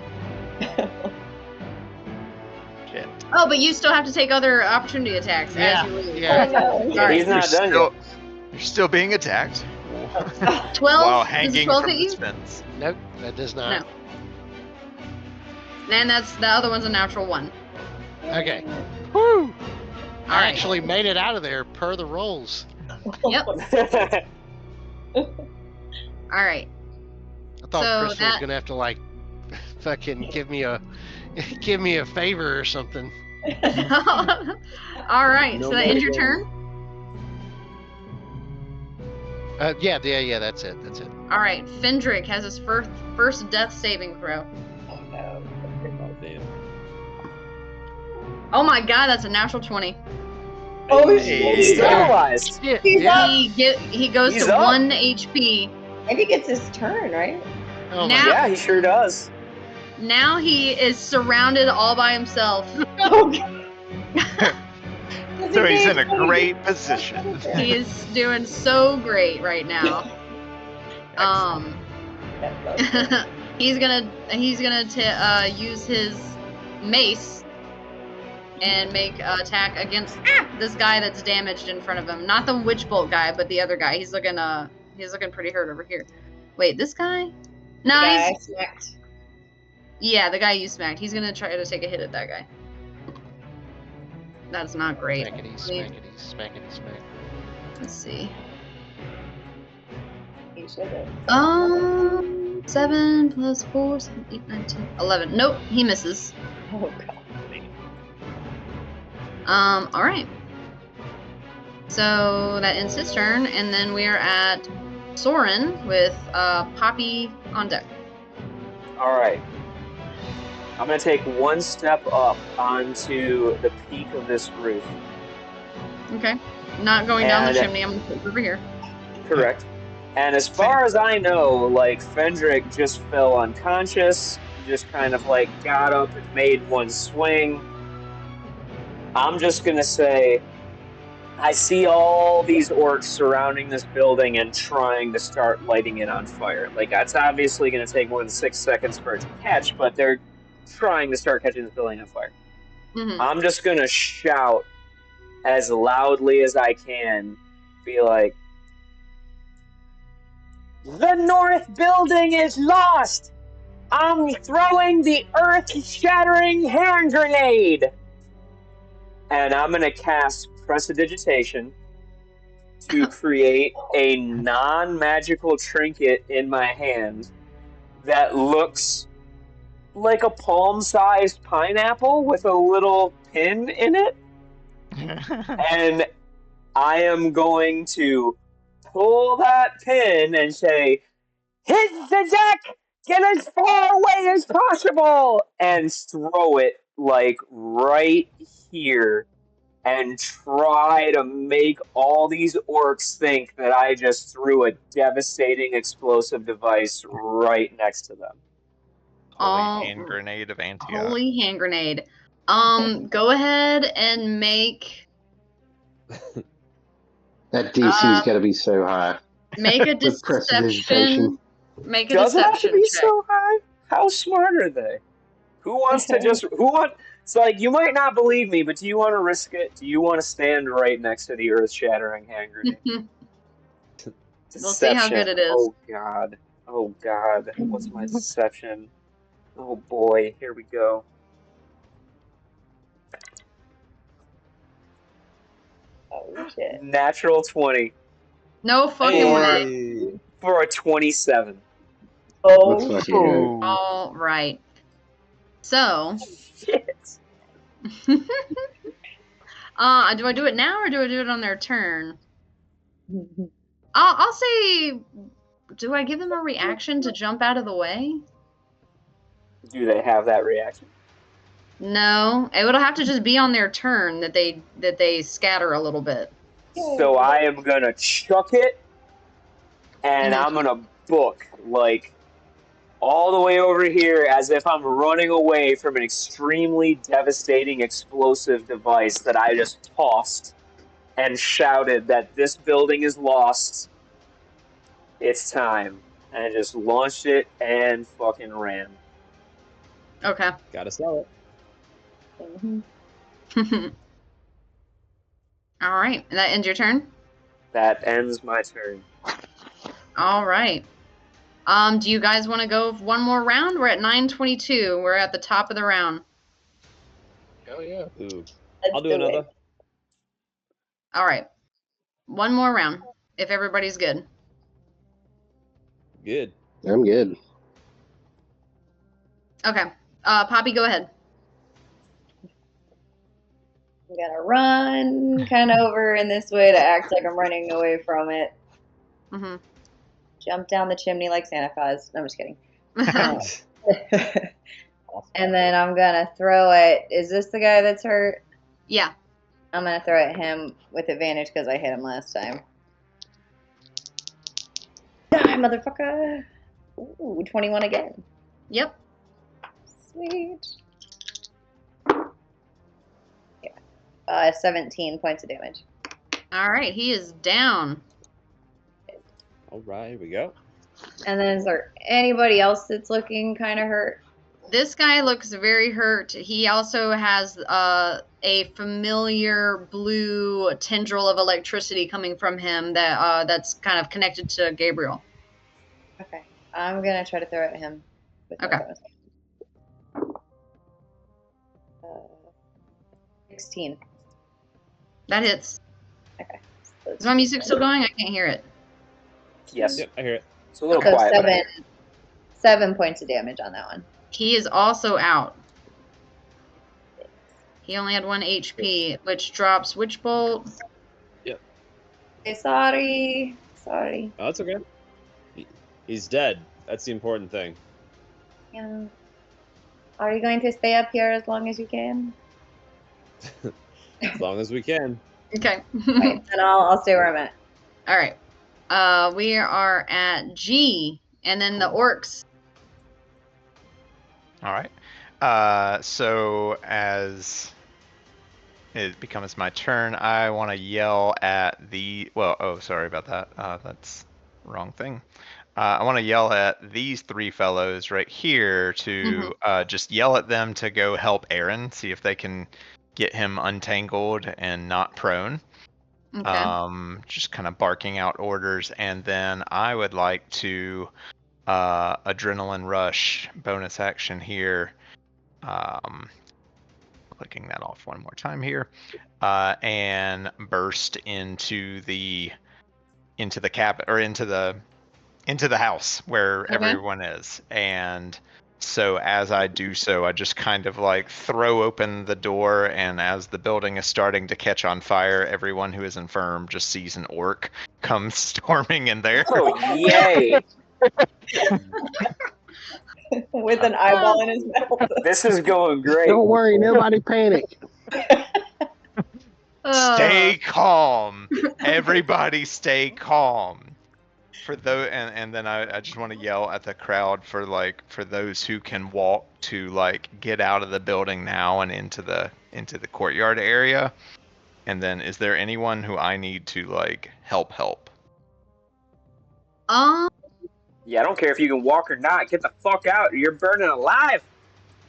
Shit. Oh, but you still have to take other opportunity attacks Yeah, as you leave. yeah. Oh, no. Sorry. He's not done yet. You're still being attacked 12. while Does hanging 12 from hit you? this fence. Nope, that does not. And that's the other one's a natural 1. Okay. Woo! All I right. actually made it out of there per the rolls. Yep. All right. I thought So Chris was that- gonna have to like fucking give me a favor or something. All right. No So that ends your more turn. Yeah, that's it. All right. Fendrick has his first death saving throw. Oh, no. Oh, damn. Oh my God, that's a natural 20. Oh, He's shit. stabilized. Yeah, He's yeah. up. He goes He's to up. 1 HP. And he gets his turn, right? Oh Now- my Yeah, he sure does. Now he is surrounded all by himself. Okay. So he's in a great position. He is doing so great right now. He's gonna use his mace and make an attack against this guy that's damaged in front of him. Not the witch bolt guy, but the other guy. He's looking pretty hurt over here. Wait, this guy? No, Guy he's smacked. yeah, the guy you smacked. He's gonna try to take a hit at that guy. That's not great. Smackety, smackety, smack. Let's see. He should have. 7 plus 4, 7, 8, 9, 10, 11. Nope, he misses. Oh, God. All right. So that ends his turn, and then we are at Soren with Poppy on deck. All right. I'm going to take one step up onto the peak of this roof. Okay. Not going down the And- chimney. I'm gonna put it over here. Correct. And as far as I know, like, Fendrick just fell unconscious, just kind of like got up and made one swing. I'm just gonna say, I see all these orcs surrounding this building and trying to start lighting it on fire. Like, that's obviously gonna take more than 6 seconds for it to catch, but they're trying to start catching this building on fire. I'm just gonna shout as loudly as I can, be like, "The north building is lost! I'm throwing the earth-shattering hand grenade!" And I'm gonna cast Prestidigitation to create a non-magical trinket in my hand that looks like a palm-sized pineapple with a little pin in it. And I am going to pull that pin and say, "Hit the deck! Get as far away as possible!" And throw it, like, right here. And try to make all these orcs think that I just threw a devastating explosive device right next to them. Holy hand grenade of Antioch. Holy hand grenade. Go ahead and make... That DC's got to be so high. Make a With deception. prestidigitation. Make a Does it have to deception be check. so high? How smart are they? Who wants to just... It's like, you might not believe me, but do you want to risk it? Do you want to stand right next to the earth-shattering hand grenade? We'll see how good it is. Oh, God. Oh, God. What's my deception? Oh, boy. Here we go. Oh, shit. Natural 20. No fucking way. For a 27. Oh, Let's fucking go. All right. So, Shit. do I do it now or do I do it on their turn? I'll say, do I give them a reaction to jump out of the way? Do they have that reaction? No, it would have to just be on their turn that they scatter a little bit. So I am gonna chuck it, and Mhm. I'm gonna book, like, all the way over here as if I'm running away from an extremely devastating explosive device that I just tossed and shouted that this building is lost. It's time. And I just launched it and fucking ran. Okay. Gotta sell it. All right, and that ends your turn. That ends my turn. All right. Do you guys want to go one more round? We're at 9:22. We're at the top of the round. Hell yeah. Ooh. Let's I'll do another. it. All right. One more round, if everybody's good. Good. I'm good. Okay. Poppy, go ahead. I'm gonna run kind of over in this way to act like I'm running away from it. Mm-hmm. Jump down the chimney like Santa Claus. No, I'm just kidding. And then I'm gonna throw it. Is this the guy that's hurt? Yeah. I'm gonna throw at him with advantage because I hit him last time. Die, motherfucker! Ooh, 21 again. Yep. Sweet. Yeah. 17 points of damage. All right. He is down. All right, here we go. And then is there anybody else that's looking kind of hurt? This guy looks very hurt. He also has a familiar blue tendril of electricity coming from him that's kind of connected to Gabriel. Okay. I'm gonna try to throw at him. With Okay. 16. That hits. Okay. Is my music still going? I can't hear it. Yes. Yep, I hear it. It's a little So quiet. but I- 7 points of damage on that one. He is also out. He only had 1 HP, which drops Witch Bolt. Okay, sorry. Oh, that's okay. He's dead. That's the important thing. Yeah. Are you going to stay up here as long as you can? As long as we can. Okay. Right, and I'll stay where I'm at. All right. We are at G, and then the orcs. All right. So as it becomes my turn, I want to yell at the. Well, oh, sorry about that. That's wrong thing. I want to yell at these three fellows right here to just yell at them to go help Aaron, see if they can get him untangled and not prone. Okay. Just kind of barking out orders, and then I would like to adrenaline rush bonus action here. Clicking that off one more time here, and burst into the cabin or into the house where everyone is. And so as I do so, I just kind of like throw open the door, and as the building is starting to catch on fire, everyone who is infirm just sees an orc come storming in there. Oh, yay! With an eyeball in his mouth. This is going great. Don't worry, nobody panic. Stay calm. Everybody stay calm. For those, and then I just want to yell at the crowd for those who can walk to like get out of the building now and into the courtyard area. And then is there anyone who I need to like help? Yeah, I don't care if you can walk or not. Get the fuck out. You're burning alive.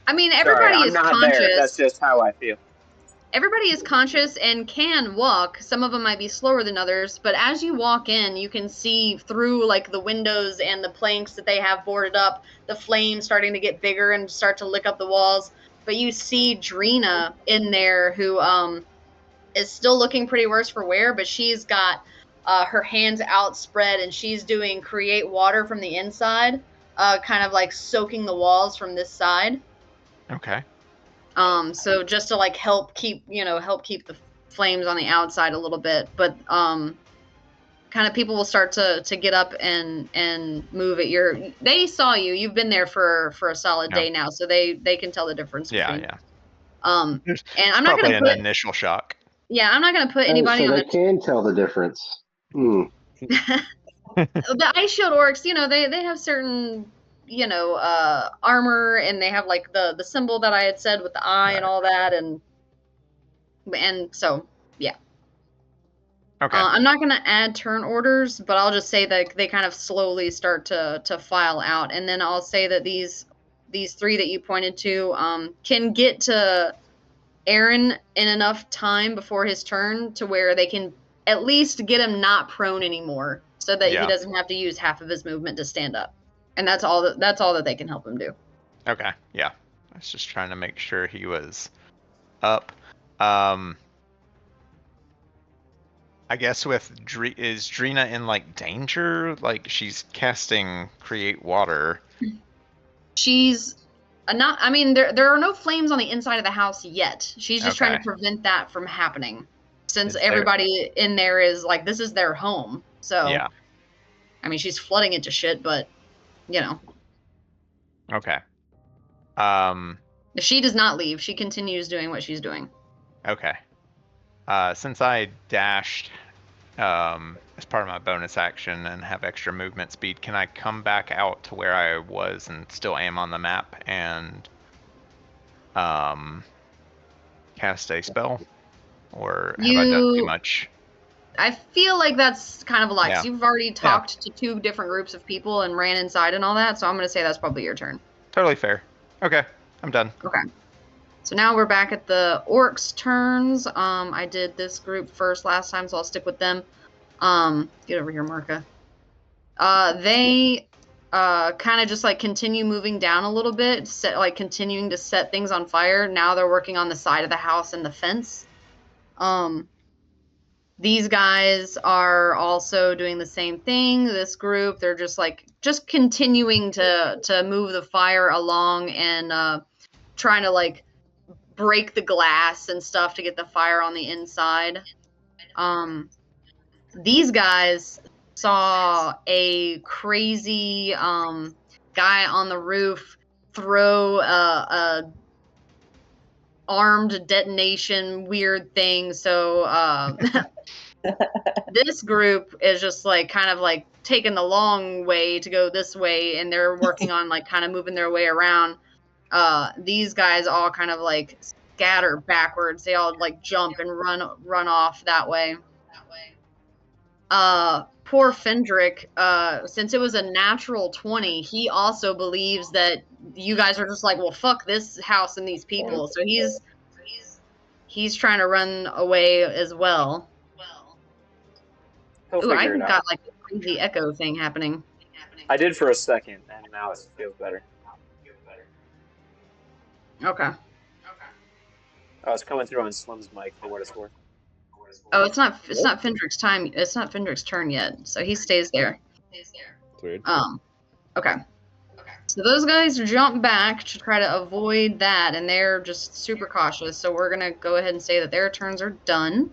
I mean, everybody Sorry, is I'm not conscious. there. That's just how I feel. Everybody is conscious and can walk. Some of them might be slower than others, but as you walk in, you can see through like the windows and the planks that they have boarded up, the flames starting to get bigger and start to lick up the walls. But you see Drina in there who is still looking pretty worse for wear, but she's got her hands outspread and she's doing create water from the inside, kind of like soaking the walls from this side. Okay. So just to like help keep the flames on the outside a little bit, but kind of people will start to get up and move at they saw you've been there for a solid day now, so they can tell the difference. Yeah. And I'm not probably gonna put an initial shock. Yeah, I'm not gonna put anybody so on they can tell the difference. the ice shield orcs. They have certain armor, and they have like the symbol that I had said with the eye and all that, and so yeah. Okay. I'm not gonna add turn orders, but I'll just say that they kind of slowly start to file out, and then I'll say that these three that you pointed to can get to Aaron in enough time before his turn to where they can at least get him not prone anymore, so that he doesn't have to use half of his movement to stand up. And that's all that they can help him do. Okay, yeah. I was just trying to make sure he was up. I guess is Drina in like danger? Like she's casting create water. She's not. I mean, there are no flames on the inside of the house yet. She's just trying to prevent that from happening, since everybody in there is like, this is their home. So yeah. I mean, she's flooding it to shit, but Okay. If she does not leave, she continues doing what she's doing. Okay. Since I dashed as part of my bonus action and have extra movement speed, can I come back out to where I was and still am on the map and cast a spell? Or have I done too much? I feel like that's kind of a lot. Yeah. You've already talked to two different groups of people and ran inside and all that, so I'm going to say that's probably your turn. Totally fair. Okay, I'm done. Okay. So now we're back at the orcs' turns. I did this group first last time, so I'll stick with them. Get over here, Marka. They kind of just like continue moving down a little bit, continuing to set things on fire. Now they're working on the side of the house and the fence. These guys are also doing the same thing. This group, they're just continuing to move the fire along and trying to like break the glass and stuff to get the fire on the inside. These guys saw a crazy guy on the roof throw a armed detonation weird thing. So This group is just like kind of like taking the long way to go this way, and they're working on like kind of moving their way around. These guys all kind of like scatter backwards. They all like jump and run off that way. Poor Fendrick, since it was a natural 20, he also believes that you guys are just like, well, fuck this house and these people. So he's trying to run away as well. He'll Ooh, I figure it even out. got like a crazy echo thing happening. I did for a second, and now it feels better. Okay. Oh, it's coming through on Slim's mic for what it's worth. Oh, it's not Fendrick's time. It's not Fendrick's turn yet, so he stays there. It's weird. Okay. So those guys jump back to try to avoid that, and they're just super cautious. So we're gonna go ahead and say that their turns are done.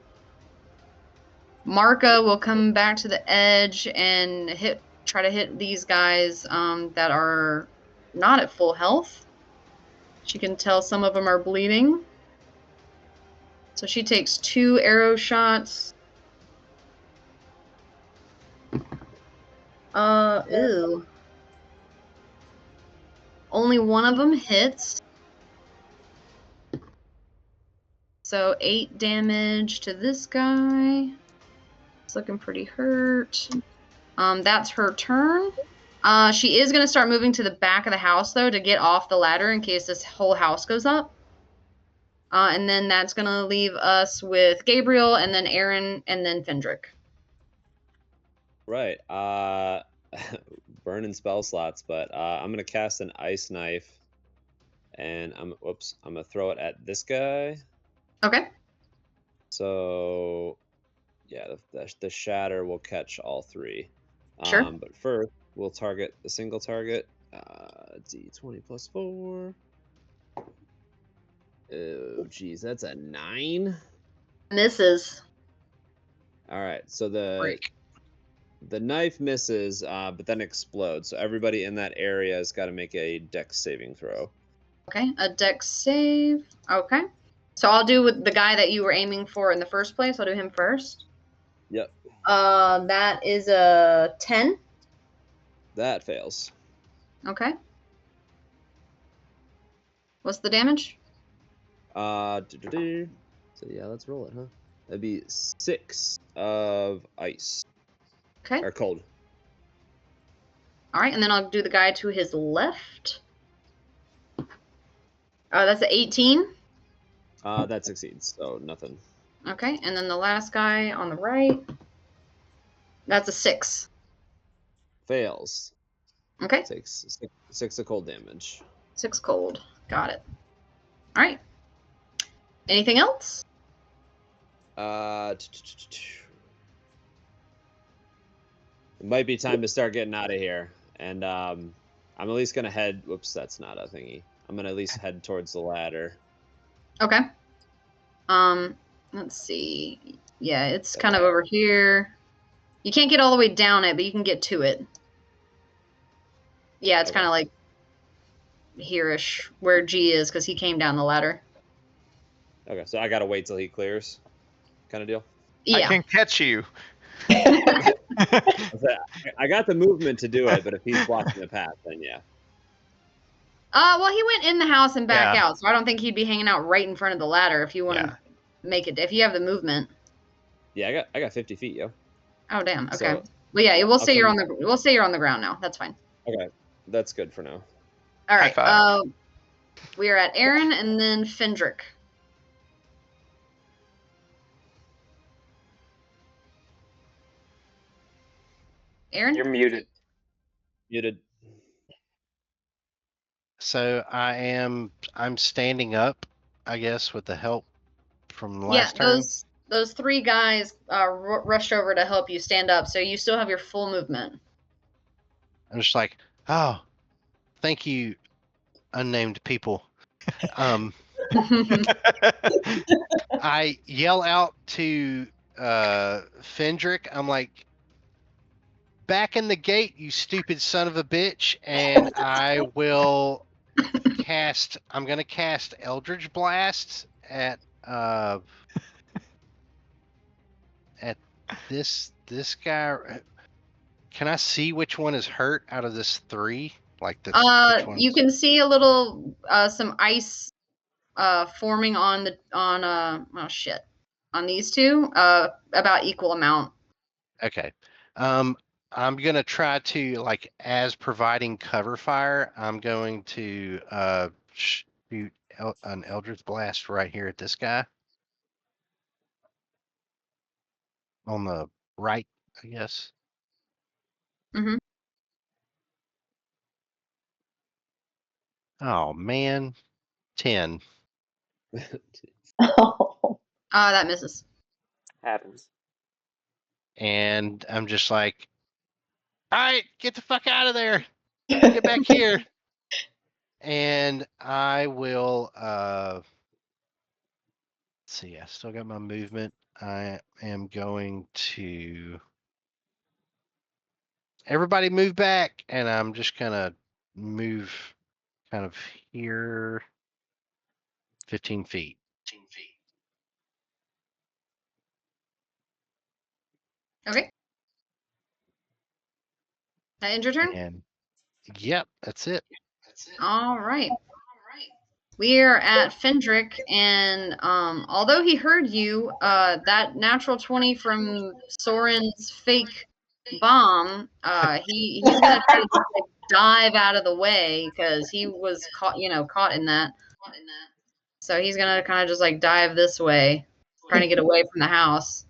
Marka will come back to the edge and try to hit these guys that are not at full health. She can tell some of them are bleeding. So she takes 2 arrow shots. Ew. Only one of them hits. So 8 damage to this guy. It's looking pretty hurt. That's her turn. She is going to start moving to the back of the house, though, to get off the ladder in case this whole house goes up. And then that's going to leave us with Gabriel, and then Aaron, and then Fendrick. Right. Burning spell slots, but I'm gonna cast an ice knife, and I'm gonna throw it at this guy. Okay. So, yeah, the shatter will catch all 3. Sure. But first, we'll target the single target. D20 plus 4. Oh, geez, that's a 9. Misses. All right, so the Break. The knife misses, but then explodes. So everybody in that area has got to make a dex saving throw. Okay, a dex save. Okay. So I'll do with the guy that you were aiming for in the first place. I'll do him first. Yep. That is a 10. That fails. Okay. What's the damage? So yeah, let's roll it, huh? That'd be 6 of ice. Okay. Or cold. All right, and then I'll do the guy to his left. That's an 18. That succeeds, so nothing. Okay, and then the last guy on the right. That's a 6. Fails. Okay. Takes 6 of cold damage. 6 cold. Got it. All right. Anything else? It might be time to start getting out of here. And I'm at least going to head... Whoops, that's not a thingy. I'm going to at least head towards the ladder. Okay. Let's see. Yeah, it's kind of over here. You can't get all the way down it, but you can get to it. Yeah, it's kind of like here-ish, where G is, because he came down the ladder. Okay, so I got to wait till he clears kind of deal? Yeah. I can catch you. I got the movement to do it, but if he's blocking the path, then yeah. Well, he went in the house and back Yeah. out, so I don't think he'd be hanging out right in front of the ladder if you want to make it. If you have the movement. Yeah, I got 50 feet, yo. Oh damn. Okay. So, well, yeah, we'll I'll say you're on come- the. We'll say you're on the ground now. That's fine. Okay, that's good for now. All right. High five. We are at Aaron and then Fendrick. Aaron. You're muted. Muted. So I'm standing up, I guess, with the help from last Yeah, turn. those 3 guys rushed over to help you stand up, so you still have your full movement. I'm just like, oh, thank you, unnamed people. I yell out to Fendrick. I'm like, back in the gate, you stupid son of a bitch, and I will cast. I'm gonna cast Eldritch Blast at This guy. Can I see which one is hurt out of this 3? Like which one? You can see a little some ice forming on on these two about equal amount. Okay. I'm gonna try to, like, as providing cover fire, I'm going to shoot an Eldritch Blast right here at this guy on the right, I guess. Mm-hmm. Oh man, 10. Oh. That misses. Happens. And I'm just like, all right, get the fuck out of there. Get back here. And I will let's see, I still got my movement. I am going to everybody move back, and I'm just gonna move kind of here 15 feet. Okay. That ends your turn? And yep, that's it. All right. We're at Fendrick, and although he heard you, that natural 20 from Soren's fake bomb, he's gonna try to just, like, dive out of the way because he was caught in that. So he's gonna kind of just like dive this way, trying to get away from the house.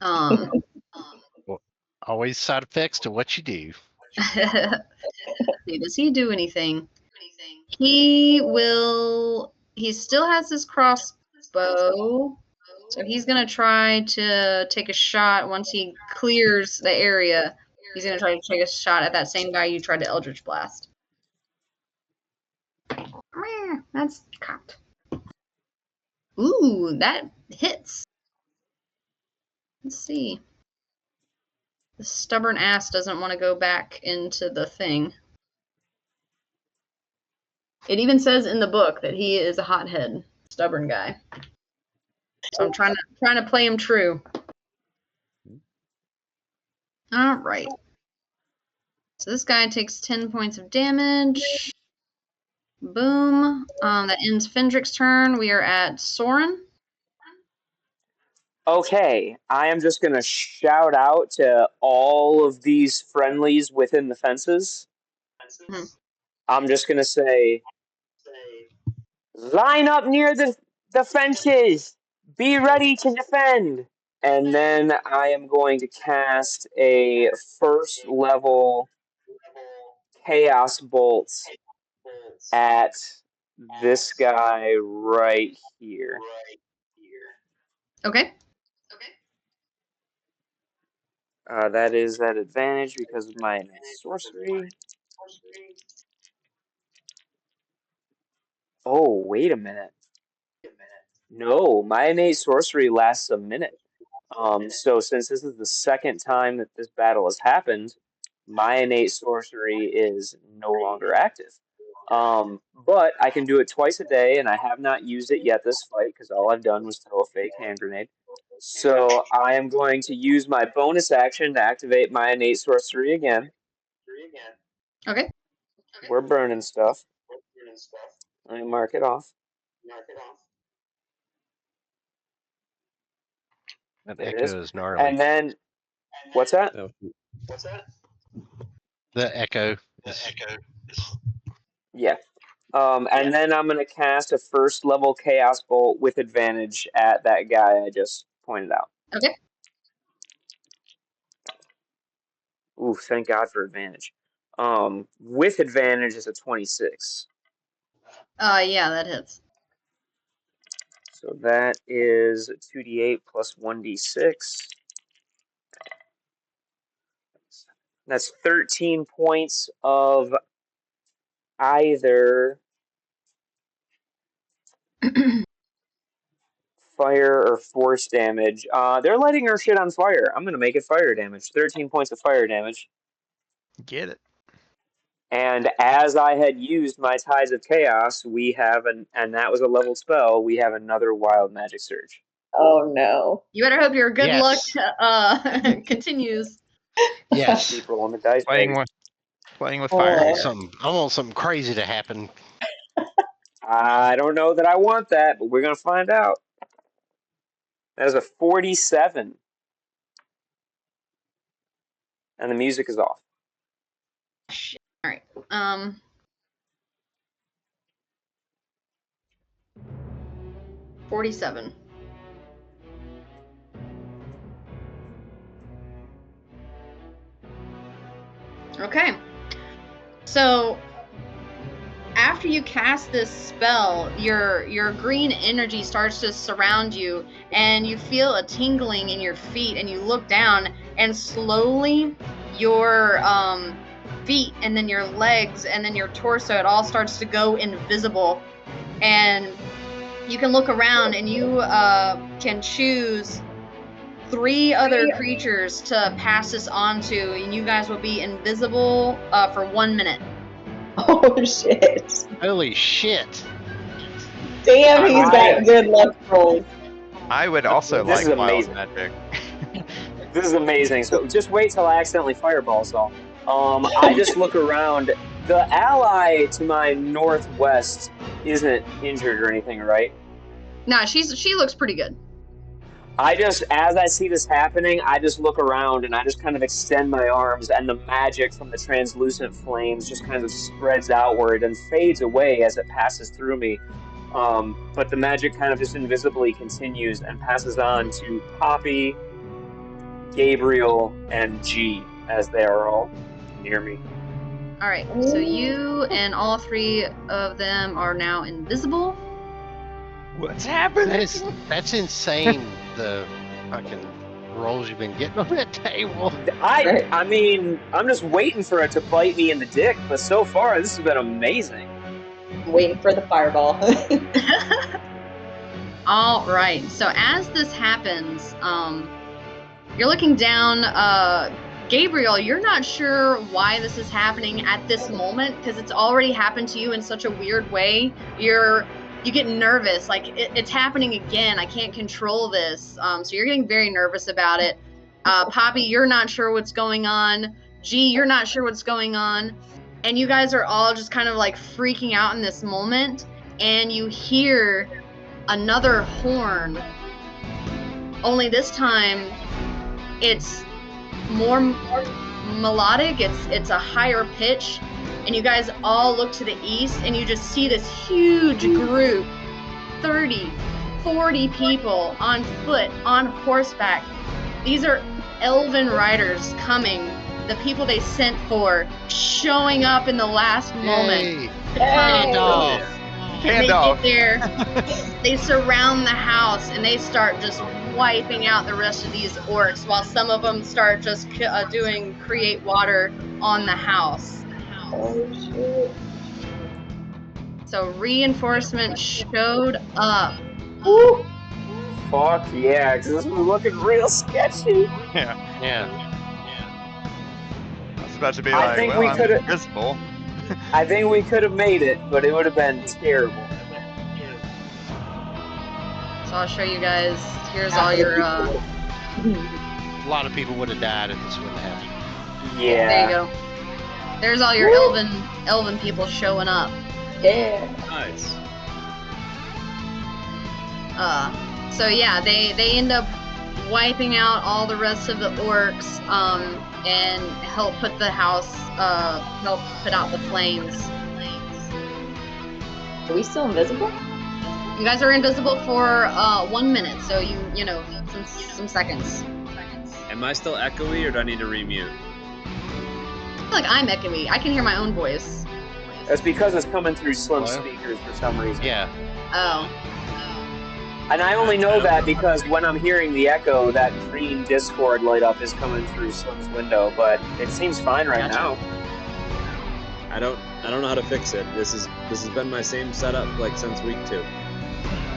Well, always side effects to what you do. Does he do anything? He still has his crossbow, so he's gonna try to take a shot once he clears the area. He's gonna try to take a shot at that same guy you tried to Eldritch Blast. That's cocked. Ooh, that hits. Let's see. The stubborn ass doesn't want to go back into the thing. It even says in the book that he is a hothead, stubborn guy. So I'm trying to play him true. All right. So this guy takes 10 points of damage. Boom. That ends Fendrick's turn. We are at Soren. Okay, I am just gonna shout out to all of these friendlies within the fences. Hmm. I'm just gonna say, line up near the fences. Be ready to defend. And then I am going to cast a first level Chaos Bolt at this guy right here. Okay. That is at advantage because of my sorcery. Oh, wait a minute. No, my innate sorcery lasts a minute. So since this is the second time that this battle has happened, my innate sorcery is no longer active. But I can do it twice a day, and I have not used it yet this fight because all I've done was throw a fake hand grenade. So I am going to use my bonus action to activate my innate sorcery again. Okay. We're burning stuff. Let me mark it off. That There it echo is gnarly. And then, what's that? The echo. Yeah. And then I'm going to cast a first level Chaos Bolt with advantage at that guy I just pointed out. Okay. Ooh, thank God for advantage. With advantage is a 26. Yeah, that hits. So that is 2d8 plus 1d6. That's 13 points of either fire or force damage. They're lighting our shit on fire. I'm going to make it fire damage. 13 points of fire damage. Get it. And as I had used my Tides of Chaos, we have and that was a leveled spell, we have another Wild Magic Surge. Oh no. You better hope your good Yes. luck Oh. continues. Yes. Keep rolling the dice. Playing baby. with Oh. fire. I want something crazy to happen. I don't know that I want that, but we're gonna find out. That is a 47, and the music is off. All right. 47. Okay. So after you cast this spell, your green energy starts to surround you, and you feel a tingling in your feet, and you look down, and slowly your feet, and then your legs, and then your torso, it all starts to go invisible, and you can look around, and you can choose 3 other creatures to pass this on to, and you guys will be invisible for 1 minute. Oh shit. Holy shit. Damn, he's got good luck rolls. I would also This like is wild amazing. magic. This is amazing. So just wait till I accidentally fireball Saul. I just look around. The ally to my northwest isn't injured or anything, right? Nah, she looks pretty good. As I see this happening, I just look around and I just kind of extend my arms, and the magic from the translucent flames just kind of spreads outward and fades away as it passes through me. But the magic kind of just invisibly continues and passes on to Poppy, Gabriel, and G, as they are all near me. All right, so you and all 3 of them are now invisible. What's happening? That's insane. The fucking rolls you've been getting on that table. I mean, I'm just waiting for it to bite me in the dick, but so far this has been amazing. I'm waiting for the fireball. All right, so as this happens, you're looking down. Gabriel, you're not sure why this is happening at this moment because it's already happened to you in such a weird way. You get nervous, like it's happening again. I can't control this. So you're getting very nervous about it. Poppy, you're not sure what's going on. G, you're not sure what's going on. And you guys are all just kind of like freaking out in this moment. And you hear another horn. Only this time, it's more melodic. It's a higher pitch. And you guys all look to the east, and you just see this huge group, 30, 40 people on foot, on horseback. These are elven riders coming, the people they sent for, showing up in the last moment. Gandalf. And they get there, they surround the house, and they start just wiping out the rest of these orcs, while some of them start just doing create water on the house. Oh shit. So reinforcements showed up. Woo! Fuck yeah, because this was looking real sketchy. Yeah. I was about to be I like, think well, we I'm could've- invisible. I think we could have made it, but it would have been terrible. So I'll show you guys. Here's all your. A lot of people would have died if this wouldn't happen. Yeah. There you go. There's all your elven people showing up. Yeah. Nice. So yeah, they end up wiping out all the rest of the orcs, and help put the house, help put out the flames. Are we still invisible? You guys are invisible for 1 minute, so you know some seconds. Am I still echoey, or do I need to remute? I feel like I'm echoey. I can hear my own voice. That's because it's coming through Slim Hello? speakers for some reason. Yeah. Oh. And I only know that because when I'm hearing the echo, that green Discord light up is coming through Slim's window, but it seems fine right now. I don't know how to fix it. This has been my same setup like since week 2.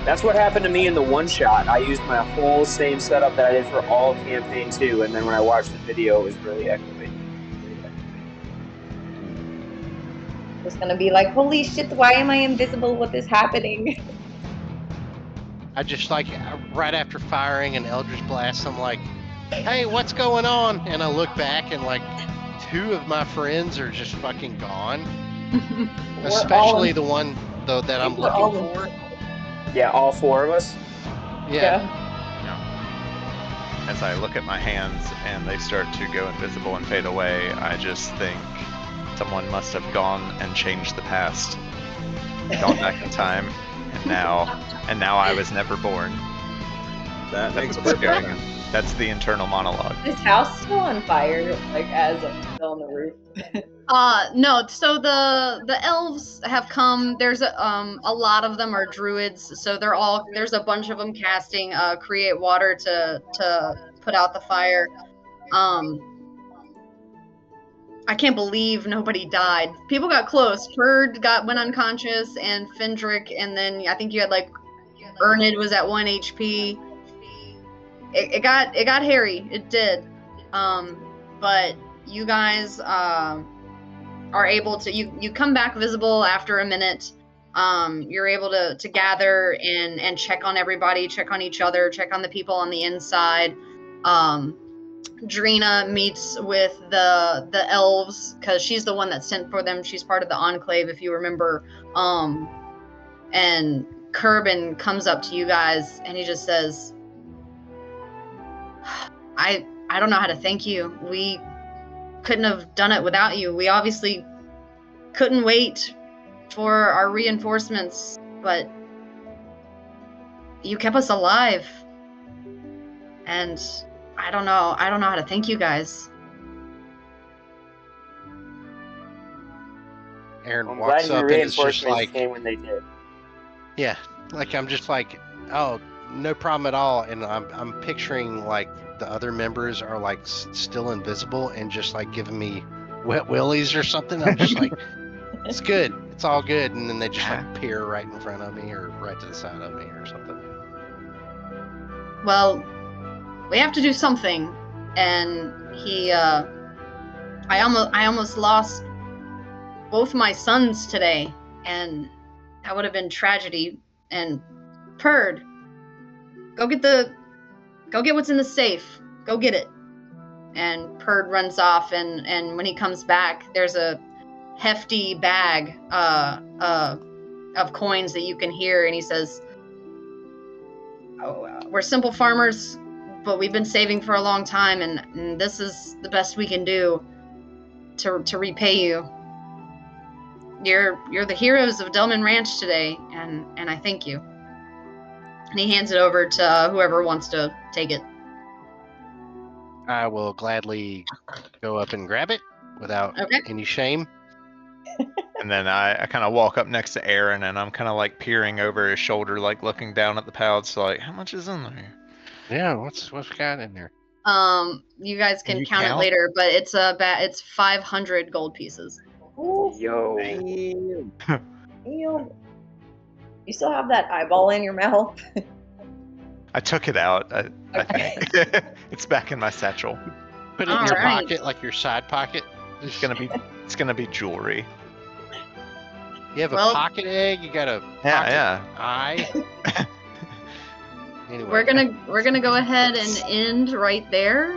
That's what happened to me in the one shot. I used my whole same setup that I did for all campaign 2, and then when I watched the video, it was really echoey. It's gonna be like, holy shit, why am I invisible? What is happening? I just like right after firing an Eldritch Blast, I'm like, "Hey, what's going on?" And I look back and like 2 of my friends are just fucking gone. Especially the one though that I'm looking for. Yeah, all 4 of us. Yeah. As I look at my hands and they start to go invisible and fade away, I just think someone must have gone and changed the past, gone back in time, and now I was never born. That makes That's what's perfect going sense. on. That's the internal monologue. Is house still on fire? Like as I'm still on the roof. No. So the elves have come. There's a lot of them are druids. So there's a bunch of them casting create water to put out the fire. I can't believe nobody died. People got close. Perd went unconscious, and Fendrick, and then I think you had like Ernid was at 1 HP. It got hairy. It did. But you guys are able to you come back visible after a minute. You're able to gather and check on everybody, check on each other, check on the people on the inside. Drina meets with the elves because she's the one that sent for them. She's part of the Enclave, if you remember. And Kerbin comes up to you guys and he just says, I don't know how to thank you. We couldn't have done it without you. We obviously couldn't wait for our reinforcements, but you kept us alive. And I don't know how to thank you guys. Aaron I'm glad walks your up and it's just reinforcements like, came when they did. yeah, like I'm just like, oh, no problem at all. And I'm picturing like the other members are like still invisible and just like giving me wet willies or something. I'm just like, it's good, it's all good. And then they just like appear right in front of me or right to the side of me or something. Well, we have to do something. And he, I almost lost both my sons today, and that would have been tragedy. And Perd, go get what's in the safe. Go get it. And Perd runs off, and when he comes back, there's a hefty bag of coins that you can hear, and he says, we're simple farmers, but we've been saving for a long time, and this is the best we can do to repay you. You're the heroes of Delman Ranch today, and I thank you. And he hands it over to whoever wants to take it. I will gladly go up and grab it without any shame. And then I kind of walk up next to Aaron, and I'm kind of like peering over his shoulder, like looking down at the pallets, like, how much is in there? Yeah, what's got in there? You guys can you count it count? later, but it's 500 gold pieces. Yo. You still have that eyeball in your mouth? I took it out. Okay. It's back in my satchel. Put it in your Alright. pocket, like your side pocket. It's gonna be jewelry. You have Well- a pocket egg. You got a pocket Yeah. eye. Anyway, We're gonna go ahead and end right there.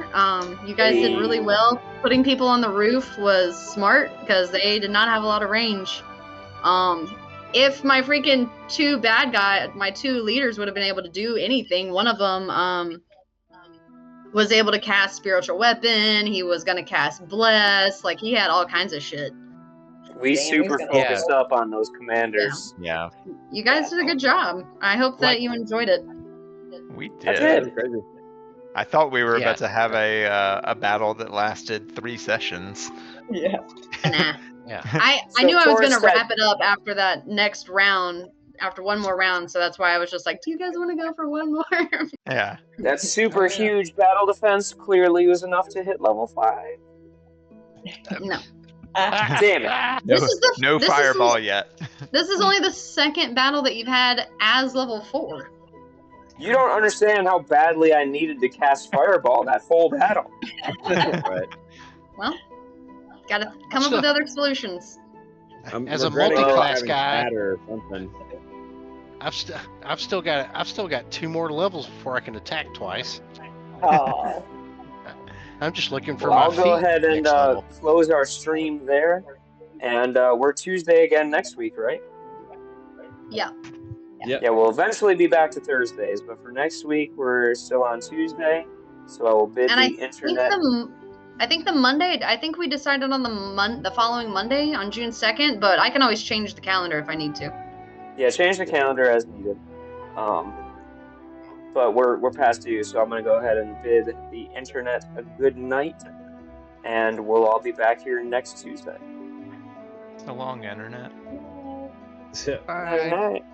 You guys did really well. Putting people on the roof was smart because they did not have a lot of range. If my freaking my two leaders would have been able to do anything, one of them was able to cast spiritual weapon. He was gonna cast bless. Like he had all kinds of shit. We Damn, super he's gonna- focused up on those commanders. Yeah. You guys did a good job. I hope that you enjoyed it. We I did. did. Crazy. I thought we were Yeah. about to have a battle that lasted 3 sessions. Yeah. Nah. yeah. I So knew I was gonna Forrest, wrap it up after that next round, after one more round, so that's why I was just like, do you guys want to go for one more? Yeah. That super huge battle defense clearly was enough to hit level 5. No. Damn it. No, This is the- no this is fireball the- yet. This is only the second battle that you've had as level 4. You don't understand how badly I needed to cast Fireball that whole battle. Right. Well, gotta come up with other solutions. I'm As a regretting multi-class having guy- fat or something. I've still got 2 more levels before I can attack twice. Oh. I'm just looking for Well, my I'll go feet ahead and next level. close our stream there. And we're Tuesday again next week, right? Yeah. Yep. Yeah, we'll eventually be back to Thursdays, but for next week, we're still on Tuesday. So I will bid And the I think internet. I think the Monday. I think we decided on the following Monday on June 2nd. But I can always change the calendar if I need to. Yeah, change the calendar as needed. But we're past due, so I'm gonna go ahead and bid the internet a good night, and we'll all be back here next Tuesday. So long, internet. Good night.